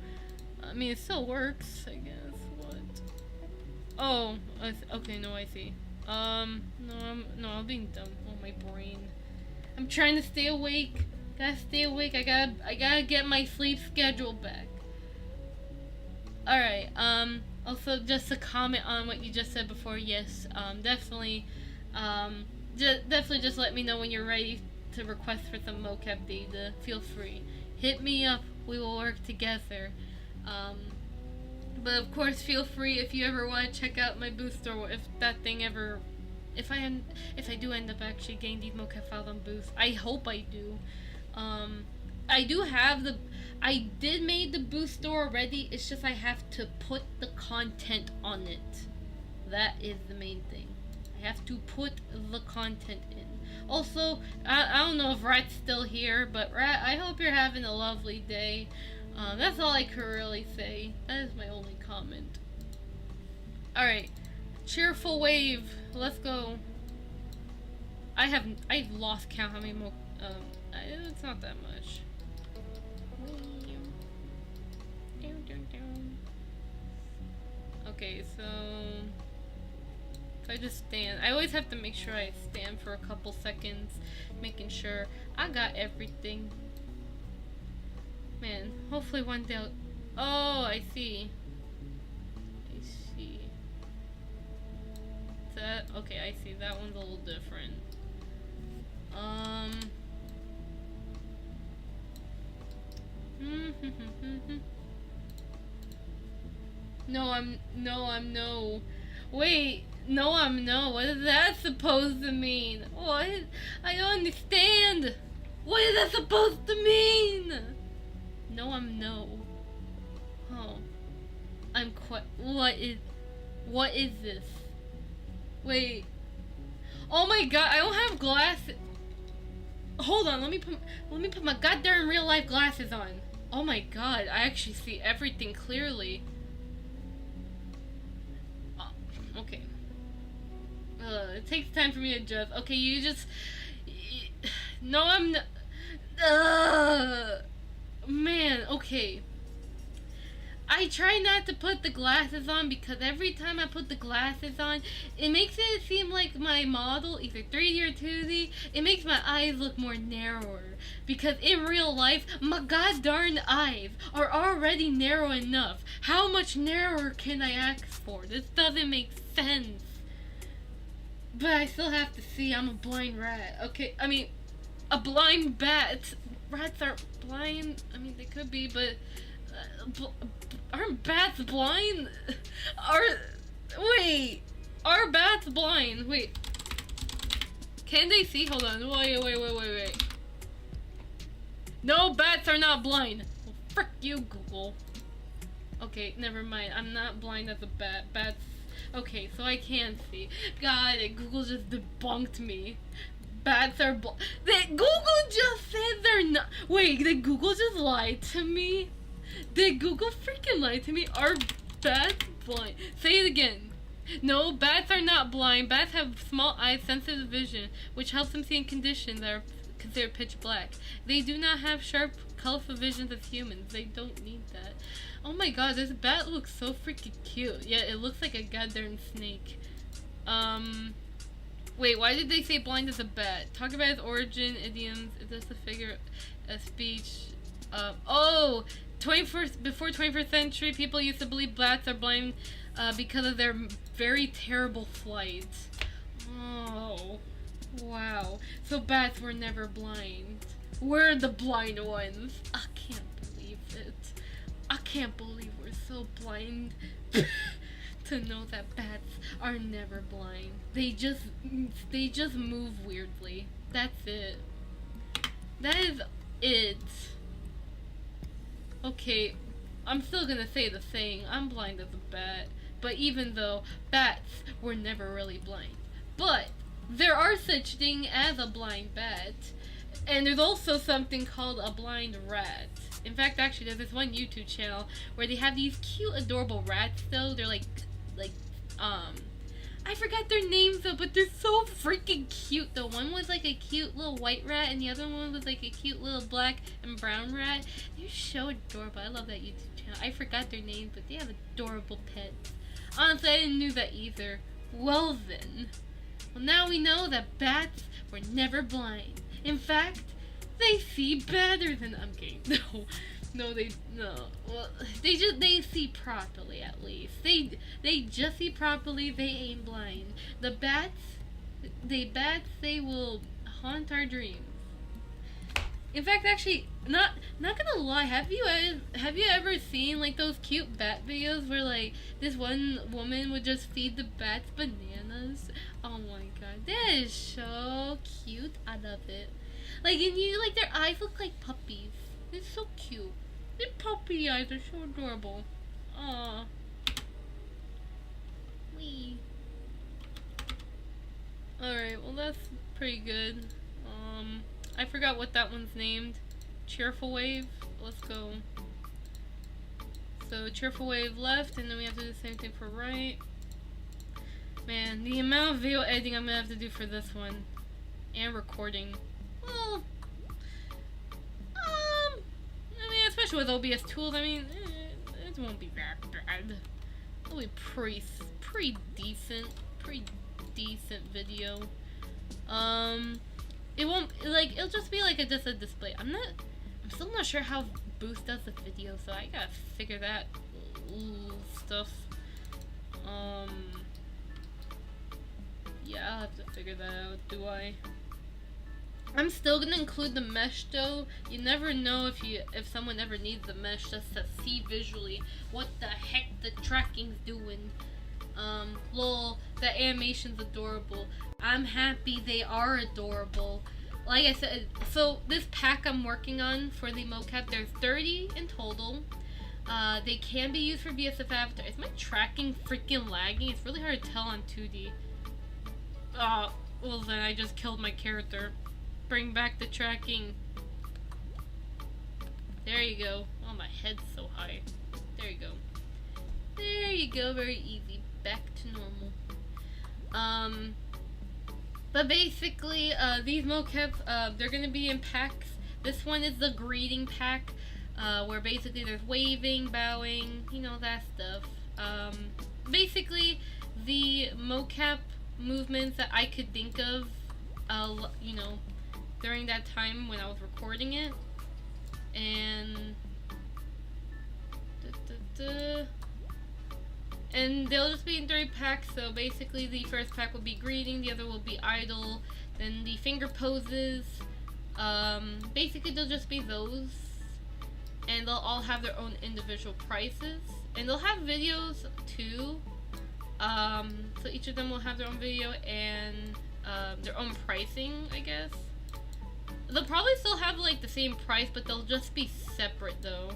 I mean, it still works, I guess. What? Oh, okay, no, I see. No, I'm being dumb. Oh, my brain. I'm trying to stay awake. Gotta stay awake. I gotta get my sleep schedule back. Alright, also, just to comment on what you just said before, yes, definitely just let me know when you're ready to request for some mocap data. Feel free. Hit me up. We will work together. But of course, feel free if you ever want to check out my Boost store. If that thing ever, if I do end up actually getting these mocap files on Boost, I hope I do. I did make the Boost store already. It's just I have to put the content on it. That is the main thing. I have to put the content in. Also, I don't know if Rat's still here, but Rat, I hope you're having a lovely day. That's all I could really say. That is my only comment. Alright. Cheerful wave. Let's go. I've lost count how many more, it's not that much. Okay, so if I just stand, I always have to make sure I stand for a couple seconds, making sure I got everything. Man, hopefully one day oh, I see. That, okay, I see. That one's a little different. No. Wait, no. What is that supposed to mean? What? I don't understand. What is that supposed to mean? No. Oh. I'm quite. What is this? Wait. Oh my god, I don't have glasses. Hold on, let me put my goddamn real life glasses on. Oh my god, I actually see everything clearly. Okay. It takes time for me to adjust. Okay, you just... No, I'm not... Man, okay. I try not to put the glasses on because every time I put the glasses on, it makes it seem like my model, either 3D or 2D, it makes my eyes look more narrower. Because in real life, my god darn eyes are already narrow enough. How much narrower can I ask for? This doesn't make sense. But I still have to see. I'm a blind rat. Okay, I mean, a blind bat. Rats aren't blind. I mean, they could be, but... aren't bats blind? Wait, are bats blind? Wait, can they see? Hold on, wait. No, bats are not blind. Well, frick you, Google. Okay, never mind. I'm not blind as a bat. Bats. Okay, so I can see. God, Google just debunked me. Bats are blind. Google just said they're not. Wait, did Google just lie to me? Did Google freaking lie to me? Are bats blind? Say it again. No, bats are not blind. Bats have small eyes, sensitive vision, which helps them see in conditions that are considered pitch black. They do not have sharp, colorful visions as humans. They don't need that. Oh my god, this bat looks so freaking cute. Yeah, it looks like a goddamn snake. Wait, why did they say blind as a bat? Talk about its origin, idioms. Is this a figure of speech? Oh! Before 21st century, people used to believe bats are blind because of their very terrible flight. Oh, wow. So bats were never blind. We're the blind ones. I can't believe it. I can't believe we're so blind to know that bats are never blind. They just move weirdly. That's it. That is it. Okay, I'm still gonna say the saying, I'm blind as a bat, but even though bats were never really blind. But there are such thing as a blind bat, and there's also something called a blind rat. In fact, actually, there's this one YouTube channel where they have these cute, adorable rats though. They're like, I forgot their names though, but they're so freaking cute though. One was like a cute little white rat, and the other one was like a cute little black and brown rat. They're so adorable. I love that YouTube channel. I forgot their names, but they have adorable pets. Honestly, I didn't know that either. Well then. Well, now we know that bats were never blind. In fact, they see better than... I'm kidding. No. Well, they see properly at least. They just see properly. They ain't blind. The bats, they will haunt our dreams. In fact, actually, not gonna lie. Have you ever seen like those cute bat videos where like this one woman would just feed the bats bananas? Oh my god, that is so cute. I love it. Like, and you like their eyes look like puppies. It's so cute. Their puppy eyes are so adorable. Aww. Wee. Alright, well that's pretty good. I forgot what that one's named. Cheerful Wave. Let's go. So Cheerful Wave left, and then we have to do the same thing for right. Man, the amount of video editing I'm gonna have to do for this one. And recording. Well, I mean, especially with OBS tools, I mean, it won't be that bad. It'll be pretty decent video. It won't, like, it'll just be like just a display. I'm still not sure how Boost does the video, so I gotta figure that stuff. Yeah, I'll have to figure that out, do I? I'm still gonna include the mesh though. You never know if someone ever needs the mesh just to see visually what the heck the tracking's doing. Lol, the animation's adorable. I'm happy they are adorable. Like I said, so this pack I'm working on for the mocap, there's 30 in total. They can be used for VSF Avatar. Is my tracking freaking lagging? It's really hard to tell on 2D. Well then I just killed my character. Bring back the tracking. There you go. Oh, my head's so high. There you go. There you go. Very easy. Back to normal. But basically, these mocaps, they're gonna be in packs. This one is the greeting pack, where basically there's waving, bowing, you know, that stuff. Basically, the mocap movements that I could think of, you know, during that time when I was recording it, and and they'll just be in 3 packs. So basically the first pack will be greeting, the other will be idle, then the finger poses. Basically they'll just be those, and they'll all have their own individual prices, and they'll have videos too. So each of them will have their own video and their own pricing, I guess. They'll probably still have like the same price, but they'll just be separate though.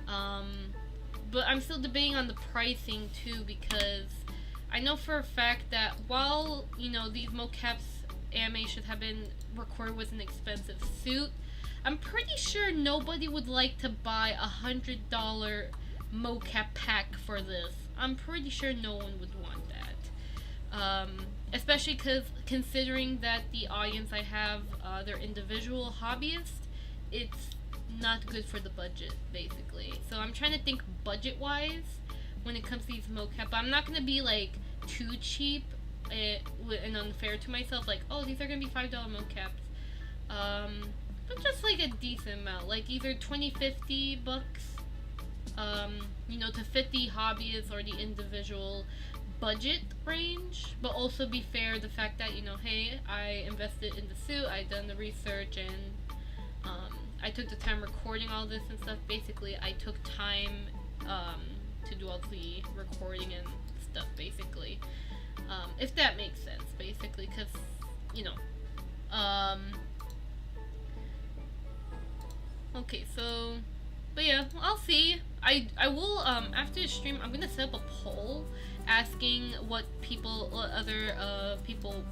But I'm still debating on the pricing too, because I know for a fact that while, you know, these mocaps animations have been recorded with an expensive suit, I'm pretty sure nobody would like to buy $100 mocap pack for this. I'm pretty sure no one would want that. Especially because considering that the audience I have, they're individual hobbyists, it's not good for the budget, basically. So I'm trying to think budget-wise when it comes to these mocap. But I'm not going to be, like, too cheap and unfair to myself. Like, oh, these are going to be $5 mocaps. But just, like, a decent amount. Like, either 20, 50 bucks, you know, to fit the hobbyists or the individual budget range, but also be fair the fact that, you know, hey, I invested in the suit, I done the research, and I took the time recording all this and stuff. Basically, I took time to do all the recording and stuff, basically. If that makes sense, basically, because, you know, okay, so, but yeah, I'll see. I will, after the stream, I'm gonna set up a poll asking what other people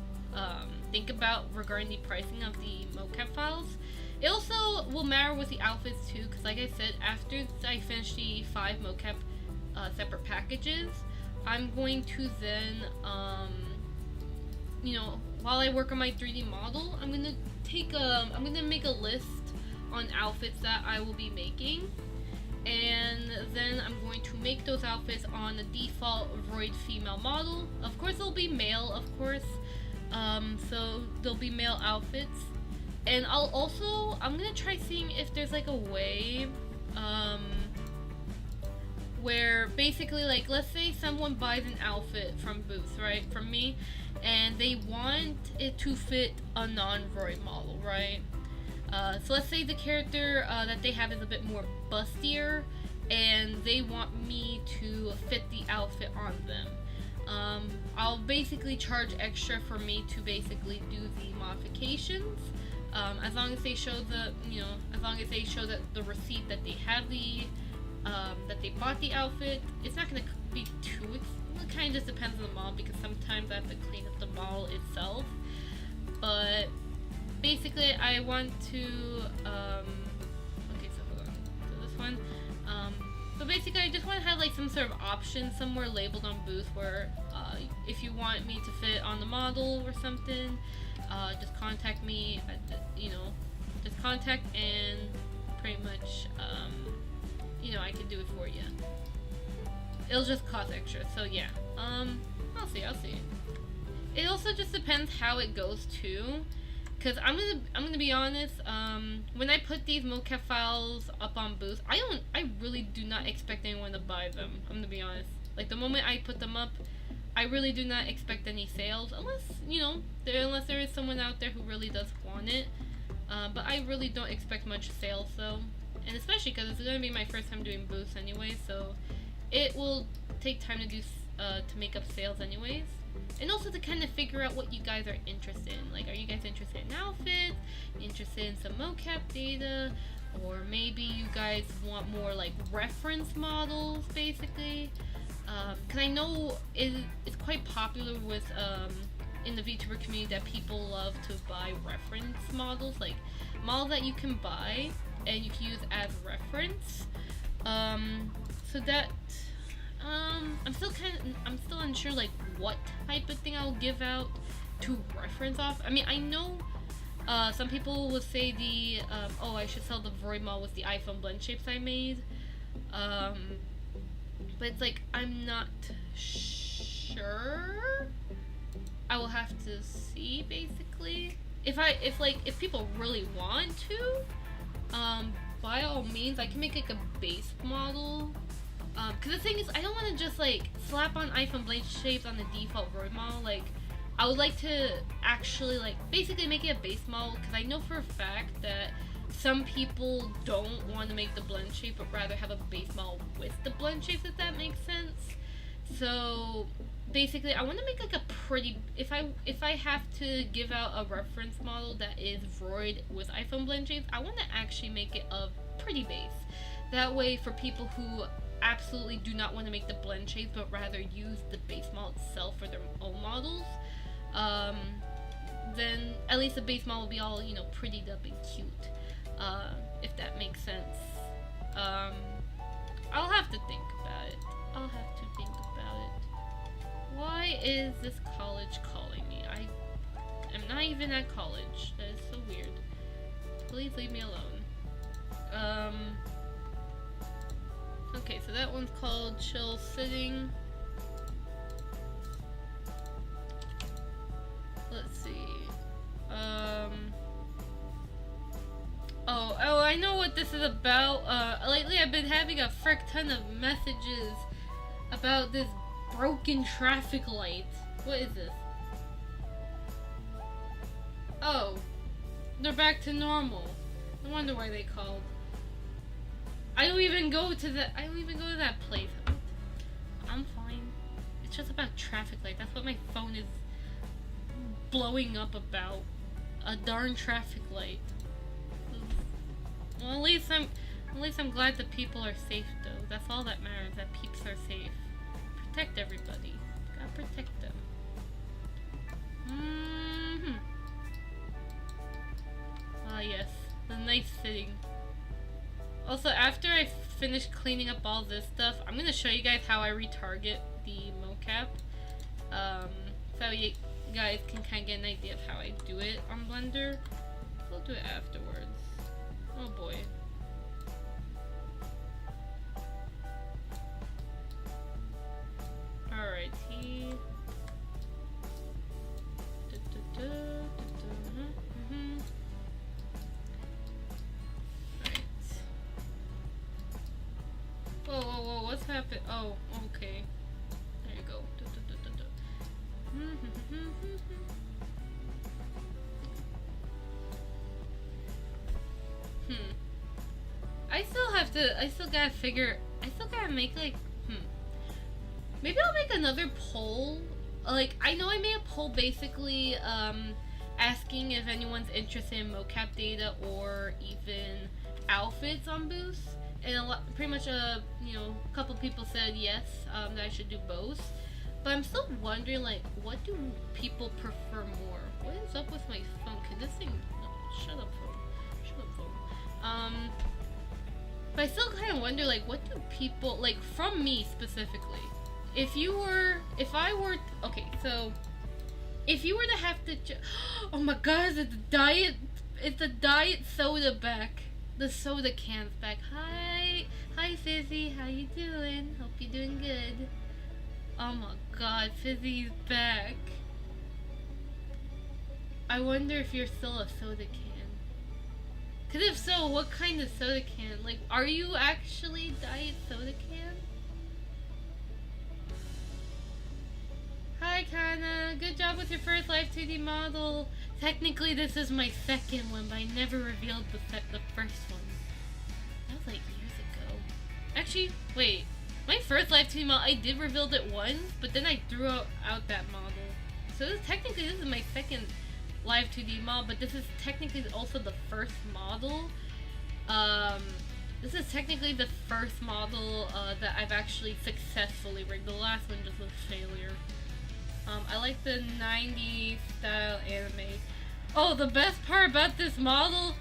think about regarding the pricing of the mocap files. It also will matter with the outfits too, because like I said, after I finish the 5 mocap separate packages, I'm going to then, you know, while I work on my 3D model, I'm gonna make a list on outfits that I will be making, and then I'm going to make those outfits on the default Void female model. Of course, they'll be male, of course. So there'll be male outfits, and I'm gonna try seeing if there's like a way, where basically, like, let's say someone buys an outfit from Booth, right, from me, and they want it to fit a non-Void model, right? So let's say the character that they have is a bit more bustier, and they want me to fit the outfit on them. I'll basically charge extra for me to basically do the modifications, as long as they show that the receipt that they have that they bought the outfit. It's not going to be too, it kind of just depends on the model, because sometimes I have to clean up the model itself. basically I want to okay, so hold on. So this one, so basically I just want to have like some sort of option somewhere labeled on booth where if you want me to fit on the model or something, just contact me. You know, just contact and pretty much you know, I can do it for you. It'll just cost extra, so yeah. I'll see. It also just depends how it goes too, cause I'm gonna be honest. When I put these mocap files up on Boost, I really do not expect anyone to buy them. I'm gonna be honest. Like the moment I put them up, I really do not expect any sales, unless you know, unless there is someone out there who really does want it. But I really don't expect much sales though, and especially because it's gonna be my first time doing Boost anyway, so it will take time to do to make up sales anyways, and also to kind of figure out what you guys are interested in. Like, are you guys interested in outfits, interested in some mocap data, or maybe you guys want more like reference models basically, because I know it's quite popular with in the VTuber community that people love to buy reference models, like models that you can buy and you can use as reference. So that I'm still unsure like what type of thing I'll give out to reference off. I mean, I know some people will say the oh, I should sell the void model with the iPhone blend shapes I made, but it's like I'm not sure. I will have to see basically. If people really want to, by all means, I can make like a base model. Cause the thing is, I don't want to just like slap on iPhone blade shapes on the default void model. Like, I would like to actually like basically make it a base model, because I know for a fact that some people don't want to make the blend shape, but rather have a base model with the blend shapes, if that makes sense. So basically, I want to make like a pretty, if I have to give out a reference model that is void with iPhone blend shapes, I want to actually make it a pretty base. That way, for people who absolutely do not want to make the blend shapes, but rather use the base model itself for their own models, then at least the base model will be all, you know, prettied up and cute, if that makes sense. I'll have to think about it. Why is this college calling me? I am not even at college. That is so weird. Please leave me alone. Okay, so that one's called Chill Sitting. Let's see. Oh, I know what this is about. Lately I've been having a frick ton of messages about this broken traffic light. What is this? Oh, they're back to normal. No wonder why they called. I don't even go to that place. I'm fine. It's just about traffic light. That's what my phone is blowing up about. A darn traffic light. Well, at least I'm glad that people are safe though. That's all that matters, that peeps are safe. Protect everybody. Gotta protect them. Ah yes, the nice sitting. Also, after I finish cleaning up all this stuff, I'm gonna show you guys how I retarget the mocap. So you guys can kind of get an idea of how I do it on Blender. We'll do it afterwards. Oh boy. Alrighty. Whoa, what's happened? Oh, okay. There you go. I still gotta make like, maybe I'll make another poll. Like, I know I made a poll basically, asking if anyone's interested in mocap data or even outfits on Boost. And pretty much, you know, a couple people said yes, that I should do both. But I'm still wondering, like, what do people prefer more? What is up with my phone? Can this thing... Shut up, phone. Shut up, phone. But I still kind of wonder, like, what do people, like, from me specifically, if I were, okay, so, if you were to have to, oh my god, it's the diet soda back. The soda can's back. Hi Fizzy, how you doing? Hope you're doing good. Oh my god, Fizzy's back. I wonder if you're still a soda can. Cause if so, what kind of soda can? Like, are you actually diet soda can? Hi Kana, good job with your first Live2D model. Technically this is my second one, but I never revealed the first one. That was like years ago. Actually, wait. My first Live2D model, I did reveal it once, but then I threw out that model. So technically this is my second Live2D model, but this is technically also the first model. This is technically the first model that I've actually successfully rigged. The last one just was a failure. I like the 90s style anime. Oh, the best part about this model,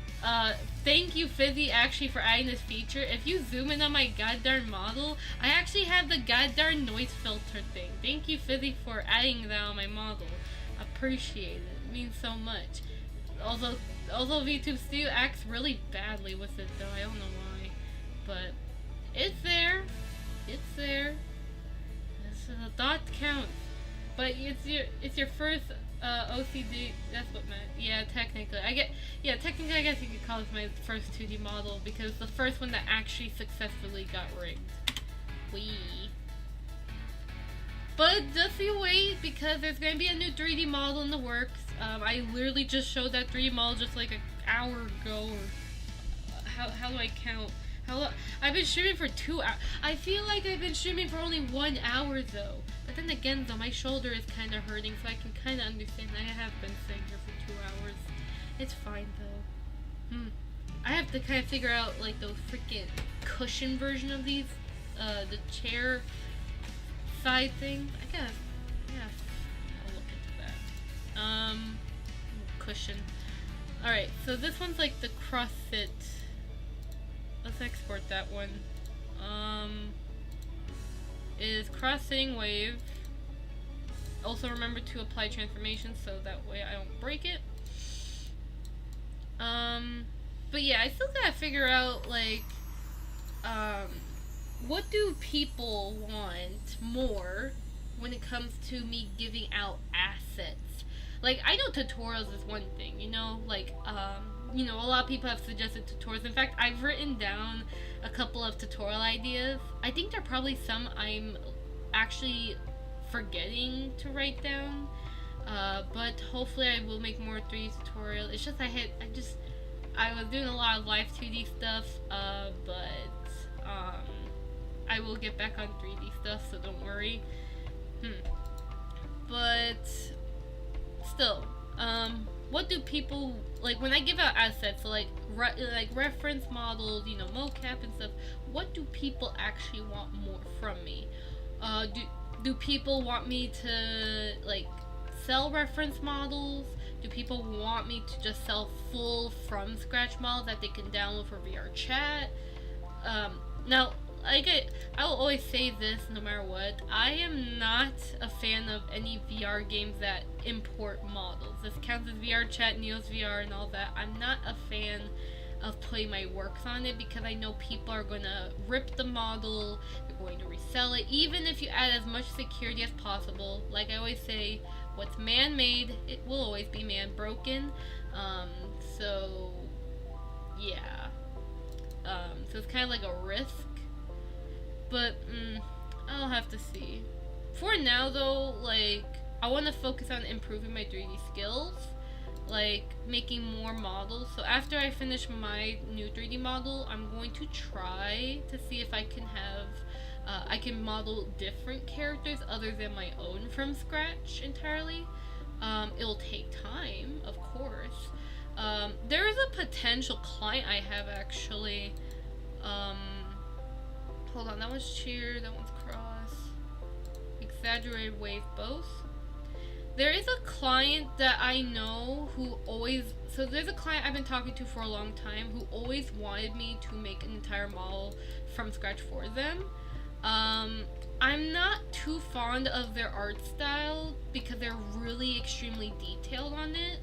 thank you Fizzy actually for adding this feature. If you zoom in on my goddamn model, I actually have the goddamn noise filter thing. Thank you Fizzy for adding that on my model. Appreciate it. It means so much. Also VTube Studio acts really badly with it though. I don't know why. But it's there. It's there. The thought counts. But it's your first OCD. That's what meant. Yeah, technically, I guess you could call this my first 2D model because the first one that actually successfully got rigged. Wee. But just you wait because there's gonna be a new 3D model in the works. I literally just showed that 3D model just like an hour ago. Or how do I count? I've been streaming for 2 hours. I feel like I've been streaming for only 1 hour though. But then again though, my shoulder is kind of hurting, so I can kind of understand. I have been sitting here for 2 hours. It's fine though. I have to kind of figure out like those freaking cushion version of these, the chair side things. I gotta look into that. Cushion. Alright, so this one's like the CrossFit. Let's export that one. Is cross-sitting wave. Also remember to apply transformation so that way I don't break it. But yeah, I still gotta figure out like, what do people want more when it comes to me giving out assets? Like, I know tutorials is one thing, you know, like, you know, a lot of people have suggested tutorials. In fact, I've written down a couple of tutorial ideas. I think there are probably some I'm actually forgetting to write down. But hopefully I will make more 3D tutorials. It's just I was doing a lot of Live2D stuff, but I will get back on 3D stuff, so don't worry. But still, what do people like when I give out assets, so like reference models, you know, mocap and stuff? What do people actually want more from me? Do people want me to like sell reference models? Do people want me to just sell full from scratch models that they can download for VR chat? Now, I will always say this no matter what. I am not a fan of any VR games that import models. This counts as VR chat, Neos VR, and all that. I'm not a fan of putting my works on it because I know people are going to rip the model, they're going to resell it, even if you add as much security as possible. Like I always say, what's man-made, it will always be man-broken. So, yeah. So it's kind of like a risk. But, I'll have to see. For now, though, like, I want to focus on improving my 3D skills. Like, making more models. So after I finish my new 3D model, I'm going to try to see if I can have, I can model different characters other than my own from scratch entirely. It'll take time, of course. There is a potential client I have, actually. Hold on, that one's cheer, that one's cross. Exaggerated wave both. There is a client that I know who always, so there's a client I've been talking to for a long time who always wanted me to make an entire model from scratch for them. I'm not too fond of their art style because they're really extremely detailed on it,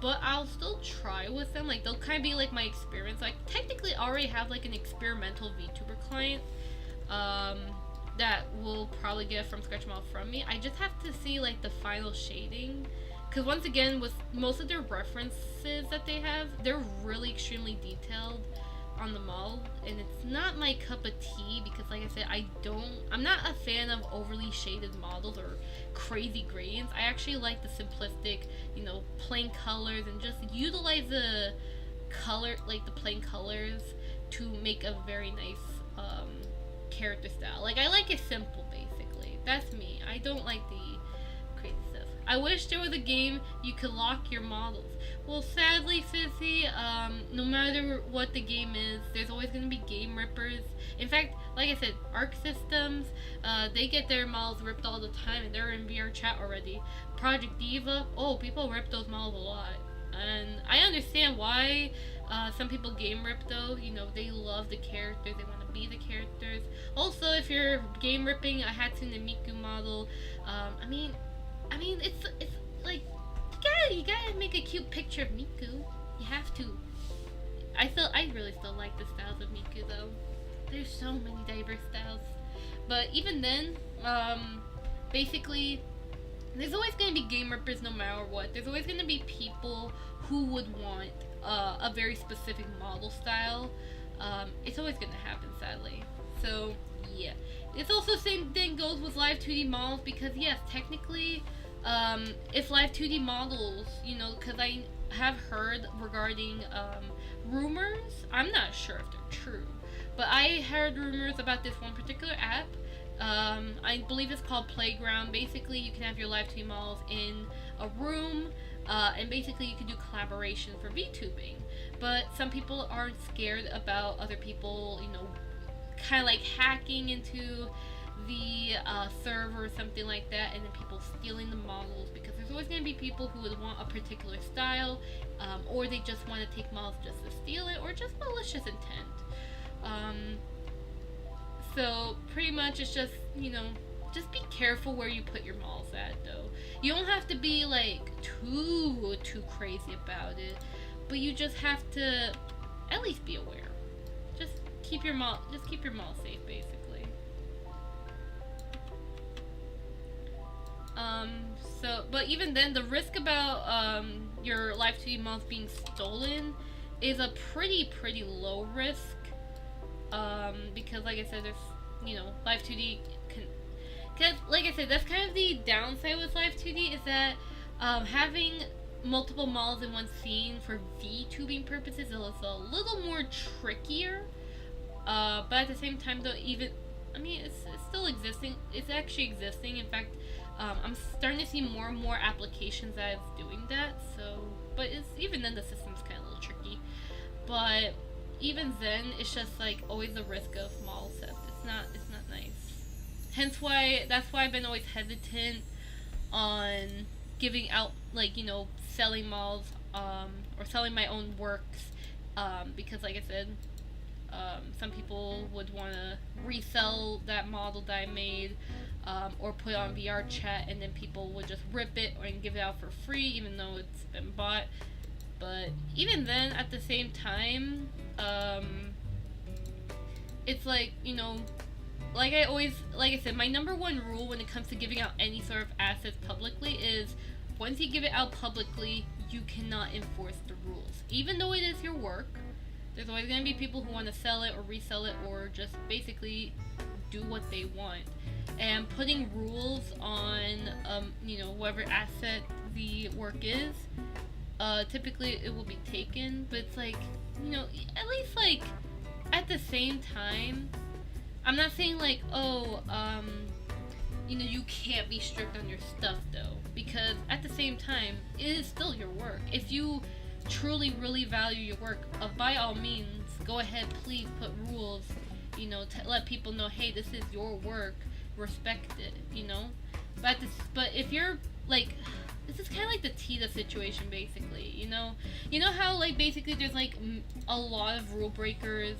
but I'll still try with them. Like, they'll kind of be like my experience. Like, technically I already have like an experimental VTuber client that will probably get a from scratch model from me. I just have to see like the final shading, because once again, with most of their references that they have, they're really extremely detailed on the model, and it's not my cup of tea because, like I said, I'm not a fan of overly shaded models or crazy gradients. I actually like the simplistic, you know, plain colors, and just utilize the color, like the plain colors, to make a very nice character style. Like, I like it simple, basically. That's me. I don't like the crazy stuff. I wish there was a game you could lock your models. Well, sadly, Fizzy, no matter what the game is, there's always going to be game rippers. In fact, like I said, Arc Systems, they get their models ripped all the time, and they're in VR chat already. Project Diva, oh, people rip those models a lot. And I understand why some people game rip, though. You know, they love the characters, they want to be the characters. Also, if you're game ripping a Hatsune Miku model, I mean, it's like, you gotta make a cute picture of Miku. You have to. I really still like the styles of Miku, though. There's so many diverse styles. But even then, basically, there's always gonna be game rippers no matter what. There's always gonna be people who would want a very specific model style. It's always gonna happen, sadly. So, yeah. It's also the same thing goes with Live2D models, because yes, technically, if Live2D models, you know, because I have heard regarding rumors, I'm not sure if they're true, but I heard rumors about this one particular app. I believe it's called Playground. Basically, you can have your Live2D models in a room, and basically you can do collaboration for VTubing. But some people are scared about other people, you know, kind of like hacking into the server or something like that, and then people stealing the models, because there's always going to be people who would want a particular style, or they just want to take models just to steal it, or just malicious intent. So pretty much it's just, you know, just be careful where you put your models at, though. You don't have to be like too crazy about it, but you just have to at least be aware. Just keep your model safe, basically. But even then, the risk about your Live2D models being stolen is a pretty low risk, because like I said, there's, you know, Live2D can, cause like I said, that's kind of the downside with Live2D, is that having multiple models in one scene for VTubing purposes is a little more trickier, but at the same time, though, it's still existing. It's actually existing. In fact, I'm starting to see more and more applications that is doing that. So, but even then the system's kind of a little tricky. But even then, it's just like always the risk of model theft. It's not nice. That's why I've been always hesitant on giving out, like, you know, selling models, or selling my own works, because like I said, some people would want to resell that model that I made, or put it on VR chat, and then people would just rip it and give it out for free, even though it's been bought. But even then, at the same time, it's like, you know, like I said, my number one rule when it comes to giving out any sort of assets publicly is, once you give it out publicly, you cannot enforce the rules. Even though it is your work, there's always going to be people who want to sell it or resell it, or just basically do what they want. And putting rules on, you know, whatever asset the work is, typically it will be taken. But it's like, you know, at least, like, at the same time, I'm not saying like, oh, you know, you can't be strict on your stuff, though, because at the same time, it is still your work. If you truly really value your work, by all means, go ahead, please put rules, you know, to let people know, hey, this is your work, respect it, you know. But if you're like, this is kind of like the Tita situation, basically. You know how like basically there's like a lot of rule breakers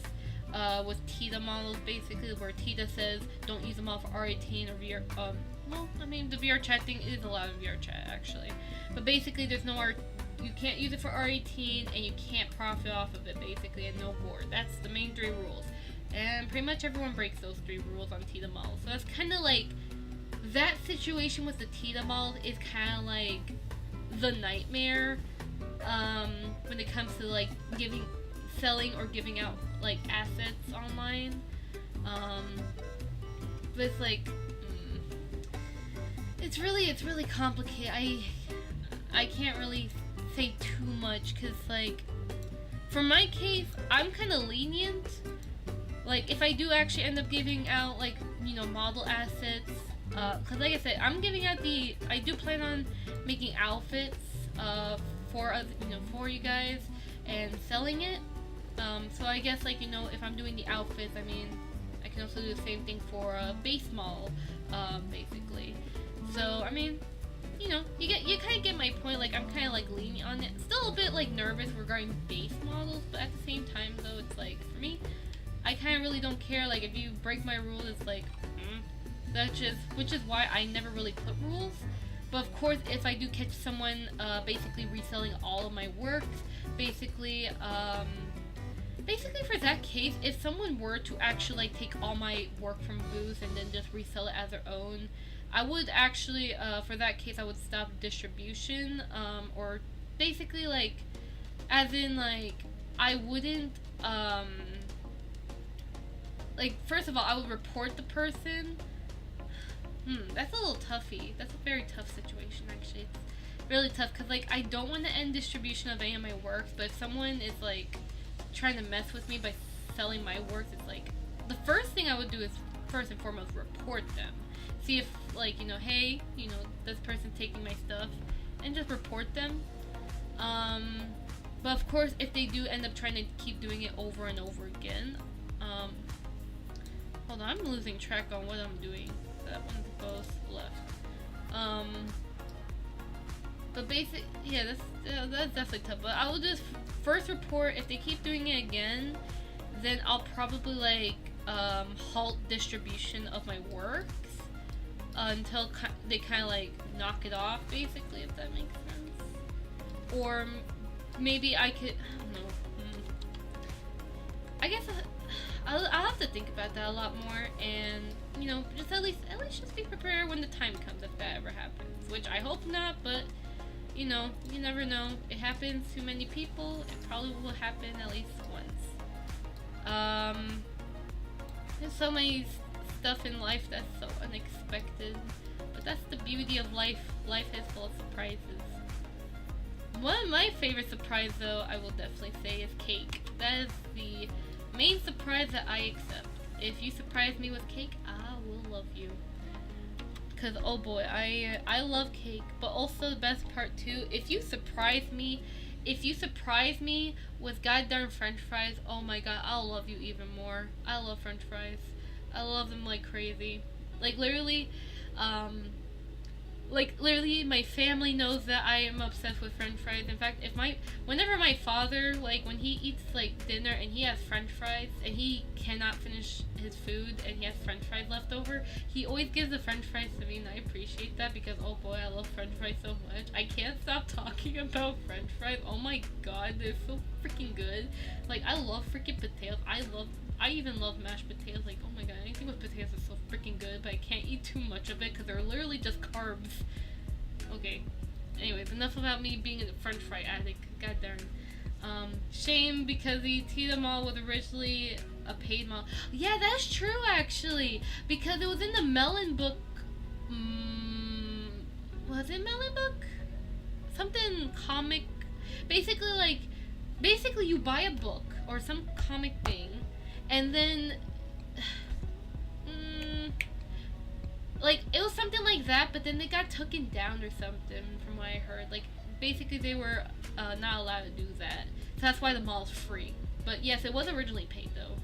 with Tita models, basically, where Tita says don't use them off R18 or VR. Well, I mean the VR chat thing is allowed in VR chat actually, but basically there's no you can't use it for R18 and you can't profit off of it, basically, and no board. That's the main 3 rules, and pretty much everyone breaks those 3 rules on Tita models. So that's kind of like that situation with the Tita models is kind of like the nightmare when it comes to like selling or giving out like assets online. But it's like it's really complicated. I can't really say too much because like for my case I'm kind of lenient. Like if I do actually end up giving out like model assets, because like I said, I'm giving out I do plan on making outfits for you guys and selling it. So I guess like if I'm doing the outfits, I mean I can also do the same thing for a base model, basically. So I mean, you kind of get my point. Like I'm kind of like lenient on it. Still a bit like nervous regarding base models, but at the same time though, it's like for me, I kind of really don't care. Like if you break my rule, it's like which is why I never really put rules. But of course, if I do catch someone basically reselling all of my works, basically for that case, if someone were to actually like take all my work from booths and then just resell it as their own, I would actually for that case I would stop distribution, or basically like as in like I wouldn't like, first of all I would report the person. That's a little toughy. That's a very tough situation, actually. It's really tough, because, like, I don't want to end distribution of any of my works, but if someone is, like, trying to mess with me by selling my works, it's, like, the first thing I would do is, first and foremost, report them. See if, like, hey, this person's taking my stuff, and just report them. But, of course, if they do end up trying to keep doing it over and over again, hold on, I'm losing track on what I'm doing. That one goes left. But yeah, that's definitely tough. But I will just first report. If they keep doing it again, then I'll probably like halt distribution of my works until they kind of like knock it off, basically, if that makes sense. Or maybe I could, I don't know. I guess I'll have to think about that a lot more, and just at least just be prepared when the time comes, if that ever happens, which I hope not, but you never know. It happens to many people. It probably will happen at least once. There's so many stuff in life that's so unexpected, but that's the beauty of life. Life is full of surprises. One of my favorite surprises, though, I will definitely say, is cake. That is the main surprise that I accept. If you surprise me with cake, I will love you. Cause oh boy, I love cake. But also the best part too, if you surprise me with goddamn French fries, oh my god, I'll love you even more. I love French fries. I love them like crazy. Like literally, my family knows that I am obsessed with French fries. In fact, whenever my father, like, when he eats, like, dinner and he has French fries and he cannot finish his food and he has French fries left over, he always gives the French fries to me, and I appreciate that because, oh boy, I love French fries so much. I can't stop talking about French fries. Oh my god, they're so freaking good. Like, I love freaking potatoes. I even love mashed potatoes. Like, oh my god, anything with potatoes is so freaking good, but I can't eat too much of it because they're literally just carbs. Okay. Anyways, enough about me being a French fry addict. God darn. Shame because the Tita mall was originally a paid mall. Yeah, that's true actually. Because it was in the Melon book. Was it Melon book? Something comic. Basically you buy a book or some comic thing, and then like, it was something like that, but then they got taken down or something, from what I heard. Like, basically they were not allowed to do that. So that's why the mall's free. But yes, it was originally paid, though.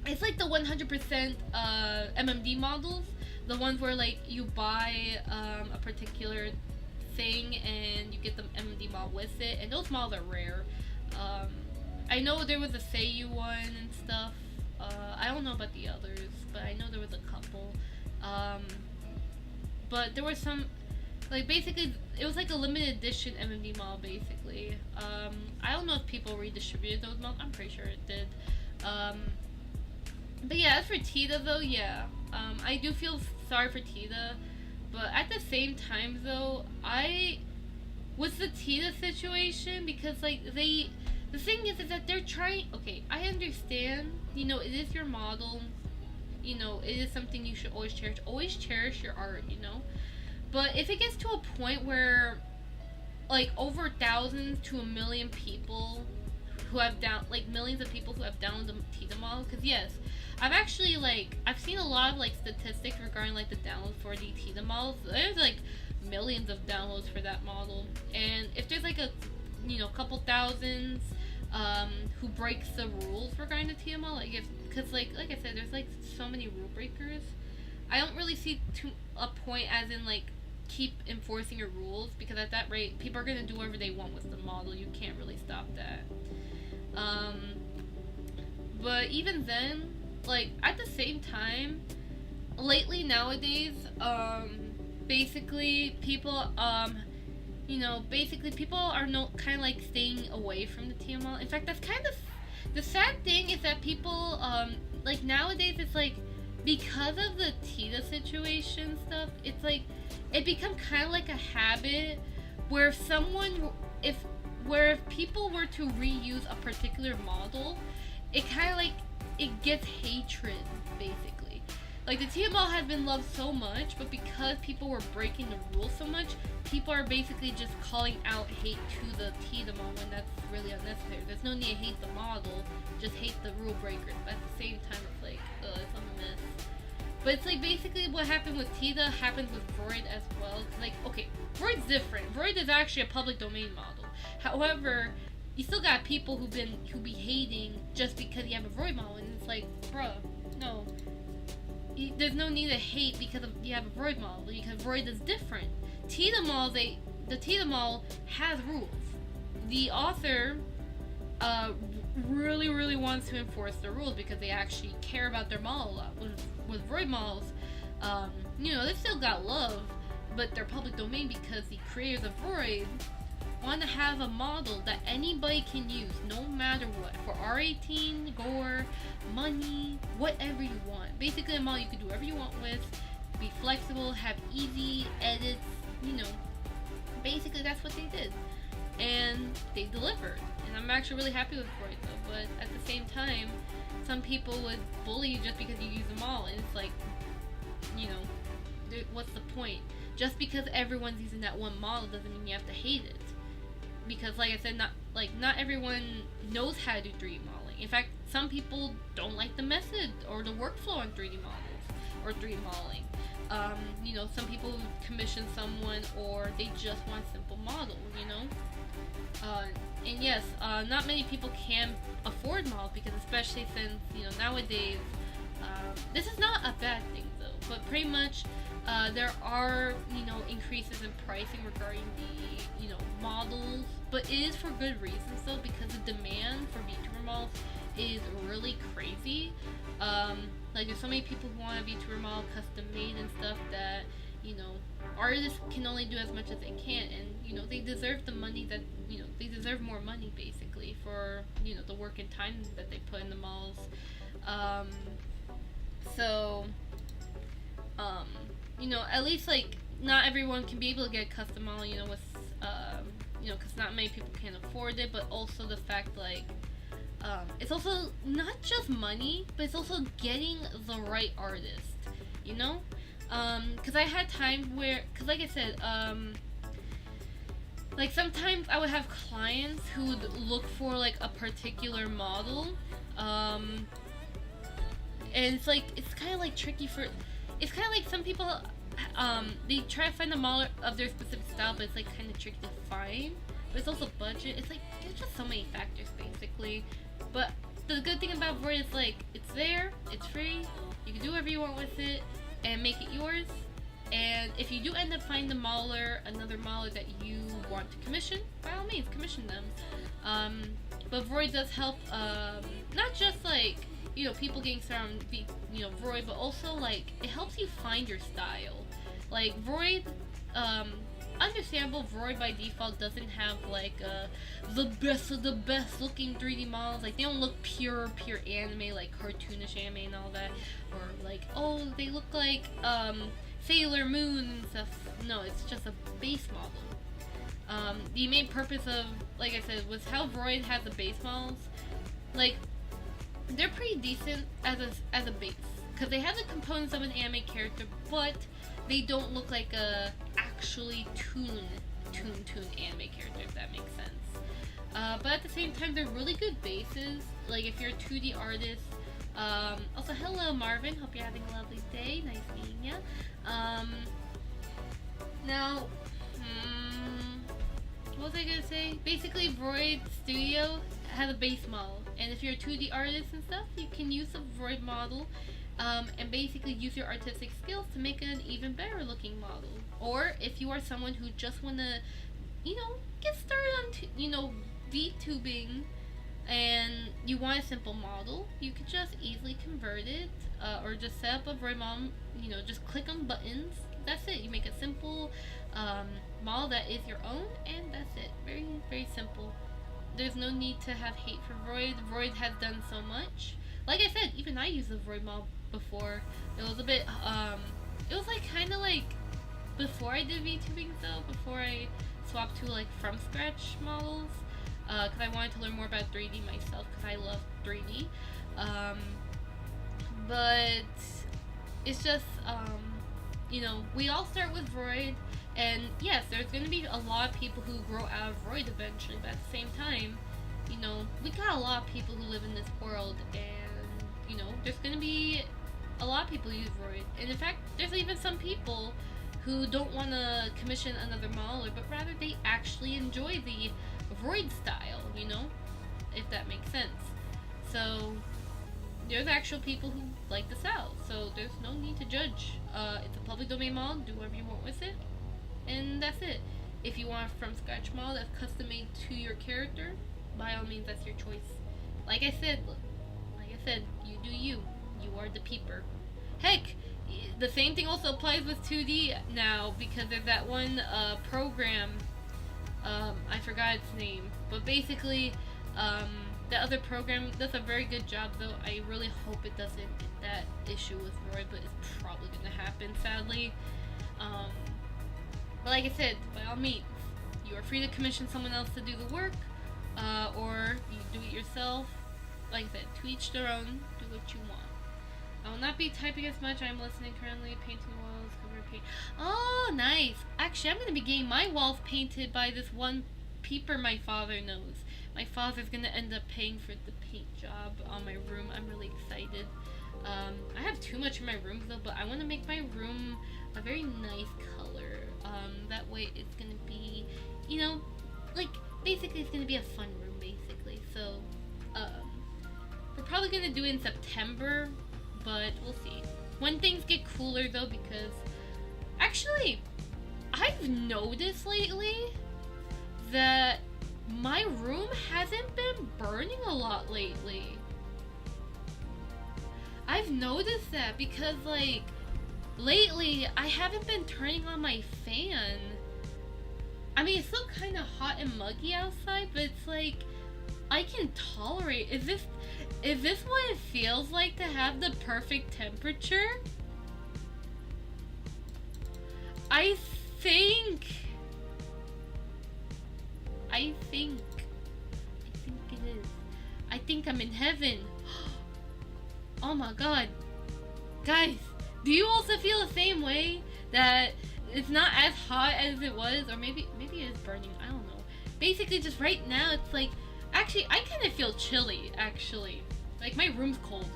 It's like the 100% MMD models. the ones where like you buy a particular thing and you get the MMD model with it, and those models are rare. I know there was a Seiyu one and stuff. I don't know about the others, but I know there was a couple. But there were some, like basically it was like a limited edition MMD model basically. I don't know if people redistributed those models. I'm pretty sure it did. But yeah, as for Tita though, yeah, I do feel sorry for Tita, but at the same time though, with the Tita situation, because like the thing is that they're trying, okay, I understand, you know, it is your model, you know, it is something you should always cherish your art, you know, but if it gets to a point where like over thousands to a million people who have millions of people who have downloaded the Tita model, because yes, I've seen a lot of like statistics regarding like the downloads for the Tita models. There's like millions of downloads for that model, and if there's like a, you know, couple thousands who breaks the rules regarding the Tita model, like because like I said, there's like so many rule breakers. I don't really see a point as in like keep enforcing your rules, because at that rate people are gonna do whatever they want with the model. You can't really stop that. But even then, like at the same time, lately nowadays, basically people you know, basically people are kind of like staying away from the TML. In fact, that's kind of the sad thing, is that people like nowadays it's like, because of the Tita situation stuff, it's like it become kind of like a habit where if people were to reuse a particular model, it kind of like it gets hatred basically. Like the TML has been loved so much, but because people were breaking the rules so much, people are basically just calling out hate to the Tita model when that's really unnecessary. There's no need to hate the model, just hate the rule breakers. But at the same time, it's like, it's a mess. But it's like basically what happened with Tita happens with Void as well. Like, okay, Void's different. Void is actually a public domain model. However, you still got people who be hating just because you have a Void model, and it's like, bruh, no. There's no need to hate because you have a Void model, because Void is different. Tita model, the Tita model has rules. The author really wants to enforce the rules because they actually care about their model a lot. With Void models, you know, they still got love, but they're public domain because the creators of Void want to have a model that anybody can use, no matter what, for R18, gore, money, whatever you want. Basically a model you can do whatever you want with, be flexible, have easy edits, you know. Basically that's what they did, and they delivered, and I'm actually really happy with Void though. But at the same time, some people would bully you just because you use them all, and it's like, you know, what's the point? Just because everyone's using that one model doesn't mean you have to hate it. Because like I said, not everyone knows how to do 3D modeling. In fact, some people don't like the method or the workflow on 3D models or 3D modeling. You know, some people commission someone, or they just want a simple model, you know. And yes, not many people can afford models, because especially since, you know, nowadays, this is not a bad thing though, but pretty much there are, you know, increases in pricing regarding the, you know, models, but it is for good reasons though, because the demand for VTuber models is really crazy. Like there's so many people who want a VTuber model custom made and stuff that, you know, artists can only do as much as they can, and you know, they deserve the money that, you know, they deserve more money basically for, you know, the work and time that they put in the models. You know, at least like not everyone can be able to get a custom model, you know, with you know, because not many people can afford it, but also the fact like it's also not just money, but it's also getting the right artist, you know. Because I had times where, because like I said, like sometimes I would have clients who would look for like a particular model, and it's like, it's kind of like tricky for, it's kind of like some people, they try to find a model of their specific style, but it's like kind of tricky to find. But it's also budget. It's like, there's just so many factors basically. But the good thing about Void is like, it's there, it's free, you can do whatever you want with it, and make it yours. And if you do end up finding another modeler that you want to commission, by all means, commission them. But Vroid does help, not just like, you know, people getting started on Vroid, but also like it helps you find your style. Like Vroid, understandable, Vroid by default doesn't have like the best of the best looking 3D models. Like they don't look pure anime, like cartoonish anime and all that, or like, oh, they look like Sailor Moon and stuff. No, it's just a base model. The main purpose of, like I said, was how Vroid has the base models. Like, they're pretty decent as a base, because they have the components of an anime character, but they don't look like a actually tuned anime character, if that makes sense. But at the same time, they're really good bases. Like, if you're a 2D artist. Also, hello Marvin, hope you're having a lovely day. Nice meeting ya. Now, what was I gonna say? Basically, Vroid Studio has a base model, and if you're a 2D artist and stuff, you can use the Vroid model, and basically use your artistic skills to make an even better looking model. Or if you are someone who just wanna, get started on, VTubing, and you want a simple model, you could just easily convert it, or just set up a Vroid model, just click on buttons. That's it. You make a simple model that is your own, and that's it. Very, very simple. There's no need to have hate for Vroid. Vroid has done so much. Like I said, even I used the Vroid model before. It was a bit, it was like kind of like before I did VTubing though, before I swapped to like from scratch models, because I wanted to learn more about 3D myself, because I love 3D. But it's just, we all start with Vroid, and yes, there's going to be a lot of people who grow out of Vroid eventually, but at the same time, we got a lot of people who live in this world, and, there's going to be a lot of people who use Vroid. And in fact, there's even some people who don't want to commission another modeler, but rather they actually enjoy the Vroid style, if that makes sense. So there's actual people who like the style, so there's no need to judge. It's a public domain model, do whatever you want with it, and that's it. If you want a from scratch model that's custom made to your character, by all means, that's your choice. Like I said, you do you. You are the peeper. Heck, the same thing also applies with 2D now, because there's that one program, I forgot its name, but basically, the other program does a very good job, though. I really hope it doesn't get that issue with Vroid, but it's probably gonna happen, sadly. But like I said, by all means, you are free to commission someone else to do the work, or you do it yourself. Like I said, to each their own, do what you want. I will not be typing as much. I'm listening currently, painting walls, cover paint. Oh, nice! Actually, I'm gonna be getting my walls painted by this one peeper my father knows. My father's gonna end up paying for the paint job on my room. I'm really excited. I have too much in my room though, but I want to make my room a very nice color. That way it's gonna be, basically it's gonna be a fun room, basically. So, we're probably gonna do it in September, but we'll see. When things get cooler though, because actually, I've noticed lately that my room hasn't been burning a lot lately. I've noticed that because, lately I haven't been turning on my fan. I mean, it's still kind of hot and muggy outside, but it's I can tolerate. Is this what it feels like to have the perfect temperature? I think it is. I think I'm in heaven. Oh my god. Guys, do you also feel the same way? That it's not as hot as it was? Or maybe it is burning, I don't know. Basically, just right now, it's actually, I kind of feel chilly, actually. My room's cold.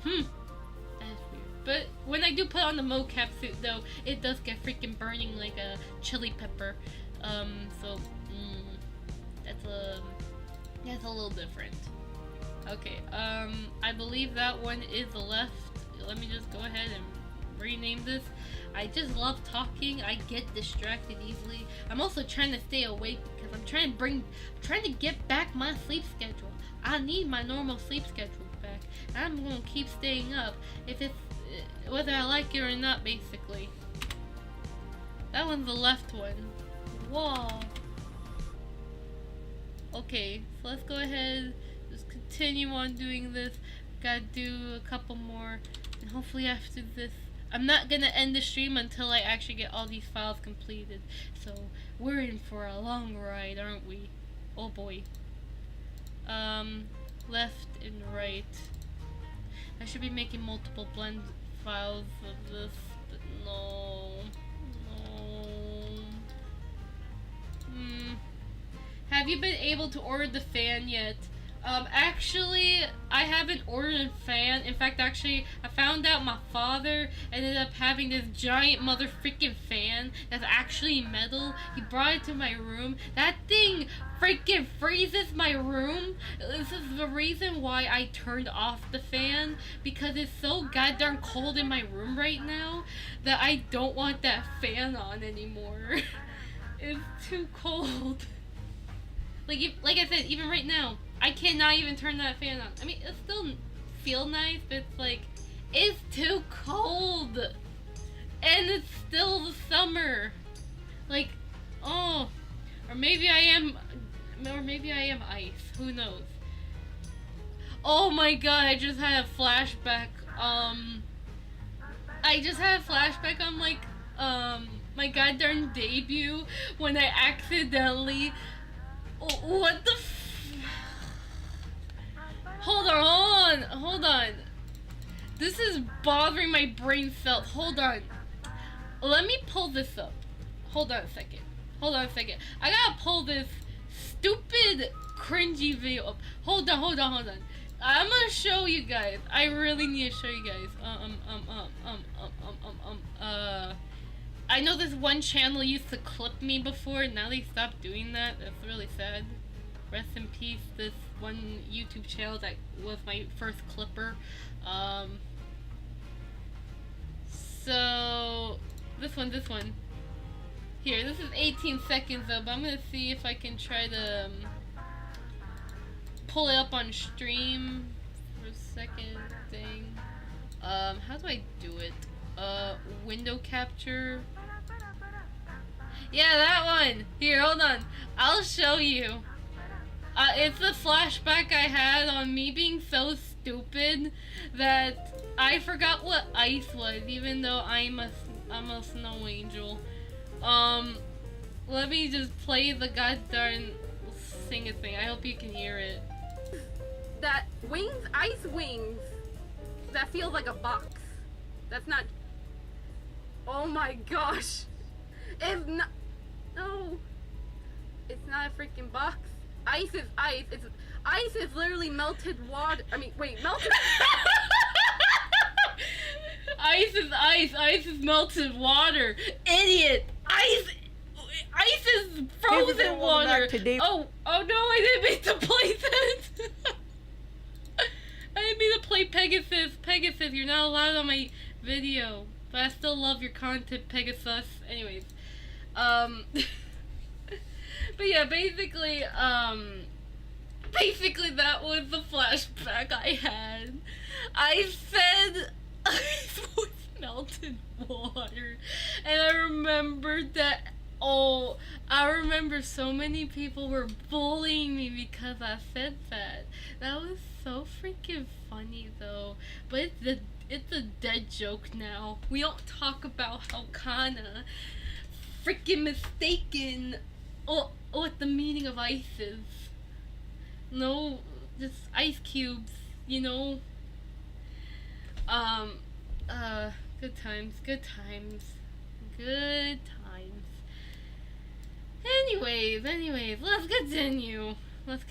That is weird. But when I do put on the mocap suit, though, it does get freaking burning like a chili pepper. So, that's a little different. Okay, I believe that one is the left. Let me just go ahead and rename this. I just love talking. I get distracted easily. I'm also trying to stay awake because I'm trying to get back my sleep schedule. I need my normal sleep schedule back. I'm gonna keep staying up if it's whether I like it or not, basically. That one's the left one. Whoa. Okay, so let's go ahead, just continue on doing this. Gotta do a couple more, and hopefully after this, I'm not gonna end the stream until I actually get all these files completed. So we're in for a long ride, aren't we? Oh boy. Left and right. I should be making multiple blend files of this, but no. Have you been able to order the fan yet? Actually, I haven't ordered a fan. In fact, actually, I found out my father ended up having this giant mother freaking fan that's actually metal. He brought it to my room. That thing freaking freezes my room. This is the reason why I turned off the fan, because it's so goddamn cold in my room right now that I don't want that fan on anymore. It's too cold. Like I said, even right now, I cannot even turn that fan on. I mean, it still feels nice, but it's like, it's too cold. And it's still the summer. Like, oh. Or maybe I am ice. Who knows? Oh my god, I just had a flashback. I just had a flashback on, like, my goddamn debut when I accidentally... What the Hold on. This is bothering my brain cells. Hold on. Let me pull this up. Hold on a second. I gotta pull this stupid, cringy video up. Hold on. I'm gonna show you guys. I really need to show you guys. I know this one channel used to clip me before. Now they stopped doing that. That's really sad. Rest in peace, this one YouTube channel that was my first clipper. So this one. Here, this is 18 seconds though, but I'm gonna see if I can try to pull it up on stream for a second thing. How do I do it? Window capture. Yeah, that one! Here, hold on. I'll show you. It's a flashback I had on me being so stupid that I forgot what ice was, even though I'm a snow angel. Let me just play the goddamn sing it thing. I hope you can hear it. That wings, ice wings, that feels like a box. That's not... Oh my gosh. It's not... No. It's not a freaking box. Ice is ice. Ice is literally melted water. I mean, wait, melted... Ice is ice. Ice is melted water. Idiot. Ice is frozen water. Oh no, I didn't mean to play that. I didn't mean to play Pegasus. Pegasus, you're not allowed on my video. But I still love your content, Pegasus. Anyways. But yeah, basically that was the flashback I had. I said ice was melted water. And I remembered that, oh, I remember so many people were bullying me because I said that. That was so freaking funny though. But it's a dead joke now. We don't talk about how kinda freaking mistaken what the meaning of ice is. No, just ice cubes, you know. Good times. Anyways, let's continue with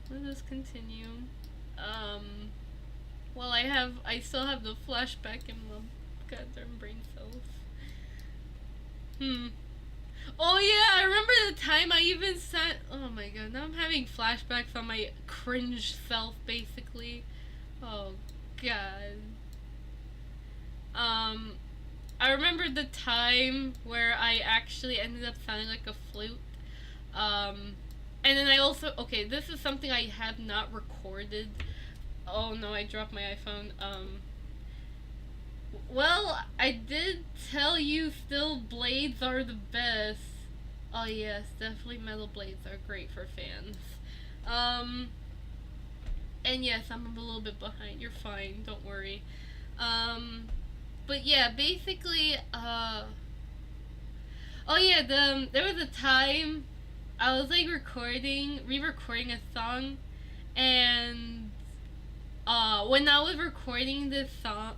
Let us continue. Well, I still have the flashback in my goddamn brain cells. Oh yeah, I remember the time I even sent... Oh my god, now I'm having flashbacks on my cringe self, basically. Oh god. I remember the time where I actually ended up sounding like a flute. And then I also, okay, this is something I have not recorded. Oh no, I dropped my iPhone. Well, I did tell you still blades are the best. Oh yes, definitely metal blades are great for fans. And yes, I'm a little bit behind. You're fine, don't worry. But yeah, basically, oh yeah, there was a time I was like re-recording a song, and when I was recording this song,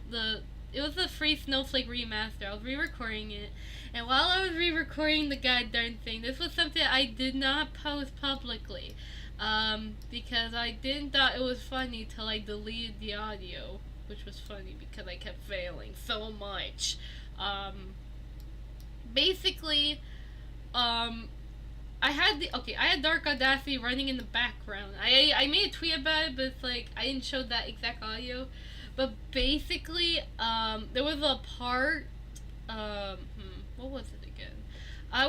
it was the Free Snowflake remaster. I was re-recording it, and while I was re-recording the goddamn thing, this was something I did not post publicly, because I didn't thought it was funny till I deleted the audio, which was funny because I kept failing so much. Basically, I had Dark Audacity running in the background. I made a tweet about it, but it's like I didn't show that exact audio. But basically, there was a part. What was it again? I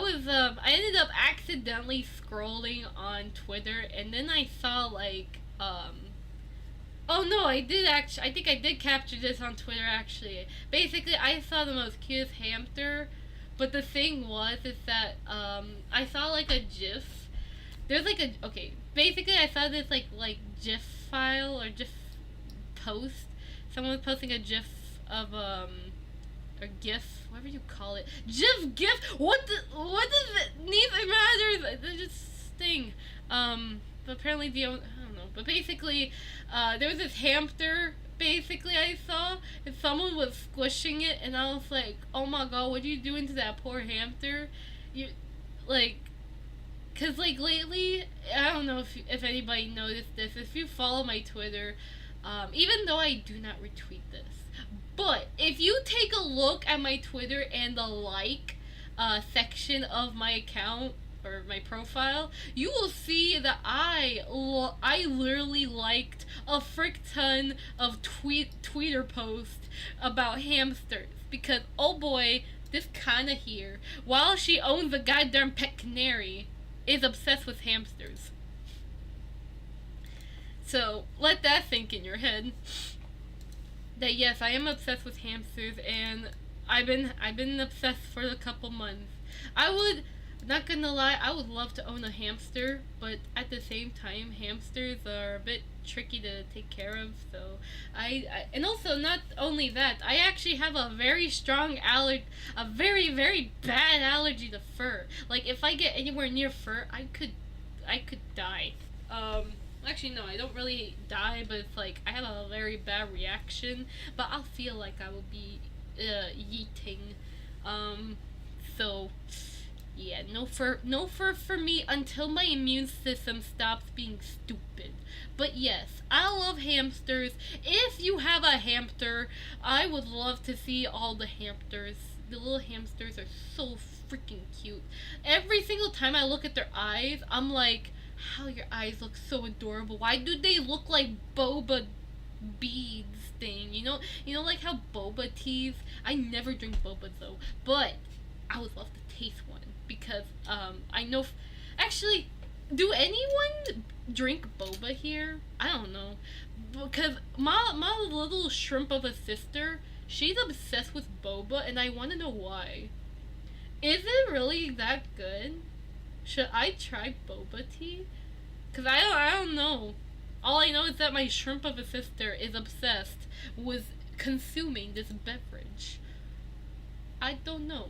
ended up accidentally scrolling on Twitter, and then I saw like, oh no, I think I did capture this on Twitter actually. Basically, I saw the most cutest hamster. But the thing is that, I saw like a GIF. There's like basically I saw this like GIF file or GIF post. Someone was posting a GIF of, or GIF, whatever you call it. GIF? What does it matter? They just sting. But apparently I don't know. But basically, there was this hamster, basically I saw, and someone was squishing it, and I was like, oh my god, what are you doing to that poor hamster? You, like, cause like lately, I don't know if anybody noticed this, if you follow my Twitter, even though I do not retweet this, but if you take a look at my Twitter and the section of my account, or my profile, you will see that I literally liked a frick ton of Twitter posts about hamsters, because oh boy, this kinda here, while she owns a goddamn pet canary, is obsessed with hamsters. So let that sink in your head. That yes, I am obsessed with hamsters, and I've been obsessed for a couple months. Not gonna lie, I would love to own a hamster, but at the same time, hamsters are a bit tricky to take care of, so and also not only that, I actually have a very strong a very, very bad allergy to fur. Like, if I get anywhere near fur, I could die. Actually no, I don't really die, but it's like, I have a very bad reaction, but I'll feel like I will be, yeeting, so... yeah, no fur for me until my immune system stops being stupid. But yes, I love hamsters. If you have a hamster, I would love to see all the hamsters. The little hamsters are so freaking cute. Every single time I look at their eyes, I'm like, how your eyes look so adorable. Why do they look like boba beads thing? You know like how boba teas, I never drink boba though, but I would love to taste one. Because, I know, actually, do anyone drink boba here? I don't know, because my little shrimp of a sister, she's obsessed with boba, and I want to know why. Is it really that good? Should I try boba tea? Because I don't know. All I know is that my shrimp of a sister is obsessed with consuming this beverage. I don't know.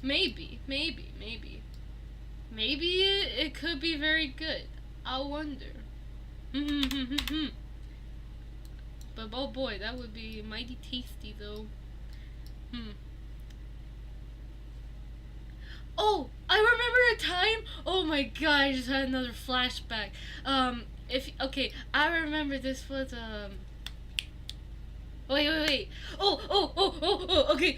Maybe it could be very good. I wonder. But oh boy, that would be mighty tasty though. Oh, I remember a time. Oh my god, I just had another flashback. I remember this was Wait. Oh, okay,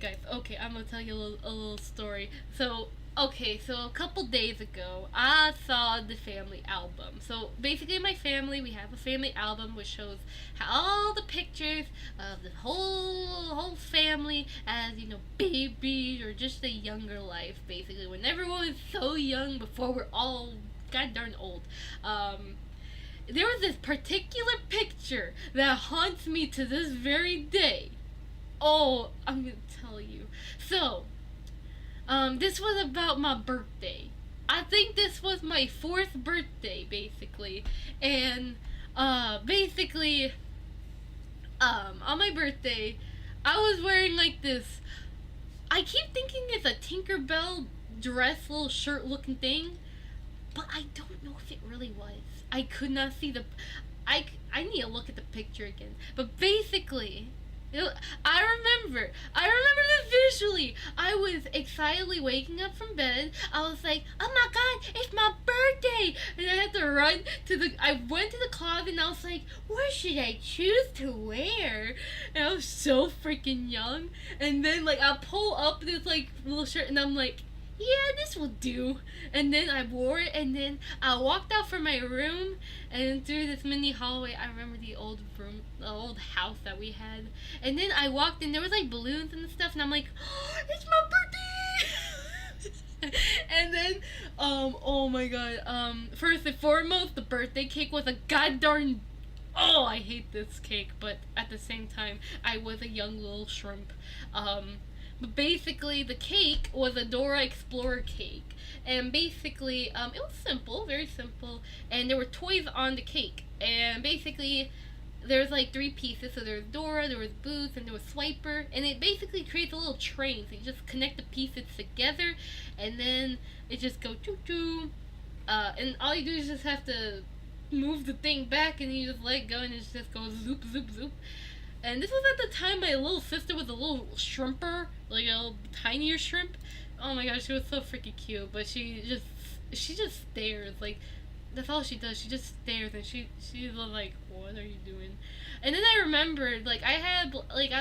guys. Okay, I'm gonna tell you a little story. So, Okay, so a couple days ago, I saw the family album. So basically, my family, we have a family album which shows all the pictures of the whole family as babies or just a younger life. Basically, when everyone was so young before we're all god darn old. There was this particular picture that haunts me to this very day. Oh, I'm gonna tell you. So, this was about my birthday. I think this was my fourth birthday, basically. And, basically, on my birthday, I was wearing like this. I keep thinking it's a Tinkerbell dress, little shirt looking thing, but I don't know if it really was. I could not see the. I need to look at the picture again. But basically, I remember this visually. I was excitedly waking up from bed. I was like, oh my god, it's my birthday! And I had to run to I went to the closet and I was like, what should I choose to wear? And I was so freaking young. And then like I pull up this like little shirt and I'm like, yeah, this will do. And then I wore it, and then I walked out from my room, and through this mini hallway, I remember the old house that we had. And then I walked in, there was like balloons and stuff, and I'm like, oh, it's my birthday! And then, oh my god, first and foremost, the birthday cake was a god darn. Oh, I hate this cake, but at the same time, I was a young little shrimp. But basically, the cake was a Dora Explorer cake. And basically, it was simple, very simple. And there were toys on the cake. And basically, there's like 3 pieces. So there's Dora, there was Boots, and there was Swiper. And it basically creates a little train. So you just connect the pieces together. And then it just goes choo-choo. And all you do is just have to move the thing back. And you just let it go. And it just goes zoop, zoop, zoop. And this was at the time my little sister was a little shrimper, like a little tinier shrimp. Oh my gosh, she was so freaking cute. But she just stares, like that's all she does. She just stares, and she's like, what are you doing? And then I remembered, like I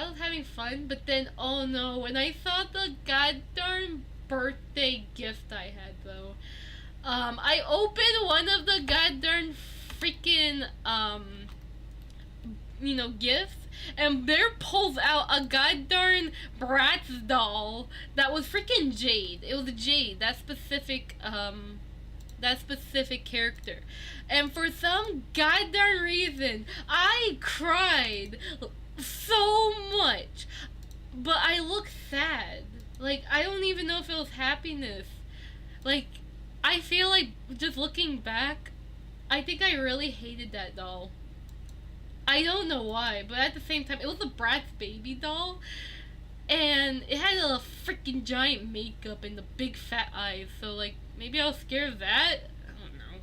was having fun, but then oh no, when I saw the goddamn birthday gift I had though, I opened one of the goddamn freaking gifts. And there pulls out a goddamn Bratz doll that was freaking Jade. It was Jade, that specific character. And for some goddamn reason, I cried so much. But I look sad. Like, I don't even know if it was happiness. Like, I feel like, just looking back, I think I really hated that doll. I don't know why, but at the same time, it was a Bratz baby doll, and it had a freaking giant makeup and the big fat eyes, so like, maybe I was scared of that? I don't know.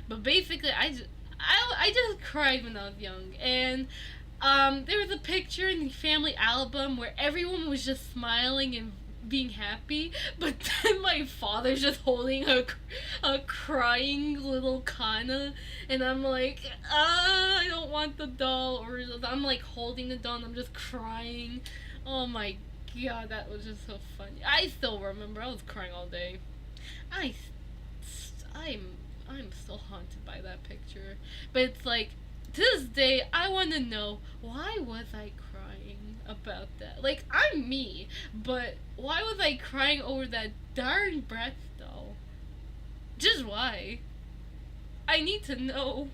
But basically, I just cried when I was young, and there was a picture in the family album where everyone was just smiling and being happy, but then my father's just holding a crying little Kana, and I'm like, I don't want the doll, or I'm like holding the doll and I'm just crying. Oh my god, that was just so funny. I still remember, I was crying all day. I'm still haunted by that picture, but it's like, to this day, I want to know, why was I crying about that? Like, I'm me, but why was I crying over that darn Bratz doll? Just why? I need to know.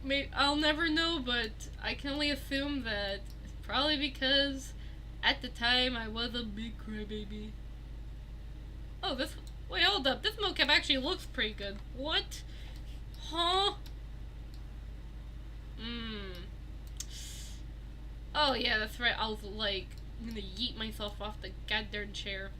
Maybe I'll never know, but I can only assume that it's probably because at the time I was a big crybaby. Oh, wait, hold up. This mocap actually looks pretty good. What? Huh? Oh yeah, that's right. I was like, I'm gonna yeet myself off the goddamn chair.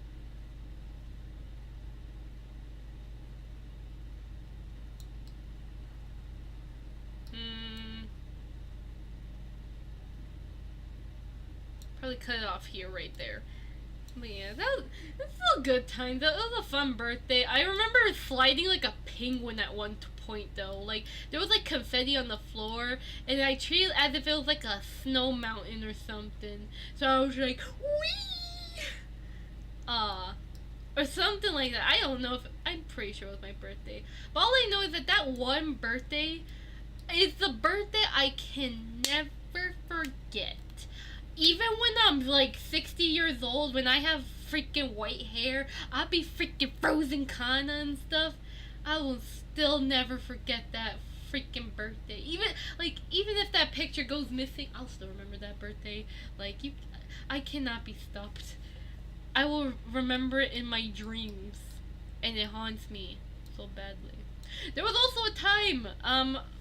Probably cut it off here, right there. But yeah, that's still a good time. That was a fun birthday. I remember sliding like a penguin at one point though. Like, there was like confetti on the floor, and I treated it as if it was like a snow mountain or something. So I was like, whee! uh, or something like that. I don't know if I'm pretty sure it was my birthday, but all I know is that that one birthday is the birthday I can never forget. Even when I'm like 60 years old, when I have freaking white hair, I'll be freaking frozen Kana and stuff. I will still never forget that freaking birthday. Even if that picture goes missing, I'll still remember that birthday. I cannot be stopped. I will remember it in my dreams, and it haunts me so badly. There was also a time,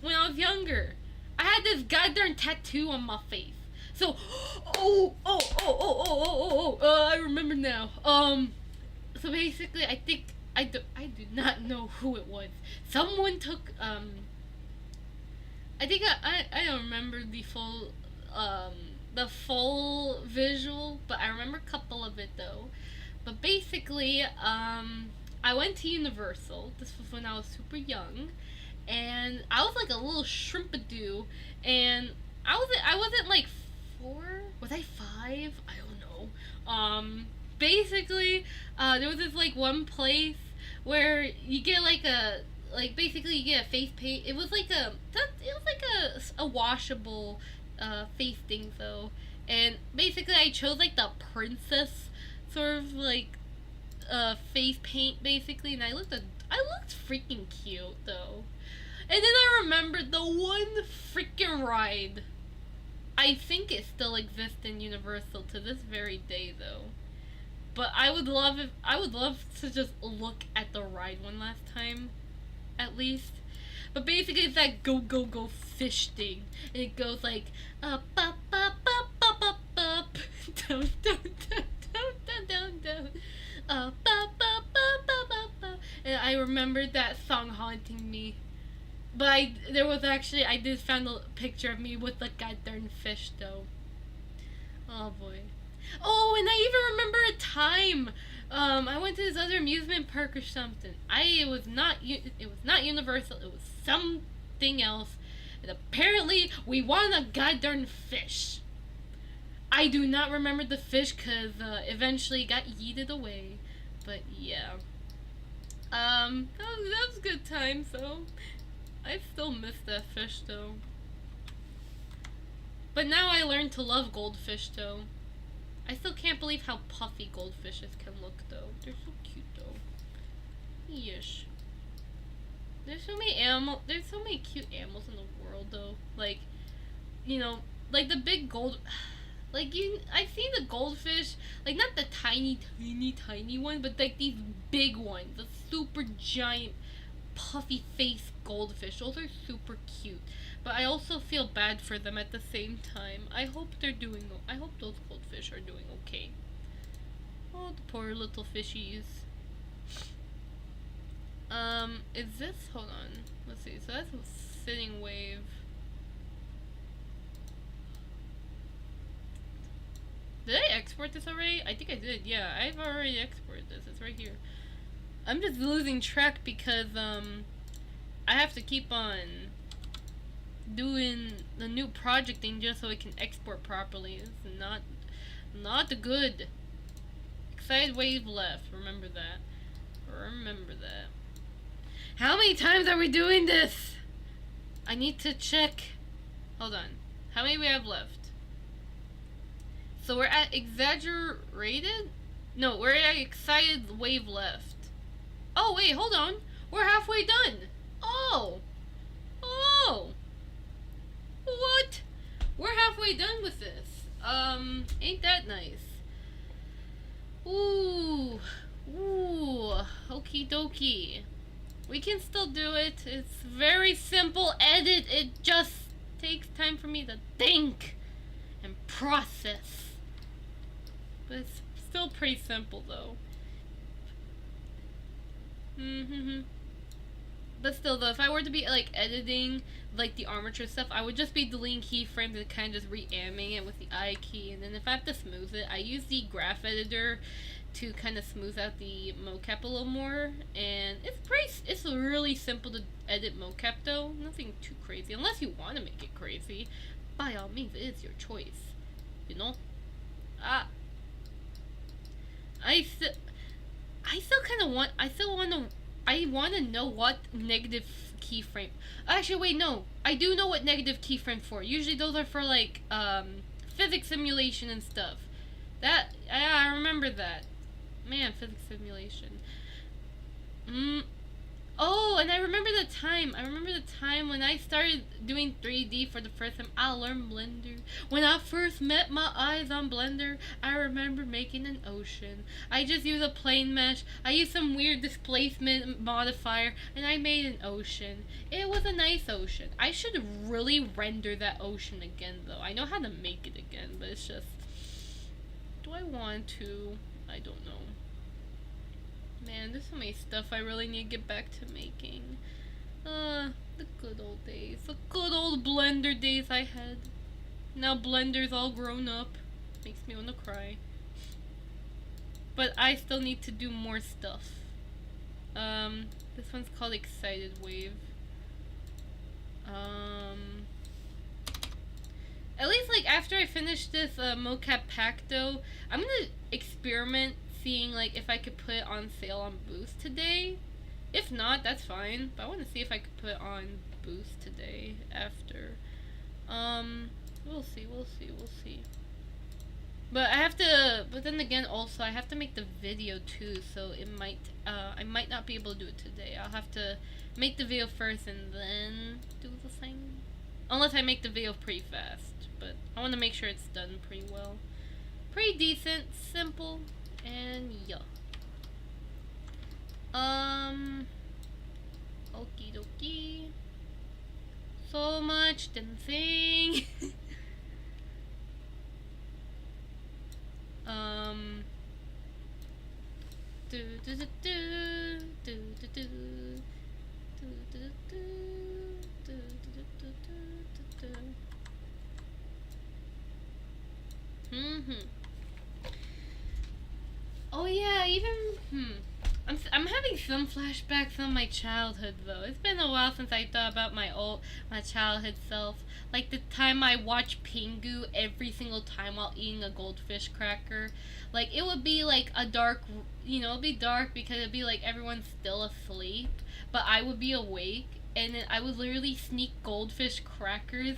when I was younger, I had this goddamn tattoo on my face. So, I remember now. So basically, I do not know who it was. Someone took, I think I don't remember the full visual, but I remember a couple of it though. But basically, I went to Universal. This was when I was super young, and I was like a little shrimpadoo, and I wasn't like 4. Was I 5? I don't know. Basically, there was this like one place where you get basically you get a face paint. It was like a washable face thing though, and basically I chose like the princess sort of like face paint basically, and I looked freaking cute though. And then I remembered the one freaking ride. I think it still exists in Universal to this very day though. But I would love to just look at the ride one last time, at least. But basically it's that go go go fish thing. And it goes like up up up up up up up down down down down down down down up up up up up up up. And I remembered that song haunting me. But I did find a picture of me with the goddamn fish though. Oh boy. Oh, and I even remember a time. I went to this other amusement park or something. It was not Universal. It was something else. And apparently, we won a goddamn fish. I do not remember the fish because eventually it got yeeted away. But yeah. That was a good time. So I still miss that fish though. But now I learned to love goldfish though. I still can't believe how puffy goldfishes can look though. They're so cute though. Yeesh. There's so many cute animals in the world though. Like, like the big I've seen the goldfish, like not the tiny one, but like these big ones, the super giant puffy face goldfish. Those are super cute. But I also feel bad for them at the same time. I hope those goldfish are doing okay. Oh, the poor little fishies. Is this, hold on. Let's see, so that's a sitting wave. Did I export this already? I think I did, yeah. I've already exported this. It's right here. I'm just losing track because, I have to keep on doing the new project thing just so it can export properly. It's not good. Excited wave left. Remember that. How many times are we doing this? I need to check. Hold on. How many we have left? So we're at exaggerated? No, we're at excited wave left. Oh wait, hold on. We're halfway done. Oh. What? We're halfway done with this. Ain't that nice? Ooh. Okie dokie. We can still do it. It's very simple edit. It just takes time for me to think and process. But it's still pretty simple though. But still though, if I were to be like editing like the armature stuff, I would just be deleting keyframes and kind of just re-animating it with the I key. And then if I have to smooth it, I use the graph editor to kind of smooth out the mocap a little more. And it's really simple to edit mocap though. Nothing too crazy, unless you want to make it crazy. By all means, it's your choice. I still, I still kind of want. I want to know what negative keyframe. Actually, wait, no. I do know what negative keyframe for. Usually, those are for like physics simulation and stuff. That I remember that. Man, physics simulation. Oh, and I remember the time. I remember the time when I started doing 3D for the first time. I learned Blender. When I first met my eyes on Blender, I remember making an ocean. I just used a plane mesh. I used some weird displacement modifier, and I made an ocean. It was a nice ocean. I should really render that ocean again, though. I know how to make it again, but it's just... Do I want to? I don't know. Man, there's so many stuff I really need to get back to making. The good old days. The good old Blender days I had. Now Blender's all grown up. Makes me want to cry. But I still need to do more stuff. This one's called Excited Wave. At least, like, after I finish this Mocap pack, though, I'm gonna experiment seeing, like, if I could put it on sale on Boost today. If not, that's fine. But I want to see if I could put it on Boost today after. We'll see, we'll see, we'll see. But I have to, but then again, also, I have to make the video, too, so it might, I might not be able to do it today. I'll have to make the video first and then do the thing. Unless I make the video pretty fast, but I want to make sure it's done pretty well. Pretty decent, simple, and yeah. Okie dokie. So much dancing. Do do do do do do do do do do do. Oh yeah, even I'm having some flashbacks on my childhood though. It's been a while since I thought about my childhood self. Like the time I watched Pingu every single time while eating a goldfish cracker. Like it would be like a dark, it'd be dark because it'd be like everyone's still asleep, but I would be awake, and then I would literally sneak goldfish crackers,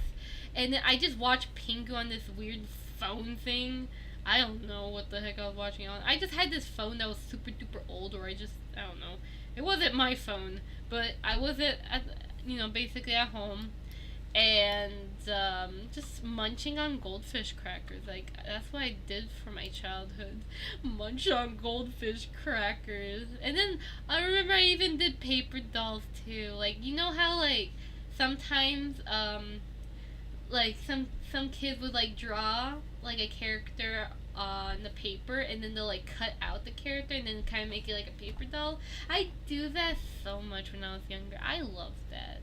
and then I just watch Pingu on this weird phone thing. I don't know what the heck I was watching on. I just had this phone that was super duper old, or I don't know. It wasn't my phone, but I was basically at home, and just munching on goldfish crackers. Like, that's what I did for my childhood. Munch on goldfish crackers. And then I remember I even did paper dolls too. Like, you know how like sometimes like some kids would like draw like a character on the paper, and then they'll like cut out the character and then kind of make it like a paper doll. I do that so much when I was younger. I love that.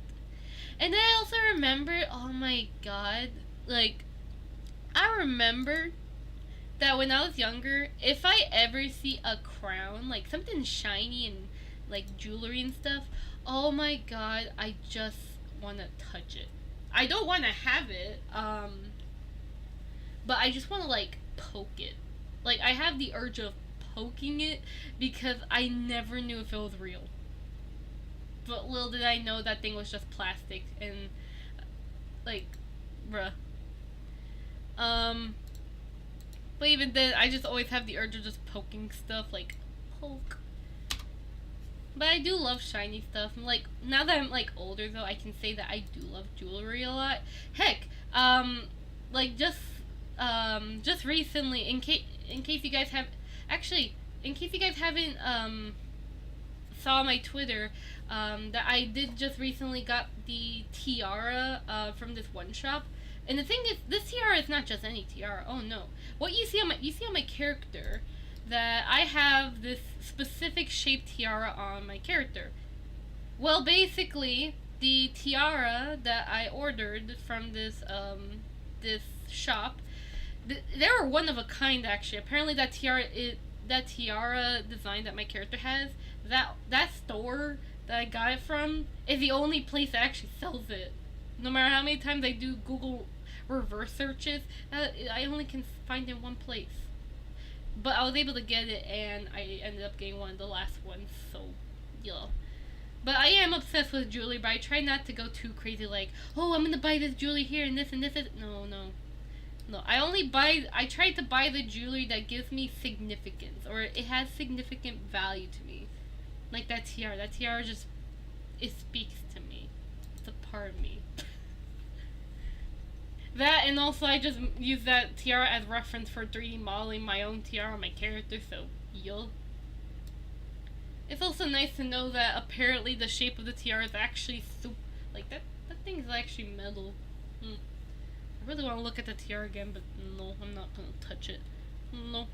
And then I also remember, oh my god, like I remember that when I was younger, if I ever see a crown, like something shiny and like jewelry and stuff, oh my god, I just want to touch it. I don't want to have it, but I just want to like poke it. Like I have the urge of poking it because I never knew if it was real. But little did I know that thing was just plastic and like, bruh. But even then, I just always have the urge of just poking stuff, like poke. But I do love shiny stuff. Like, now that I'm like older though, I can say that I do love jewelry a lot. Heck, like just recently, in case you guys haven't saw my Twitter, that I did just recently got the tiara from this one shop. And the thing is, this tiara is not just any tiara. Oh no. What you see on my character, that I have this specific shaped tiara on my character. Well, basically, the tiara that I ordered from this shop, they were one of a kind actually. Apparently that tiara design that my character has, that store that I got it from is the only place that actually sells it. No matter how many times I do Google reverse searches, I only can find it in one place. but I was able to get it, and I ended up getting one of the last ones, so, yeah. But I am obsessed with jewelry, but I try not to go too crazy, like, oh, I'm gonna buy this jewelry here, and this, no, no. No, I try to buy the jewelry that gives me significance, or it has significant value to me. Like that tiara just, it speaks to me. It's a part of me. That, and also I just use that tiara as reference for 3D modeling my own tiara on my character, so yo. It's also nice to know that apparently the shape of the tiara is actually like that thing is actually metal. I really want to look at the tiara again, but no, I'm not gonna touch it. No.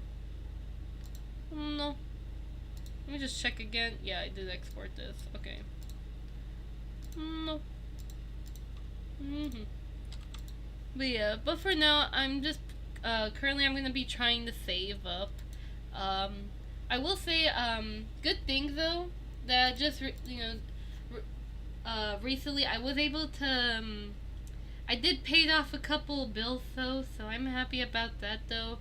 No. Let me just check again. Yeah, I did export this. Okay. No. But yeah, but for now, I'm just, currently I'm gonna be trying to save up. I will say, good thing though, that just, recently I was able to, I did pay off a couple bills though, so I'm happy about that though.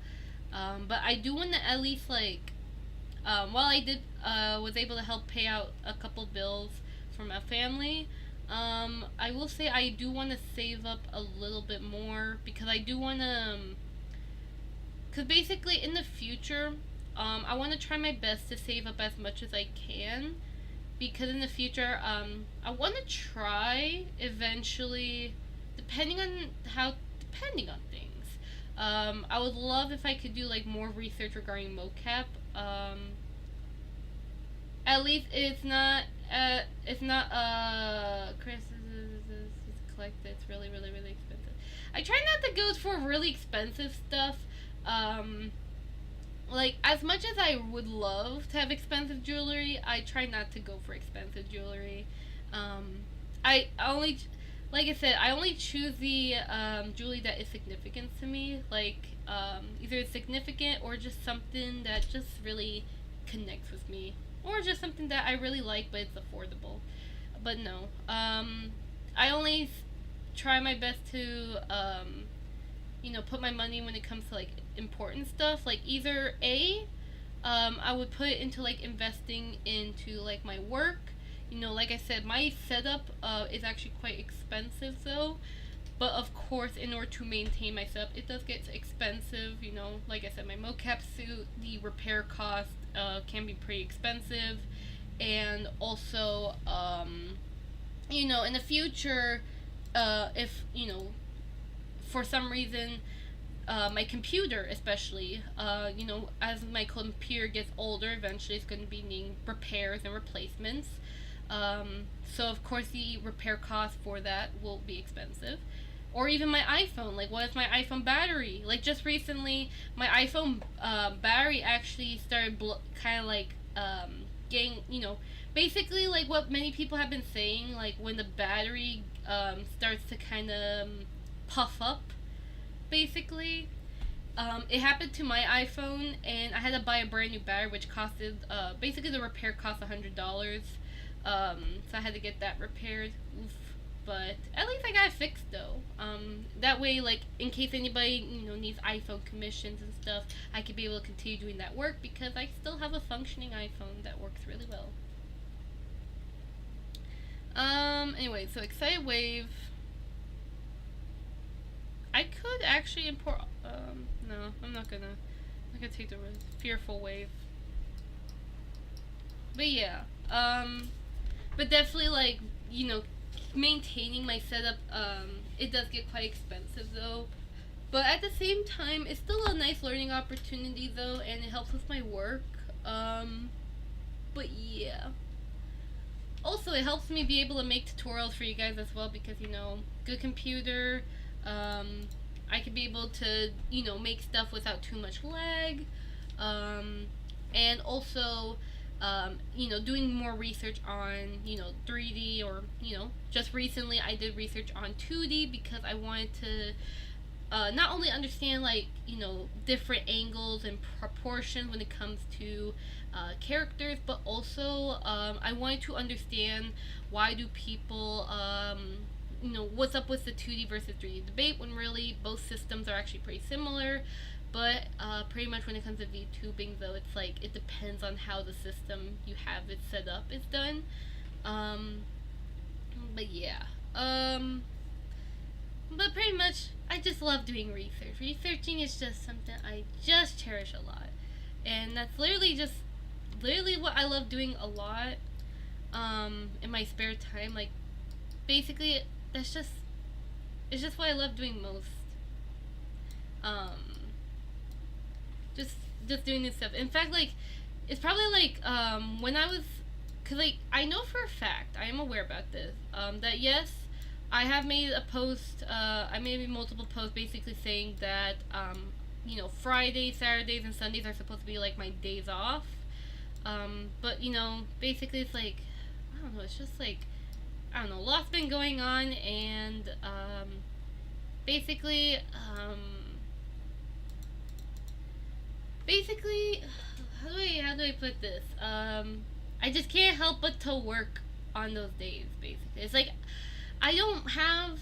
But I do want to at least, like, while I did, was able to help pay out a couple bills for my family, I will say I do want to save up a little bit more, because I do want to, because basically in the future, I want to try my best to save up as much as I can, because in the future, I want to try eventually, depending on things, I would love if I could do like more research regarding mocap. At least it's not Chris is collected. It's really expensive. I try not to go for really expensive stuff. Like, as much as I would love to have expensive jewelry, I try not to go for expensive jewelry. I only, like I said, I only choose the jewelry that is significant to me. Like, either it's significant or just something that just really connects with me, or just something that I really like but it's affordable. But no, I only try my best to put my money when it comes to like important stuff. Like, either I would put it into like investing into like my work. Like I said, my setup is actually quite expensive though. But of course, in order to maintain my setup, it does get expensive. Like I said, my mocap suit, the repair cost can be pretty expensive. And also, in the future, if, for some reason, my computer especially, as my computer gets older, eventually it's going to be needing repairs and replacements. So of course the repair cost for that will be expensive. Or even my iPhone. Like, what if my iPhone battery? Like, just recently, my iPhone battery actually started kind of like getting, basically like what many people have been saying, like when the battery starts to kind of puff up, basically. It happened to my iPhone, and I had to buy a brand new battery, which costed, basically the repair cost $100. So I had to get that repaired. Oof. But at least I got it fixed though. That way, like, in case anybody, needs iPhone commissions and stuff, I could be able to continue doing that work, because I still have a functioning iPhone that works really well. Anyway, so Excited Wave. I could actually import, no, I'm not gonna take the risk. Fearful Wave. But yeah, but definitely, like, maintaining my setup, it does get quite expensive though. But at the same time, it's still a nice learning opportunity though, and it helps with my work. But yeah. Also, it helps me be able to make tutorials for you guys as well, because, good computer, I could be able to, make stuff without too much lag, and also, doing more research on, 3D, or, just recently I did research on 2D, because I wanted to, not only understand, like, different angles and proportions when it comes to characters, but also I wanted to understand why do people, what's up with the 2D versus 3D debate, when really both systems are actually pretty similar. But pretty much when it comes to VTubing, though, it's like it depends on how the system you have it set up is done. But yeah. But pretty much, I just love doing research. Researching is just something I just cherish a lot, and that's literally what I love doing a lot. In my spare time, like basically, it's just what I love doing most. Um, just doing this stuff. In fact, like it's probably like when I was, cause like I know for a fact I am aware about this that yes, I have made a post. I made multiple posts basically saying that you know, Fridays, Saturdays, and Sundays are supposed to be like my days off. But you know, basically it's like I don't know. It's just like I don't know. A lot's been going on, and basically basically how do I put this? I just can't help but to work on those days. Basically, it's like I don't have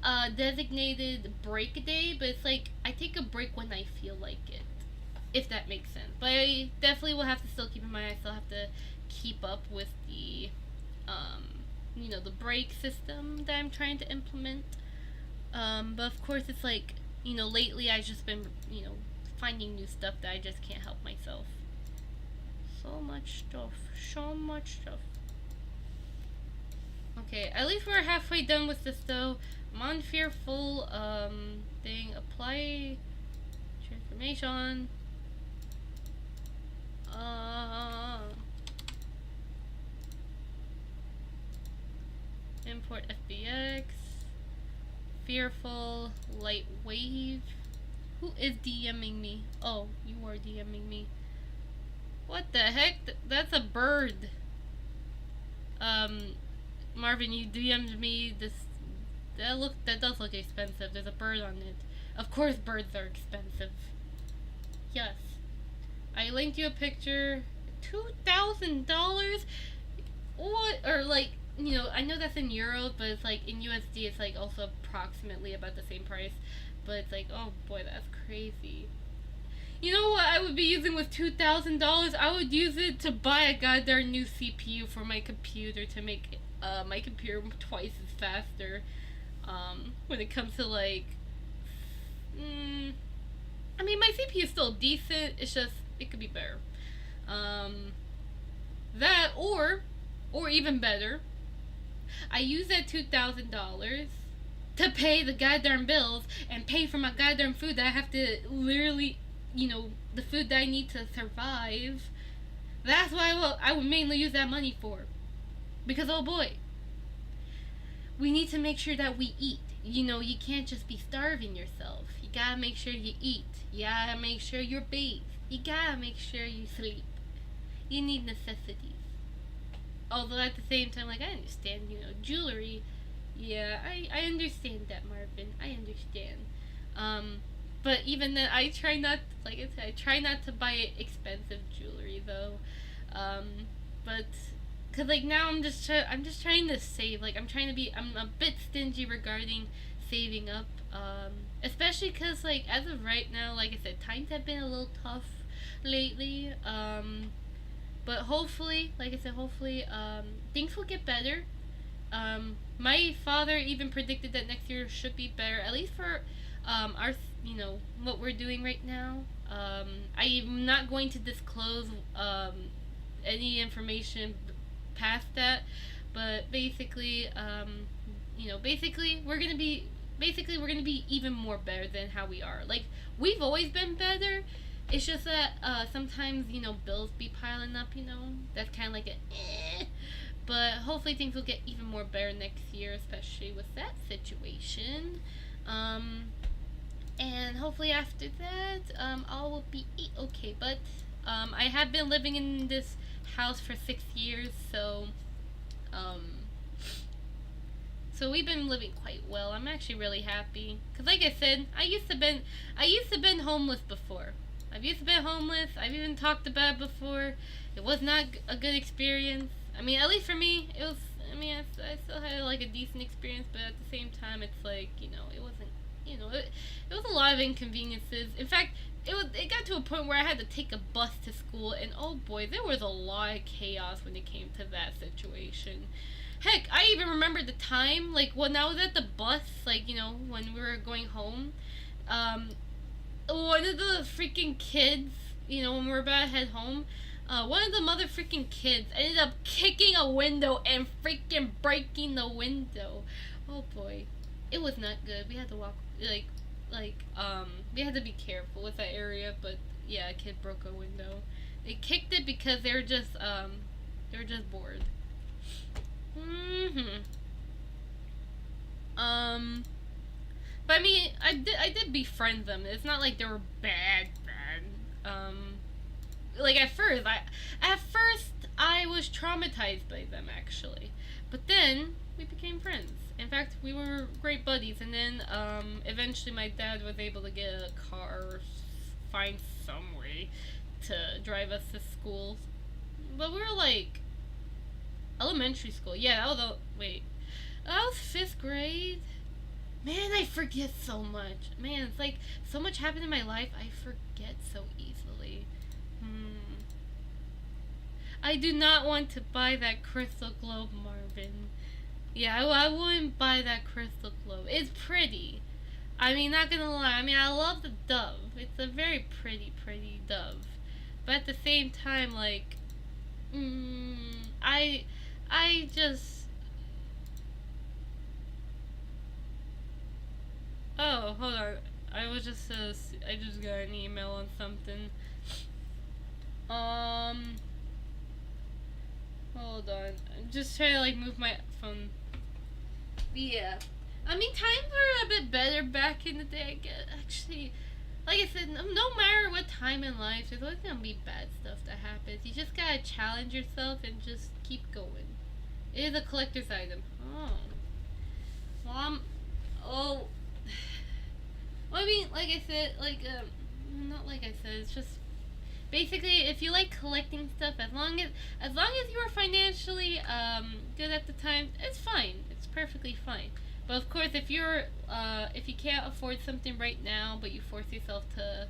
a designated break day, but it's like I take a break when I feel like it, if that makes sense. But I definitely will have to still keep in mind I still have to keep up with the you know, the break system that I'm trying to implement. But of course it's like, you know, lately I've just been, you know, finding new stuff that I just can't help myself. So much stuff. Okay, at least we're halfway done with this though. I'm on fearful thing. Apply transformation. Import FBX. Fearful light wave. Who is DMing me? Oh, you are DMing me. What the heck? That's a bird. Marvin, you DM'd me this. That does look expensive. There's a bird on it. Of course, birds are expensive. Yes, I linked you a picture. $2,000. What? Or like, you know, I know that's in euros, but it's like in USD, it's like also approximately about the same price. But it's like, oh boy, that's crazy. You know what I would be using with $2,000? I would use it to buy a goddamn new CPU for my computer to make my computer twice as faster. When it comes to like, I mean, my CPU is still decent. It's just it could be better. That or even better, I use that $2,000 to pay the goddamn bills and pay for my goddamn food that I have to literally, you know, the food that I need to survive. That's what I would mainly use that money for. Because oh boy, we need to make sure that we eat. You know, you can't just be starving yourself. You gotta make sure you eat. You gotta make sure you're bathed. You gotta make sure you sleep. You need necessities. Although at the same time, like, I understand, you know, jewelry. Yeah, I understand that, Marvin. I understand. But even then, I try not, like I said, I try not to buy expensive jewelry though. But cause like now I'm just trying to save. Like I'm a bit stingy regarding saving up. Especially cause like as of right now, like I said, times have been a little tough lately. But hopefully, like I said, things will get better. My father even predicted that next year should be better, at least for our, you know, what we're doing right now. I'm not going to disclose any information past that, but basically, you know, basically we're gonna be even more better than how we are. Like we've always been better. It's just that sometimes, you know, bills be piling up, you know. That's kind of like but hopefully things will get even more better next year, especially with that situation. And hopefully after that, all will be okay. But I have been living in this house for 6 years, so we've been living quite well. I'm actually really happy, cause like I said, I used to been homeless before. I've even talked about it before. It was not a good experience. I mean, at least for me, it was. I mean, I still had like a decent experience, but at the same time, it's like, you know, it wasn't. You know, it was a lot of inconveniences. In fact, it got to a point where I had to take a bus to school, and oh boy, there was a lot of chaos when it came to that situation. Heck, I even remember the time, like, when I was at the bus, like, you know, when we were going home, one of the freaking kids, you know, when we were about to head home, one of the mother freaking kids ended up kicking a window and freaking breaking the window. Oh boy, it was not good. We had to walk, we had to be careful with that area, but yeah, a kid broke a window. They kicked it because they were just bored. But I mean, I did befriend them. It's not like they were bad. Like at first I was traumatized by them actually, but then we became friends. In fact, we were great buddies, and then eventually my dad was able to get a car or find some way to drive us to school. But we were like elementary school. Yeah, that was 5th grade. Man, I forget so much. Man, it's like so much happened in my life, I forget so easily. I do not want to buy that crystal globe, Marvin. Yeah, I wouldn't buy that crystal globe. It's pretty. I mean, not gonna lie. I mean, I love the dove. It's a very pretty dove. But at the same time, like, I just... Oh, hold on. I just got an email on something. Hold on. I'm just trying to, like, move my phone. Yeah. I mean, times were a bit better back in the day, I guess. Actually, like I said, no matter what time in life, there's always gonna be bad stuff that happens. You just gotta challenge yourself and just keep going. It is a collector's item. Oh. Well, well, I mean, like I said, not like I said, it's just basically, if you like collecting stuff, as long as you are financially good at the time, it's fine. It's perfectly fine. But of course, if you can't afford something right now, but you force yourself to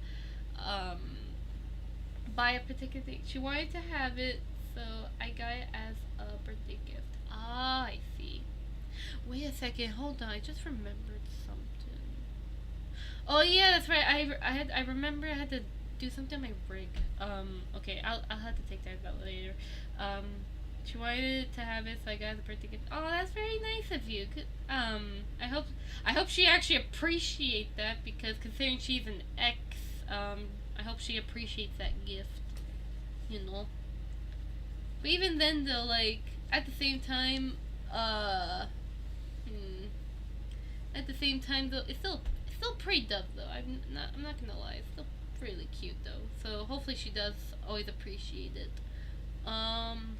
buy a particular thing, she wanted to have it, so I got it as a birthday gift. Ah, I see. Wait a second, hold on. I just remembered something. Oh yeah, that's right. I remember I had to do something on my rig. Okay, I'll have to take that about later. She wanted to have it, so I got the birthday gift. Oh, that's very nice of you. I hope she actually appreciates that, because considering she's an ex, I hope she appreciates that gift. You know. But even then, though, like at the same time, it's still pretty dove though. I'm not gonna lie. It's still really cute though. So hopefully she does always appreciate it. I'm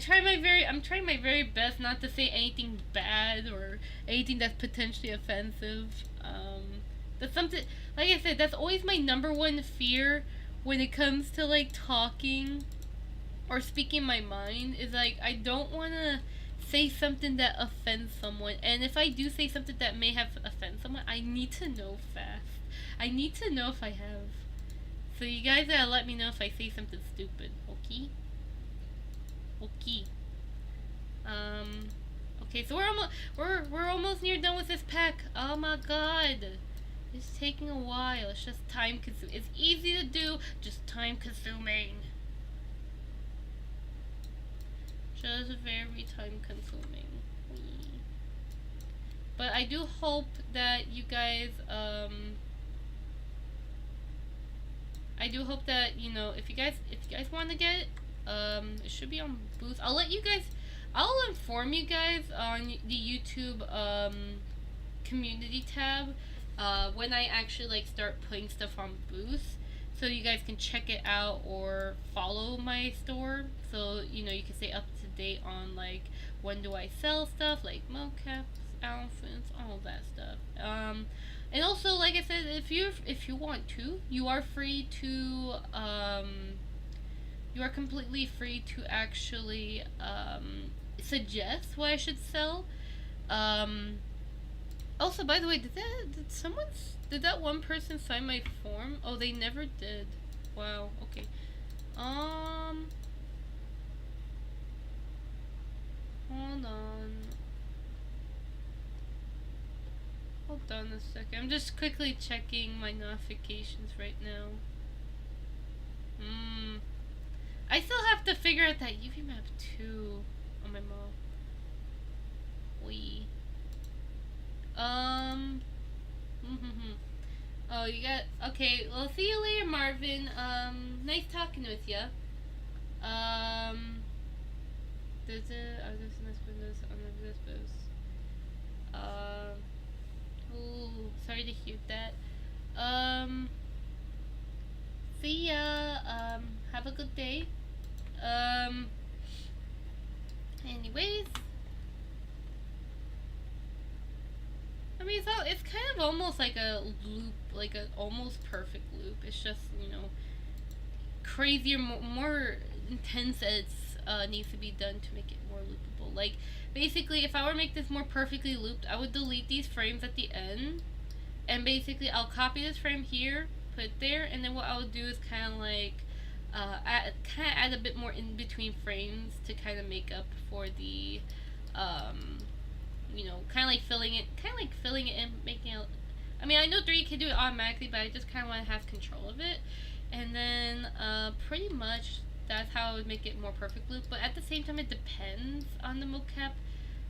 trying my very best not to say anything bad or anything that's potentially offensive. That's something, like I said, that's always my number one fear when it comes to like talking or speaking my mind, is like I don't want to say something that offends someone, and if I do say something that may have offended someone, I need to know fast. I need to know if I have. So you guys gotta let me know if I say something stupid, okay? Okay. Okay, so we're almost near done with this pack. Oh my god. It's taking a while. It's just time consuming. It's easy to do, just time consuming. Just very time consuming. But I do hope that you guys, I do hope that, you know, if you guys want to get it, it should be on Boost. I'll inform you guys on the YouTube community tab when I actually like start putting stuff on Boost, so you guys can check it out or follow my store, so you know you can stay up to date on like when do I sell stuff like mocaps, outfits, all that stuff. And also, like I said, if you want to, you are free to you are completely free to actually suggest what I should sell. Also, by the way, did someone Did that one person sign my form? Oh, they never did. Wow, okay. Hold on. Hold on a second. I'm just quickly checking my notifications right now. I still have to figure out that UV map too on my mom. Wee. Oh, you got. Okay, well, see you later, Marvin. Nice talking with ya. There's other windows on the Vespers. Ooh, sorry to hear that. See ya. Have a good day. Anyways. I mean, so it's kind of almost like a loop, like an almost perfect loop. It's just, you know, crazier, more intense as needs to be done to make it more loopable. Like, basically, if I were to make this more perfectly looped, I would delete these frames at the end, and basically I'll copy this frame here, put it there, and then what I would do is kind of like add a bit more in between frames to kind of make up for the you know, kind of like filling it and making it. I mean, I know 3 can do it automatically, but I just kind of want to have control of it. And then pretty much that's how I would make it more perfect loop. But at the same time, it depends on the mocap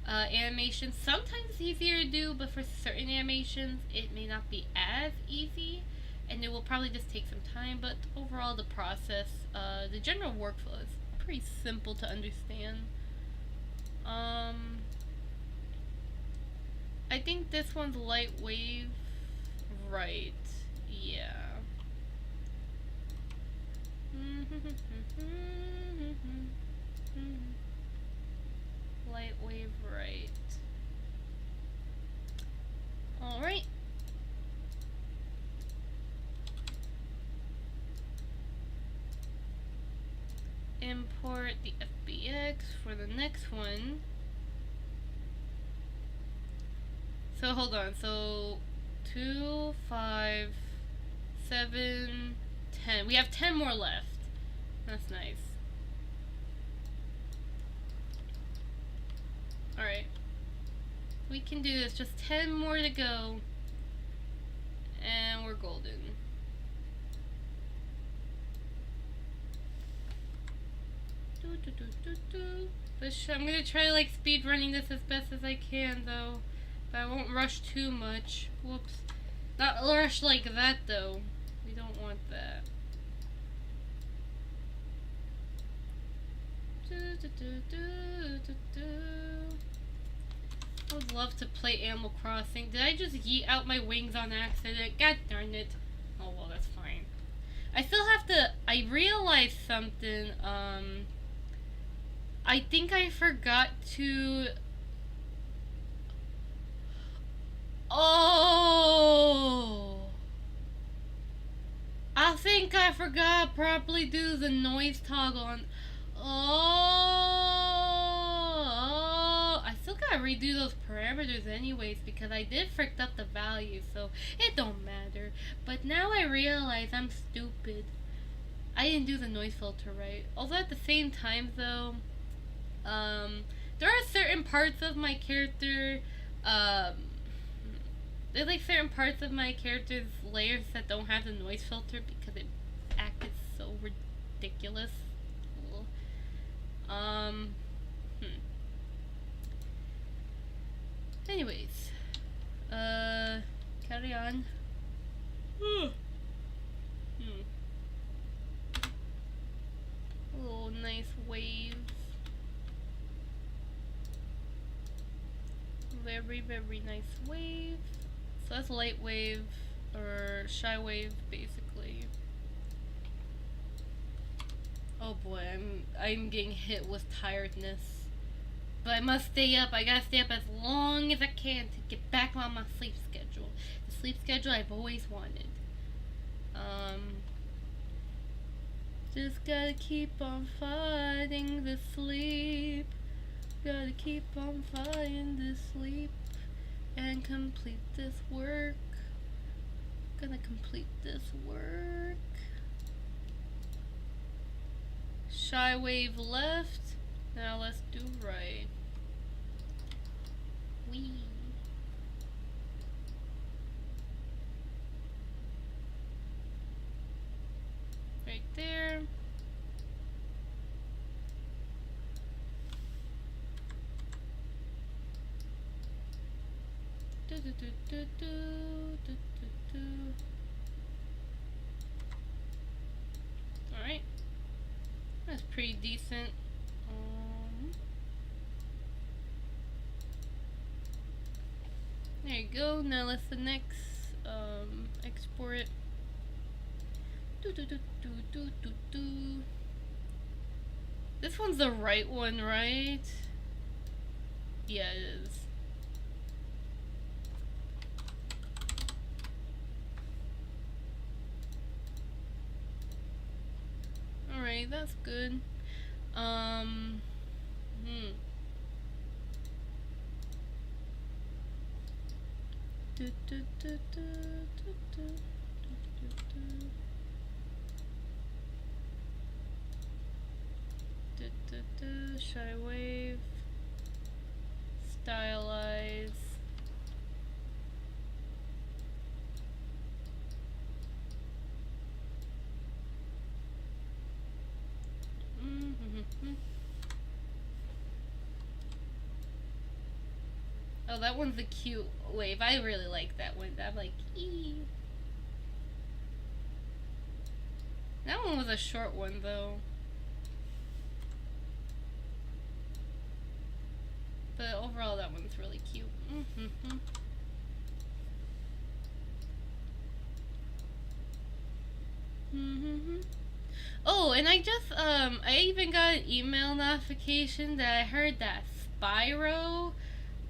animation. Sometimes it's easier to do, but for certain animations, it may not be as easy, and it will probably just take some time. But overall, the process, the general workflow is pretty simple to understand. I think this one's light wave, right? Yeah. Light wave, right? All right. Import the FBX for the next one. So hold on, so 2, 5, 7, 10. We have 10 more left. That's nice. Alright. We can do this. Just 10 more to go. And we're golden. I'm gonna try like speed running this as best as I can though. But I won't rush too much. Whoops. Not rush like that though. We don't want that. I would love to play Animal Crossing. Did I just yeet out my wings on accident? God darn it. Oh well, that's fine. I still have to. I realized something. I think I forgot to. Oh! I think I forgot to properly do the noise toggle on. Oh! I still gotta redo those parameters anyways because I did fricked up the value, so it don't matter. But now I realize I'm stupid. I didn't do the noise filter right. Although at the same time though, there are certain parts of my character, there's like certain parts of my character's layers that don't have the noise filter because it acted so ridiculous. Anyways, carry on. Oh, nice waves. Very, very nice wave. So that's light wave, or shy wave, basically. Oh boy, I'm getting hit with tiredness. But I must stay up. I gotta stay up as long as I can to get back on my sleep schedule. The sleep schedule I've always wanted. Just gotta keep on fighting the sleep. Gotta keep on fighting the sleep and complete this work. Gonna complete this work. Shy wave left. Now let's do right. Wee. Right there. Do, do, do, do, do, do, do, do. Alright. That's pretty decent. There you go. Now let's the next export it. Do, do, do, do, do, do, do. This one's the right one, right? Yeah, it is. Alright, that's good. Do, do, do, do, do, do, do, do. Do, do, do. Shy wave. Stylize. Oh, that one's a cute wave. I really like that one. I'm like, ee. That one was a short one, though. But overall, that one's really cute. Oh, and I just, I even got an email notification that I heard that Spyro,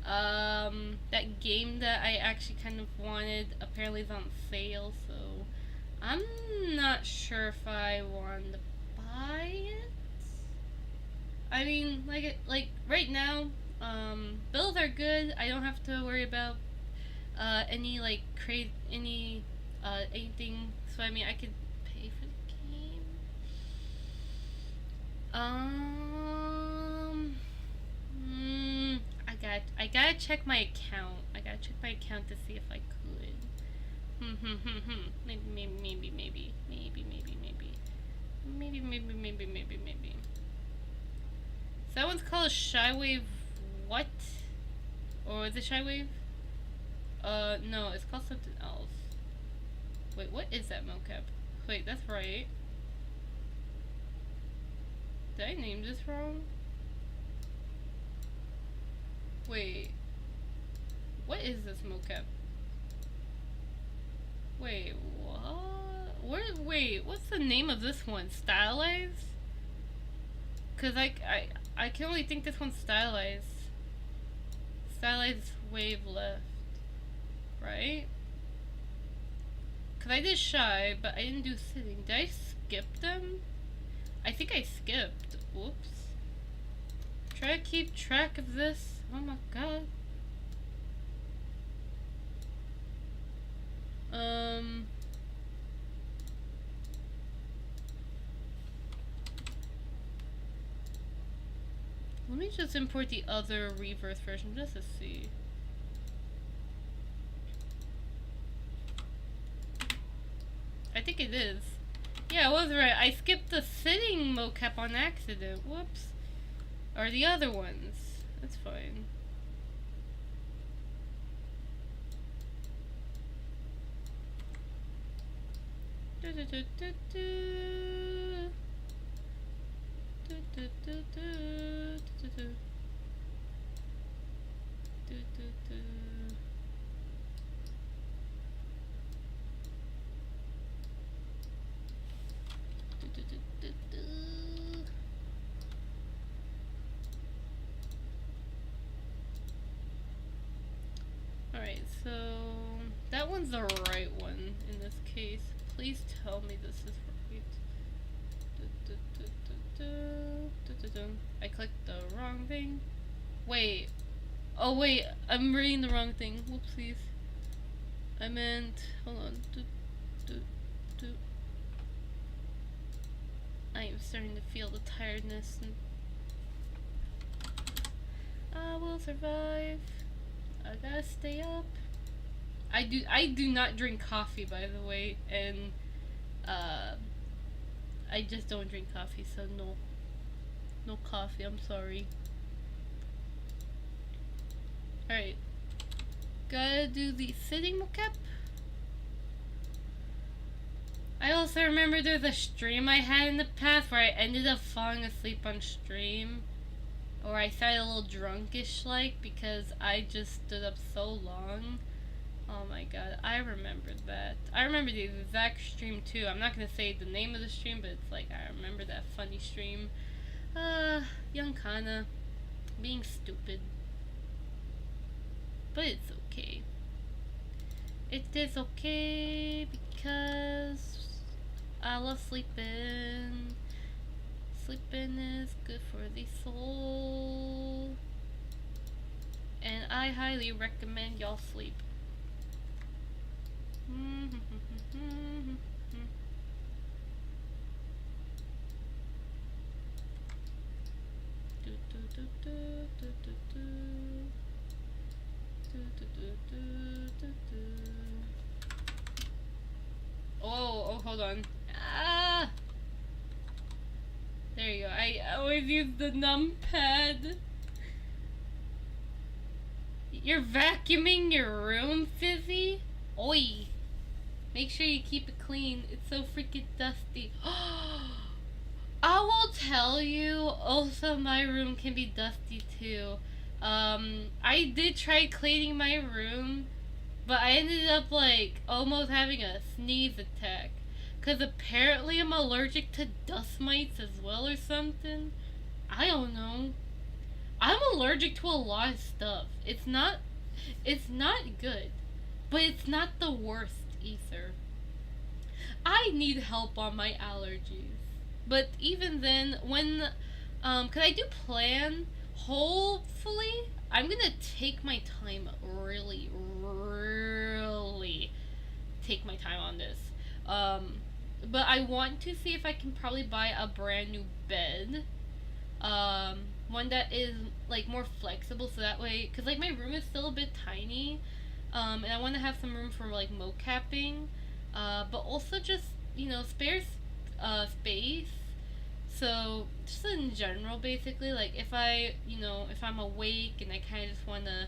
that game that I actually kind of wanted, apparently is on sale, so I'm not sure if I want to buy it. I mean, like right now, bills are good. I don't have to worry about any like anything. So I mean, I could pay for the game. I gotta check my account. I gotta check my account to see if I could. Maybe. So that one's called Shy Wave what? Or is it Shy Wave? No, it's called something else. Wait, what is that mocap? Wait, that's right. Did I name this wrong? Wait. What is this mocap? Wait, what? Wait, what's the name of this one? Stylize? Cause I can only think this one's Stylize. Stylize wave left. Right? Cause I did Shy, but I didn't do sitting. Did I skip them? I think I skipped. Whoops. Try to keep track of this. Oh my god. Let me just import the other reverse version just to see. I think it is. Yeah, I was right. I skipped the sitting mocap on accident. Whoops. Or the other ones. That's fine. Do, do, do, do, do. Do, do, do, do. Do, do. Do, do, do. Do, do, do, do, do. Alright, so that one's the right one in this case. Please tell me this is right. I clicked the wrong thing. Wait. Oh wait, I'm reading the wrong thing. Whoopsies. I meant, hold on. do, do. I am starting to feel the tiredness. And I will survive. I gotta stay up. I do not drink coffee, by the way, and I just don't drink coffee, so no coffee. I'm sorry. All right, gotta do the sitting mocap. I also remember there's a stream I had in the past where I ended up falling asleep on stream. Or I started a little drunkish like because I just stood up so long. Oh my god, I remembered that. I remember the exact stream too. I'm not gonna say the name of the stream, but it's like I remember that funny stream. Young Kana being stupid. But it's okay. It is okay because I love sleeping. Sleeping is good for the soul. And I highly recommend y'all sleep. Oh, hold on. Ah! There you go. I always use the numpad. You're vacuuming your room, Fizzy? Oi! Make sure you keep it clean. It's so freaking dusty. I will tell you, also my room can be dusty too. I did try cleaning my room, but I ended up like almost having a sneeze attack. Cause apparently I'm allergic to dust mites as well or something. I don't know. I'm allergic to a lot of stuff. It's not good, but it's not the worst either. I need help on my allergies. But even then, when, cause I do plan, hopefully, I'm gonna take my time really take my time on this. But I want to see if I can probably buy a brand new bed. One that is like more flexible, so that way, cause like my room is still a bit tiny, and I want to have some room for like mocapping, but also just spare space. So just in general, basically, like if if I'm awake and I kind of just want to,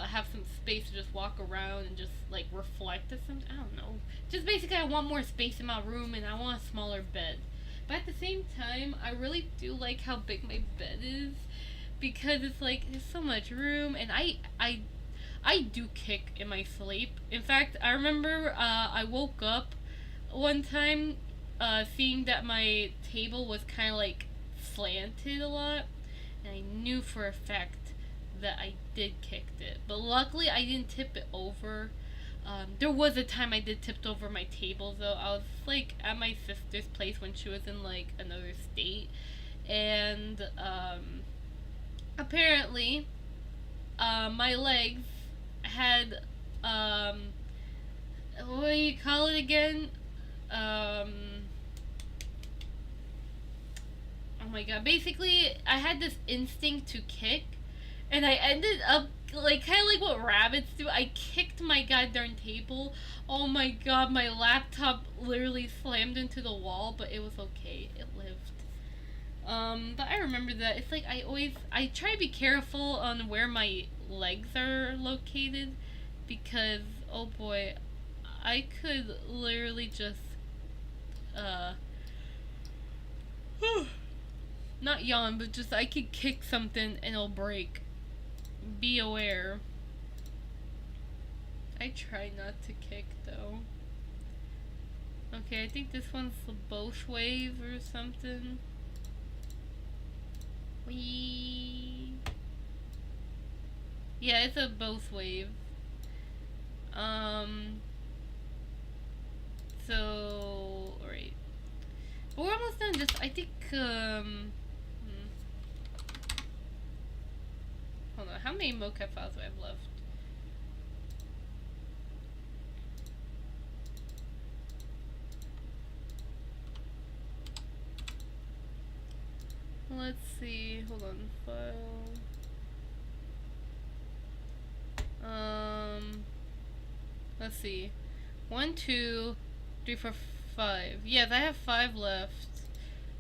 have some space to just walk around and just like reflect or something. I don't know. Just basically, I want more space in my room and I want a smaller bed. But at the same time, I really do like how big my bed is because it's like there's so much room, and I do kick in my sleep. In fact, I remember I woke up one time seeing that my table was kind of like slanted a lot, and I knew for a fact that I did kicked it. But luckily, I didn't tip it over. There was a time I did tipped over my table though. I was like at my sister's place when she was in like another state, and apparently my legs had what do you call it again? Oh my god. Basically, I had this instinct to kick, and I ended up like kind of like what rabbits do. I kicked my goddamn table. Oh my god, my laptop literally slammed into the wall, but it was okay. It lived. But I remember that. It's like I try to be careful on where my legs are located, because oh boy, I could literally just not yawn, but just I could kick something and it'll break. Be aware. I try not to kick though. Okay, I think this one's the both wave or something. Wee. Yeah, it's a both wave. So alright. But we're almost done. Just I think hold on, how many mocap files do I have left? Let's see. Hold on. File. Let's see. 1, 2, 3, 4, 5. Yes, I have 5 left.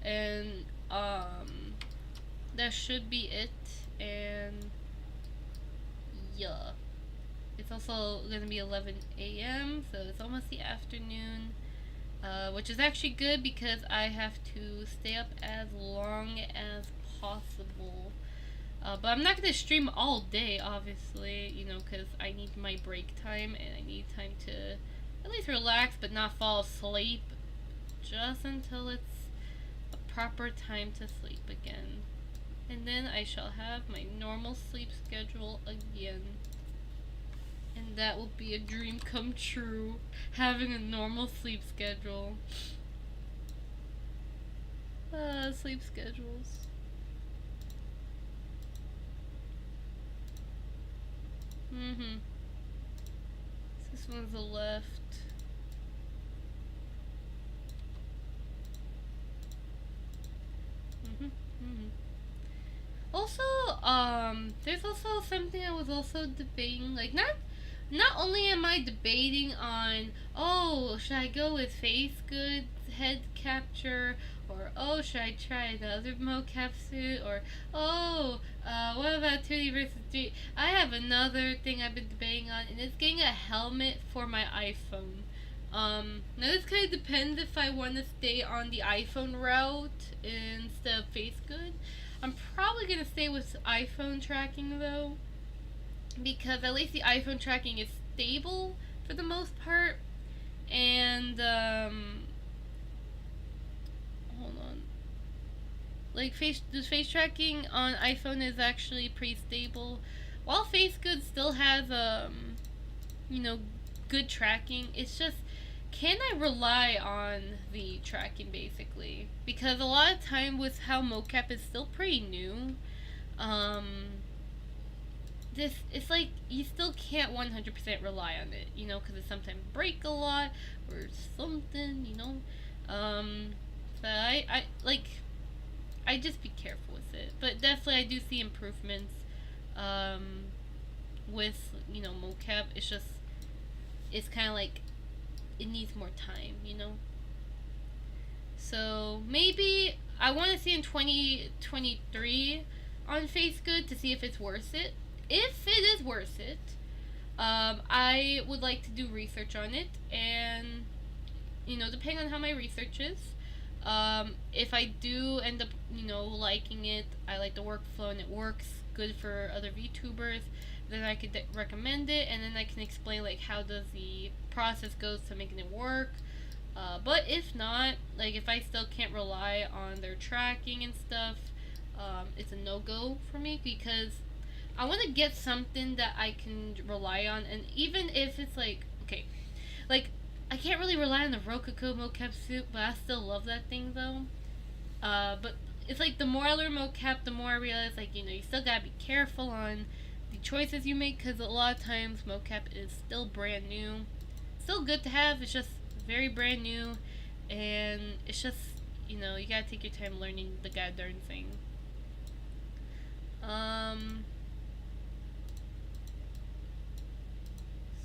And, that should be it. And, yeah. It's also gonna be 11 a.m., so it's almost the afternoon. Which is actually good because I have to stay up as long as possible. But I'm not going to stream all day, obviously, you know, because I need my break time and I need time to at least relax but not fall asleep just until it's a proper time to sleep again. And then I shall have my normal sleep schedule again. And that will be a dream come true, having a normal sleep schedule. Sleep schedules. This one's the left. Also, there's also something I was also debating, like, not only am I debating on, oh, should I go with face goods head capture, or oh, should I try the other mocap suit, or oh, what about 2D versus 3D? I have another thing I've been debating on, and it's getting a helmet for my iPhone. Now this kind of depends if I want to stay on the iPhone route instead of face good. I'm probably going to stay with iPhone tracking though, because at least the iPhone tracking is stable for the most part, and hold on, like the face tracking on iPhone is actually pretty stable, while FaceGood still has you know, good tracking. It's just, can I rely on the tracking basically, because a lot of time with how mocap is still pretty new, it's like you still can't 100% rely on it, you know, because it sometimes break a lot or something, you know. So I just be careful with it, but definitely I do see improvements with, you know, mocap. It's just, it's kind of like it needs more time, you know. So maybe I want to see in 2023 on FaceGood to see if it's worth it. If it is worth it, I would like to do research on it, and, you know, depending on how my research is, if I do end up, you know, liking it, I like the workflow and it works good for other VTubers, then I could recommend it, and then I can explain like how does the process goes to making it work. But if not, like if I still can't rely on their tracking and stuff, it's a no-go for me, because I want to get something that I can rely on. And even if it's like, okay, like I can't really rely on the Rokoko mocap suit, but I still love that thing though. But it's like the more I learn mocap, the more I realize, like, you know, you still gotta be careful on the choices you make, because a lot of times mocap is still brand new. Still good to have, it's just very brand new, and it's just, you know, you gotta take your time learning the goddamn thing.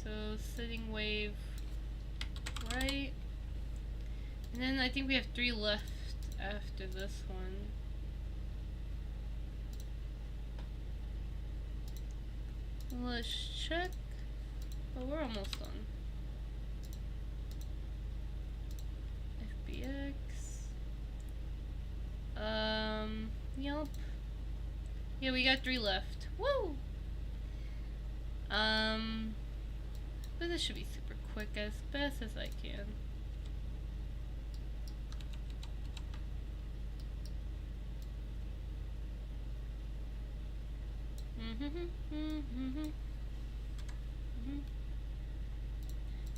So sitting wave right, and then I think we have 3 left after this one. Let's check. Oh, we're almost done. FBX. Yep. Yeah, we got 3 left. Woo! But this should be super quick as best as I can.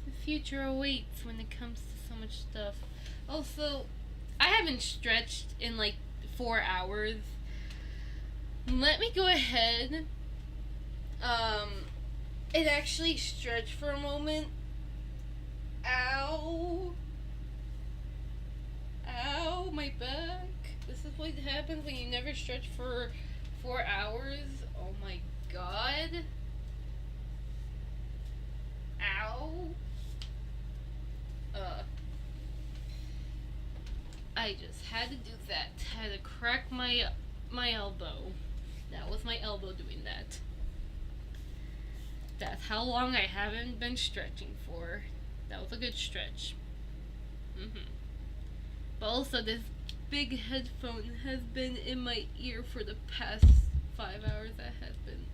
The future awaits when it comes to so much stuff. Also, I haven't stretched in like 4 hours. Let me go ahead and actually stretch for a moment. Ow. Ow, my back. This is what what happens when you never stretch for 4 hours. Oh my god. Ow. I just had to do that. Had to crack my elbow. That was my elbow doing that. That's how long I haven't been stretching for. That was a good stretch. But also, this big headphone has been in my ear for the past 5 hours. That has been,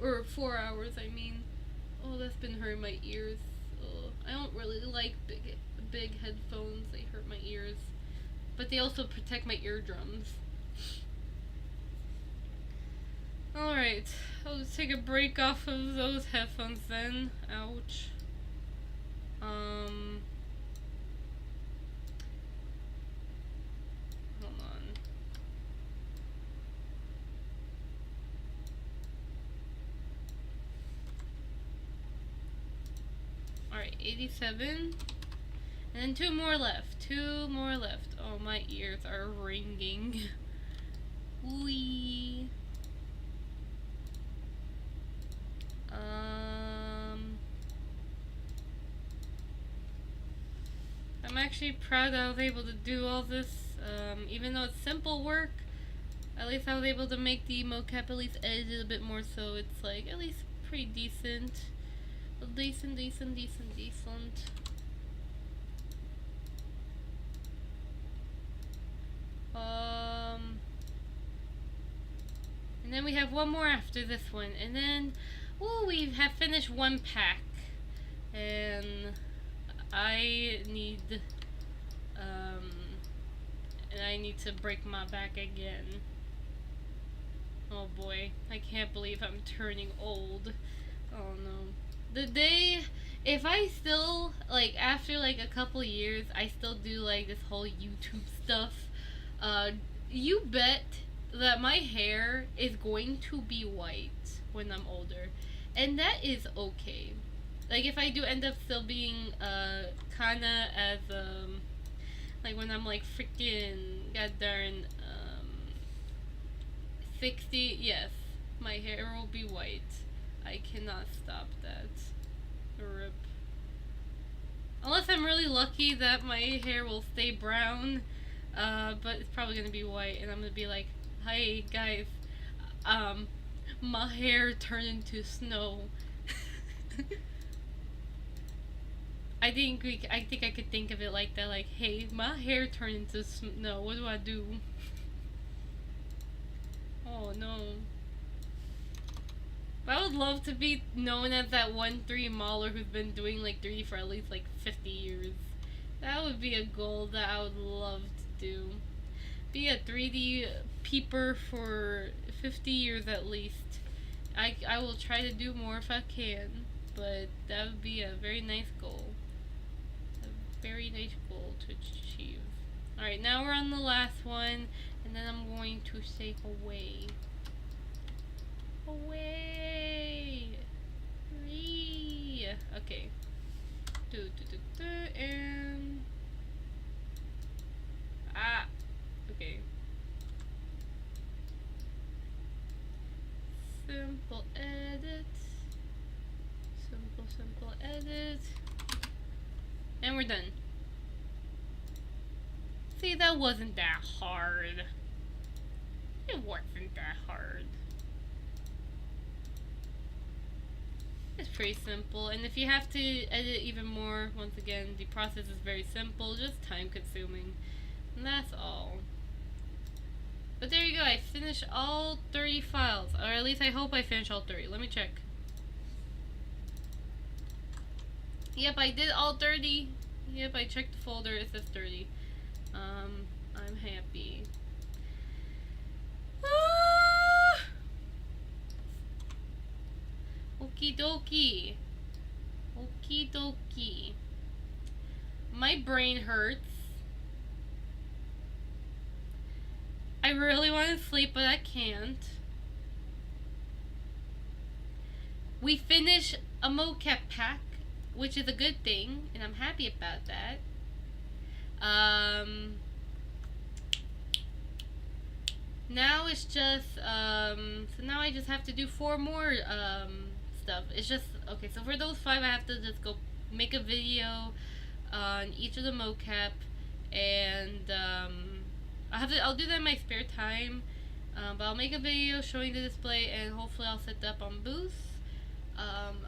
or 4 hours, I mean. Oh, that's been hurting my ears. Oh, I don't really like big headphones. They hurt my ears. But they also protect my eardrums. Alright, I'll just take a break off of those headphones then. Ouch. Hold on. Alright, 87. And then 2 more left. 2 more left. Oh, my ears are ringing. Wee. I'm actually proud that I was able to do all this, even though it's simple work. At least I was able to make the mocap at least edited a bit more, so it's like at least pretty decent. Decent. And then we have one more after this one, and then, ooh, we have finished 1 pack, and I need to break my back again. Oh boy, I can't believe I'm turning old. Oh no. The day, if I still, like, after like a couple years, I still do like this whole YouTube stuff, you bet that my hair is going to be white when I'm older, and that is okay. Like, if I do end up still being kinda as like when I'm like freaking goddamn 60, yes, my hair will be white. I cannot stop that. RIP. Unless I'm really lucky that my hair will stay brown, but it's probably gonna be white, and I'm gonna be like, "Hi guys, my hair turned into snow." I think I could think of it like that, like, "Hey, my hair turned into snow. What do I do?" Oh no. But I would love to be known as that 1-3 mauler who's been doing like 3D for at least like 50 years. That would be a goal that I would love to do. Be a 3D peeper for 50 years at least. I will try to do more if I can, but that would be a very nice goal. A very nice goal to achieve. Alright, now we're on the last one, and then I'm going to say away. Away! Free! Okay. And... okay. Simple edit. Simple edit. And we're done. See, that wasn't that hard. It wasn't that hard. It's pretty simple, and if you have to edit even more, once again, the process is very simple, just time consuming, and that's all. But there you go, I finished all 30 files, or at least I hope I finished all 30. Let me check. Yep, I did all 30. Yep, I checked the folder, it says 30. I'm happy. Okie dokie. Okie dokie. My brain hurts. I really want to sleep, but I can't. We finished a mocap pack, which is a good thing, and I'm happy about that. now it's just so now I just have to do 4 more stuff. It's just okay, so for those 5 I have to just go make a video on each of the mocap, and I'll do that in my spare time. But I'll make a video showing the display, and hopefully I'll set that up on booths.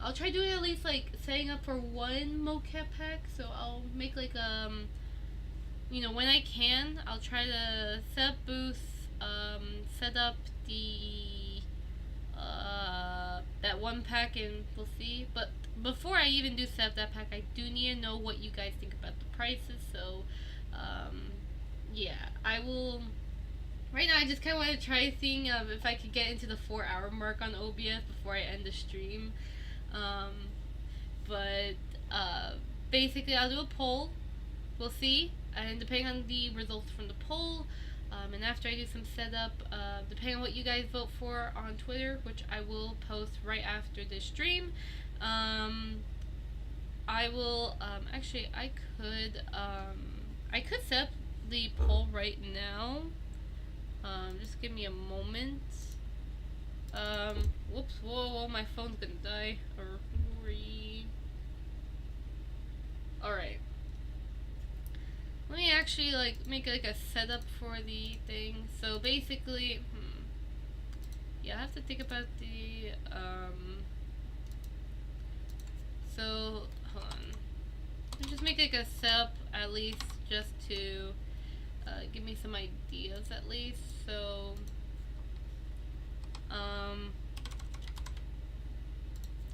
I'll try doing at least like setting up for 1 mocap pack, so I'll make like you know, when I can, I'll try to set up booths, set up the that 1 pack, and we'll see. But before I even do set up that pack, I do need to know what you guys think about the prices. So yeah, I will. Right now, I just kind of want to try seeing if I could get into the 4-hour mark on OBS before I end the stream. But basically, I'll do a poll. We'll see, and depending on the results from the poll, and after I do some setup, depending on what you guys vote for on Twitter, which I will post right after this stream, I will actually I could set up the poll right now. Just give me a moment. Whoops, whoa, my phone's gonna die. Alright. Let me actually like make like a setup for the thing. So basically, yeah, I have to think about the so hold on. Let me just make like a setup at least just to give me some ideas at least. So hold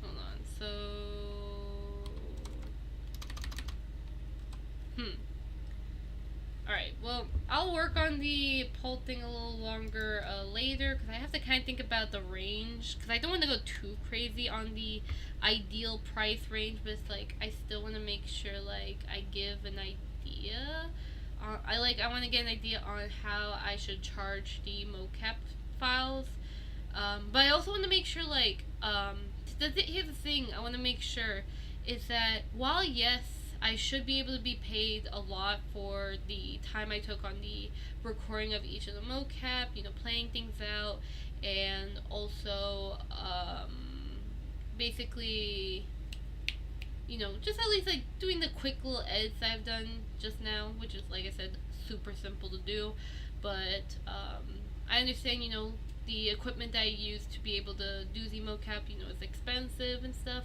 on. So alright, well, I'll work on the poll thing a little longer later, because I have to kind of think about the range, because I don't want to go too crazy on the ideal price range, but it's like I still want to make sure like I give an idea. I want to get an idea on how I should charge the mocap files, but I also want to make sure like here's the thing I want to make sure is that while yes, I should be able to be paid a lot for the time I took on the recording of each of the mocap, you know, playing things out, and also basically, you know, just at least like doing the quick little edits I've done just now, which is, like I said, super simple to do. But I understand, you know, the equipment that I use to be able to do the mocap, you know, is expensive and stuff.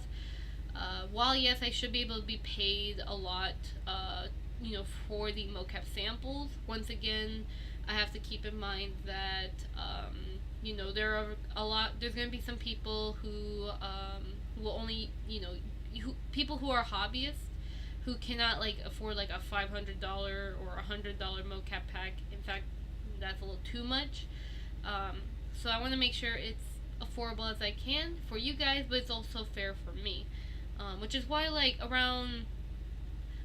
While yes, I should be able to be paid a lot, you know, for the mocap samples. Once again, I have to keep in mind that, you know, there's going to be some people who will only, you know, people who are hobbyists who cannot like afford like a $500 or $100 mocap pack. In fact, that's a little too much. So I want to make sure it's affordable as I can for you guys, but it's also fair for me. Which is why like around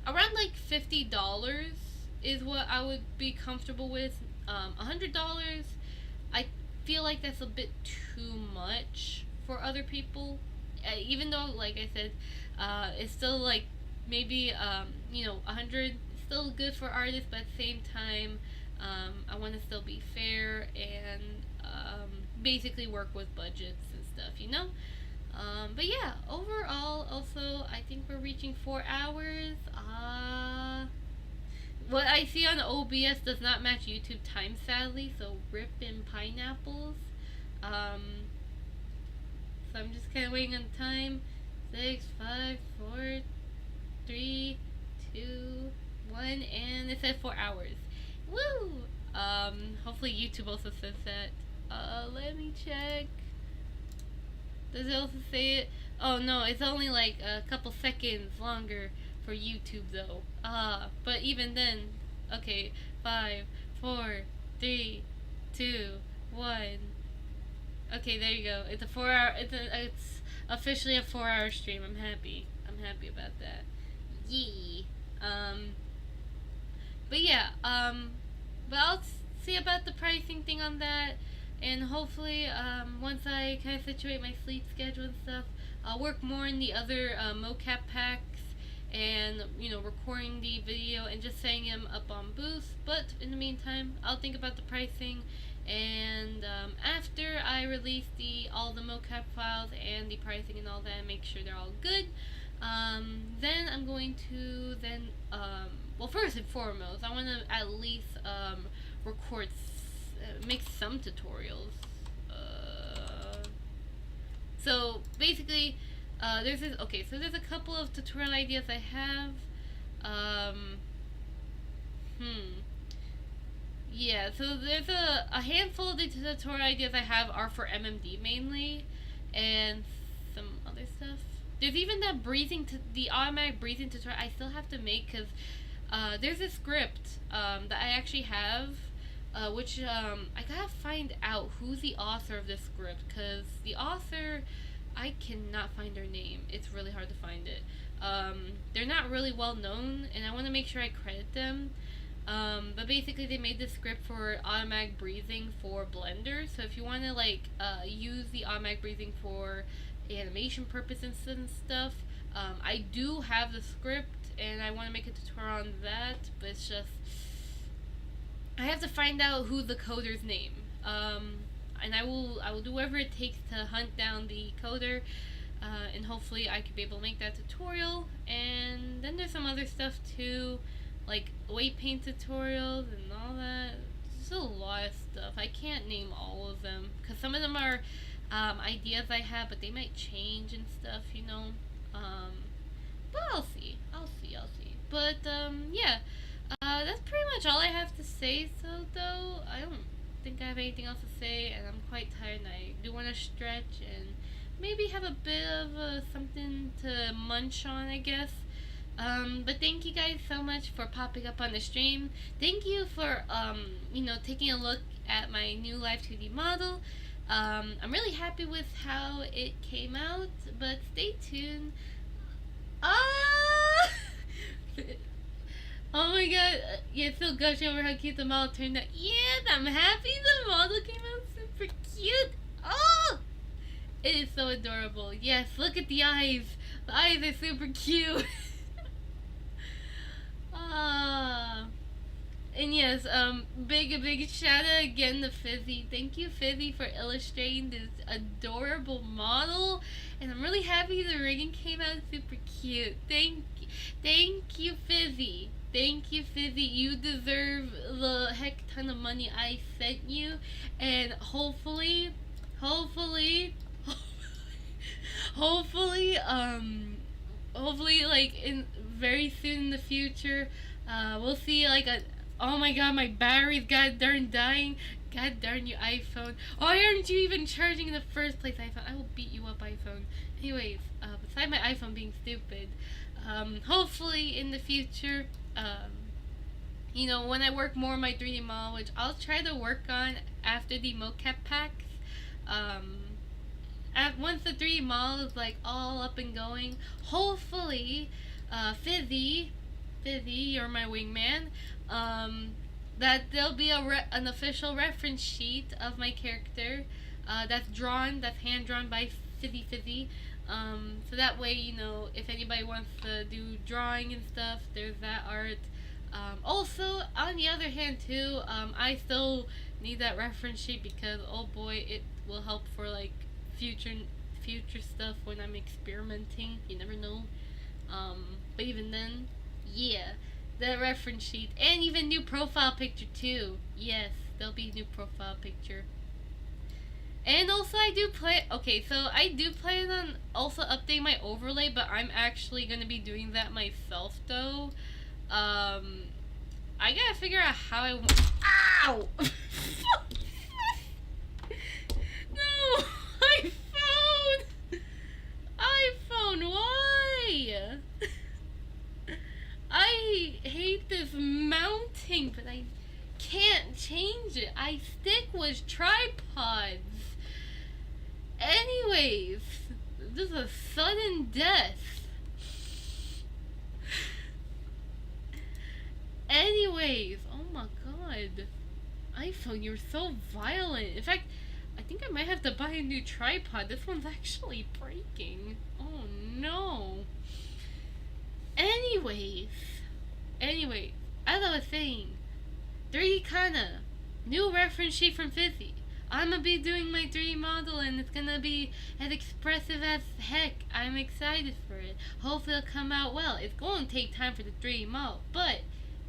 like $50 is what I would be comfortable with. $100, I feel like that's a bit too much for other people. Even though, like I said, it's still like maybe you know, 100 is still good for artists, but at the same time, I want to still be fair and basically work with budgets and stuff, you know. But yeah, overall, also, I think we're reaching 4 hours. What I see on OBS does not match YouTube time, sadly, so rip in pineapples. So I'm just kind of waiting on time. 6, 5, 4, 3, 2, 1, and it says 4 hours. Woo! Hopefully YouTube also says that. Let me check. Does it also say it? Oh no, it's only like a couple seconds longer for YouTube though. But even then, okay, 5, 4, 3, 2, 1. Okay, there you go. It's a 4 hour. It's officially a 4 hour stream. I'm happy about that. Yee. But yeah. But I'll see about the pricing thing on that. And hopefully, once I kind of situate my sleep schedule and stuff, I'll work more in the other mocap packs and, you know, recording the video and just setting him up on Boost. But in the meantime, I'll think about the pricing, and after I release all the mocap files and the pricing and all that, and make sure they're all good, then I'm going to well, first and foremost, I want to at least record, make some tutorials. So basically, there's a couple of tutorial ideas I have. Yeah, so there's a handful of the tutorial ideas I have are for MMD mainly, and some other stuff. There's even the automatic breathing tutorial I still have to make, because there's a script that I actually have, which I gotta find out who's the author of this script, because the author, I cannot find their name. It's really hard to find it. They're not really well known, and I want to make sure I credit them. But basically, they made this script for automatic breathing for Blender. So if you want to use the automatic breathing for animation purposes and stuff, I do have the script, and I want to make a tutorial on that. But it's just, I have to find out who the coder's name. And I will do whatever it takes to hunt down the coder, and hopefully I could be able to make that tutorial. And then there's some other stuff too, like weight paint tutorials and all that. There's a lot of stuff. I can't name all of them, because some of them are ideas I have, but they might change and stuff, you know. But I'll see. But yeah, that's pretty much all I have to say. So though, I don't think I have anything else to say, and I'm quite tired, and I do want to stretch and maybe have a bit of something to munch on, I guess. But thank you guys so much for popping up on the stream. Thank you for you know, taking a look at my new Live2D model. I'm really happy with how it came out, but stay tuned. Oh my god, yeah, so gushing over how cute the model turned out. Yes, I'm happy the model came out super cute. Oh! It is so adorable. Yes, look at the eyes. The eyes are super cute. And yes, big shout out again to Fizzy. Thank you, Fizzy, for illustrating this adorable model. And I'm really happy the rigging came out super cute. Thank you, Fizzy. Thank you, Fizzy. You deserve the heck ton of money I sent you. And hopefully, like in very soon in the future, we'll see like oh my god, my battery's god darn dying. God darn you, iPhone. Why aren't you even charging in the first place, iPhone? I will beat you up, iPhone. Anyways, beside my iPhone being stupid, hopefully in the future, you know, when I work more on my 3D model, which I'll try to work on after the mocap packs, once the 3D model is like all up and going, hopefully, Fizzy, you're my wingman, that there'll be an official reference sheet of my character, that's hand drawn by Fizzy. So that way, you know, if anybody wants to do drawing and stuff, there's that art. Also, on the other hand too, I still need that reference sheet, because oh boy, it will help for like future stuff when I'm experimenting. You never know. But even then, yeah, the reference sheet, and even new profile picture too. Yes, there'll be new profile picture. And also I do plan on also updating my overlay, but I'm actually going to be doing that myself though. I gotta figure out how I want. Ow! No! iPhone, why? I hate this mounting, but I can't change it. I stick with tripods. Anyways, this is a sudden death. Anyways, oh my god. iPhone, you're so violent. In fact, I think I might have to buy a new tripod. This one's actually breaking. Oh no. Anyways, as I was saying, 3D Kana, new reference sheet from Fizzy. I'm gonna be doing my 3D model and it's gonna be as expressive as heck. I'm excited for it. Hopefully it'll come out well. It's going to take time for the 3D model, but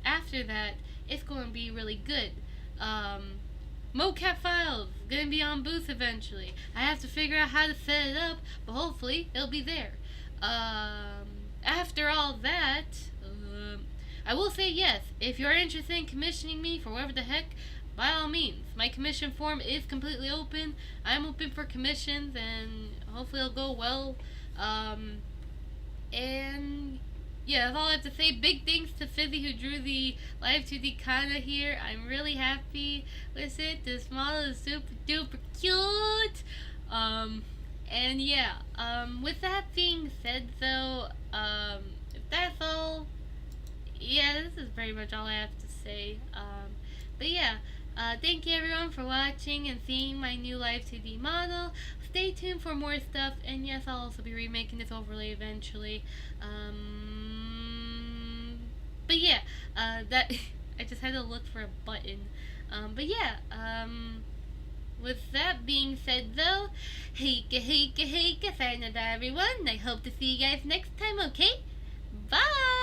after that, it's going to be really good. Mocap files gonna be on Boost eventually. I have to figure out how to set it up, but hopefully it'll be there. After all that, I will say yes. If you're interested in commissioning me for whatever the heck, by all means, my commission form is completely open. I'm open for commissions, and hopefully it'll go well. And yeah, that's all I have to say. Big thanks to Fizzy who drew the Live2D Kana here. I'm really happy with it. This model is super duper cute. And yeah, with that being said though, if that's all, yeah, this is pretty much all I have to say. But yeah, thank you everyone for watching and seeing my new Live2D model. Stay tuned for more stuff, and yes, I'll also be remaking this overlay eventually. But yeah, that I just had to look for a button. But yeah, with that being said though, heika sayonara everyone. I hope to see you guys next time, okay? Bye!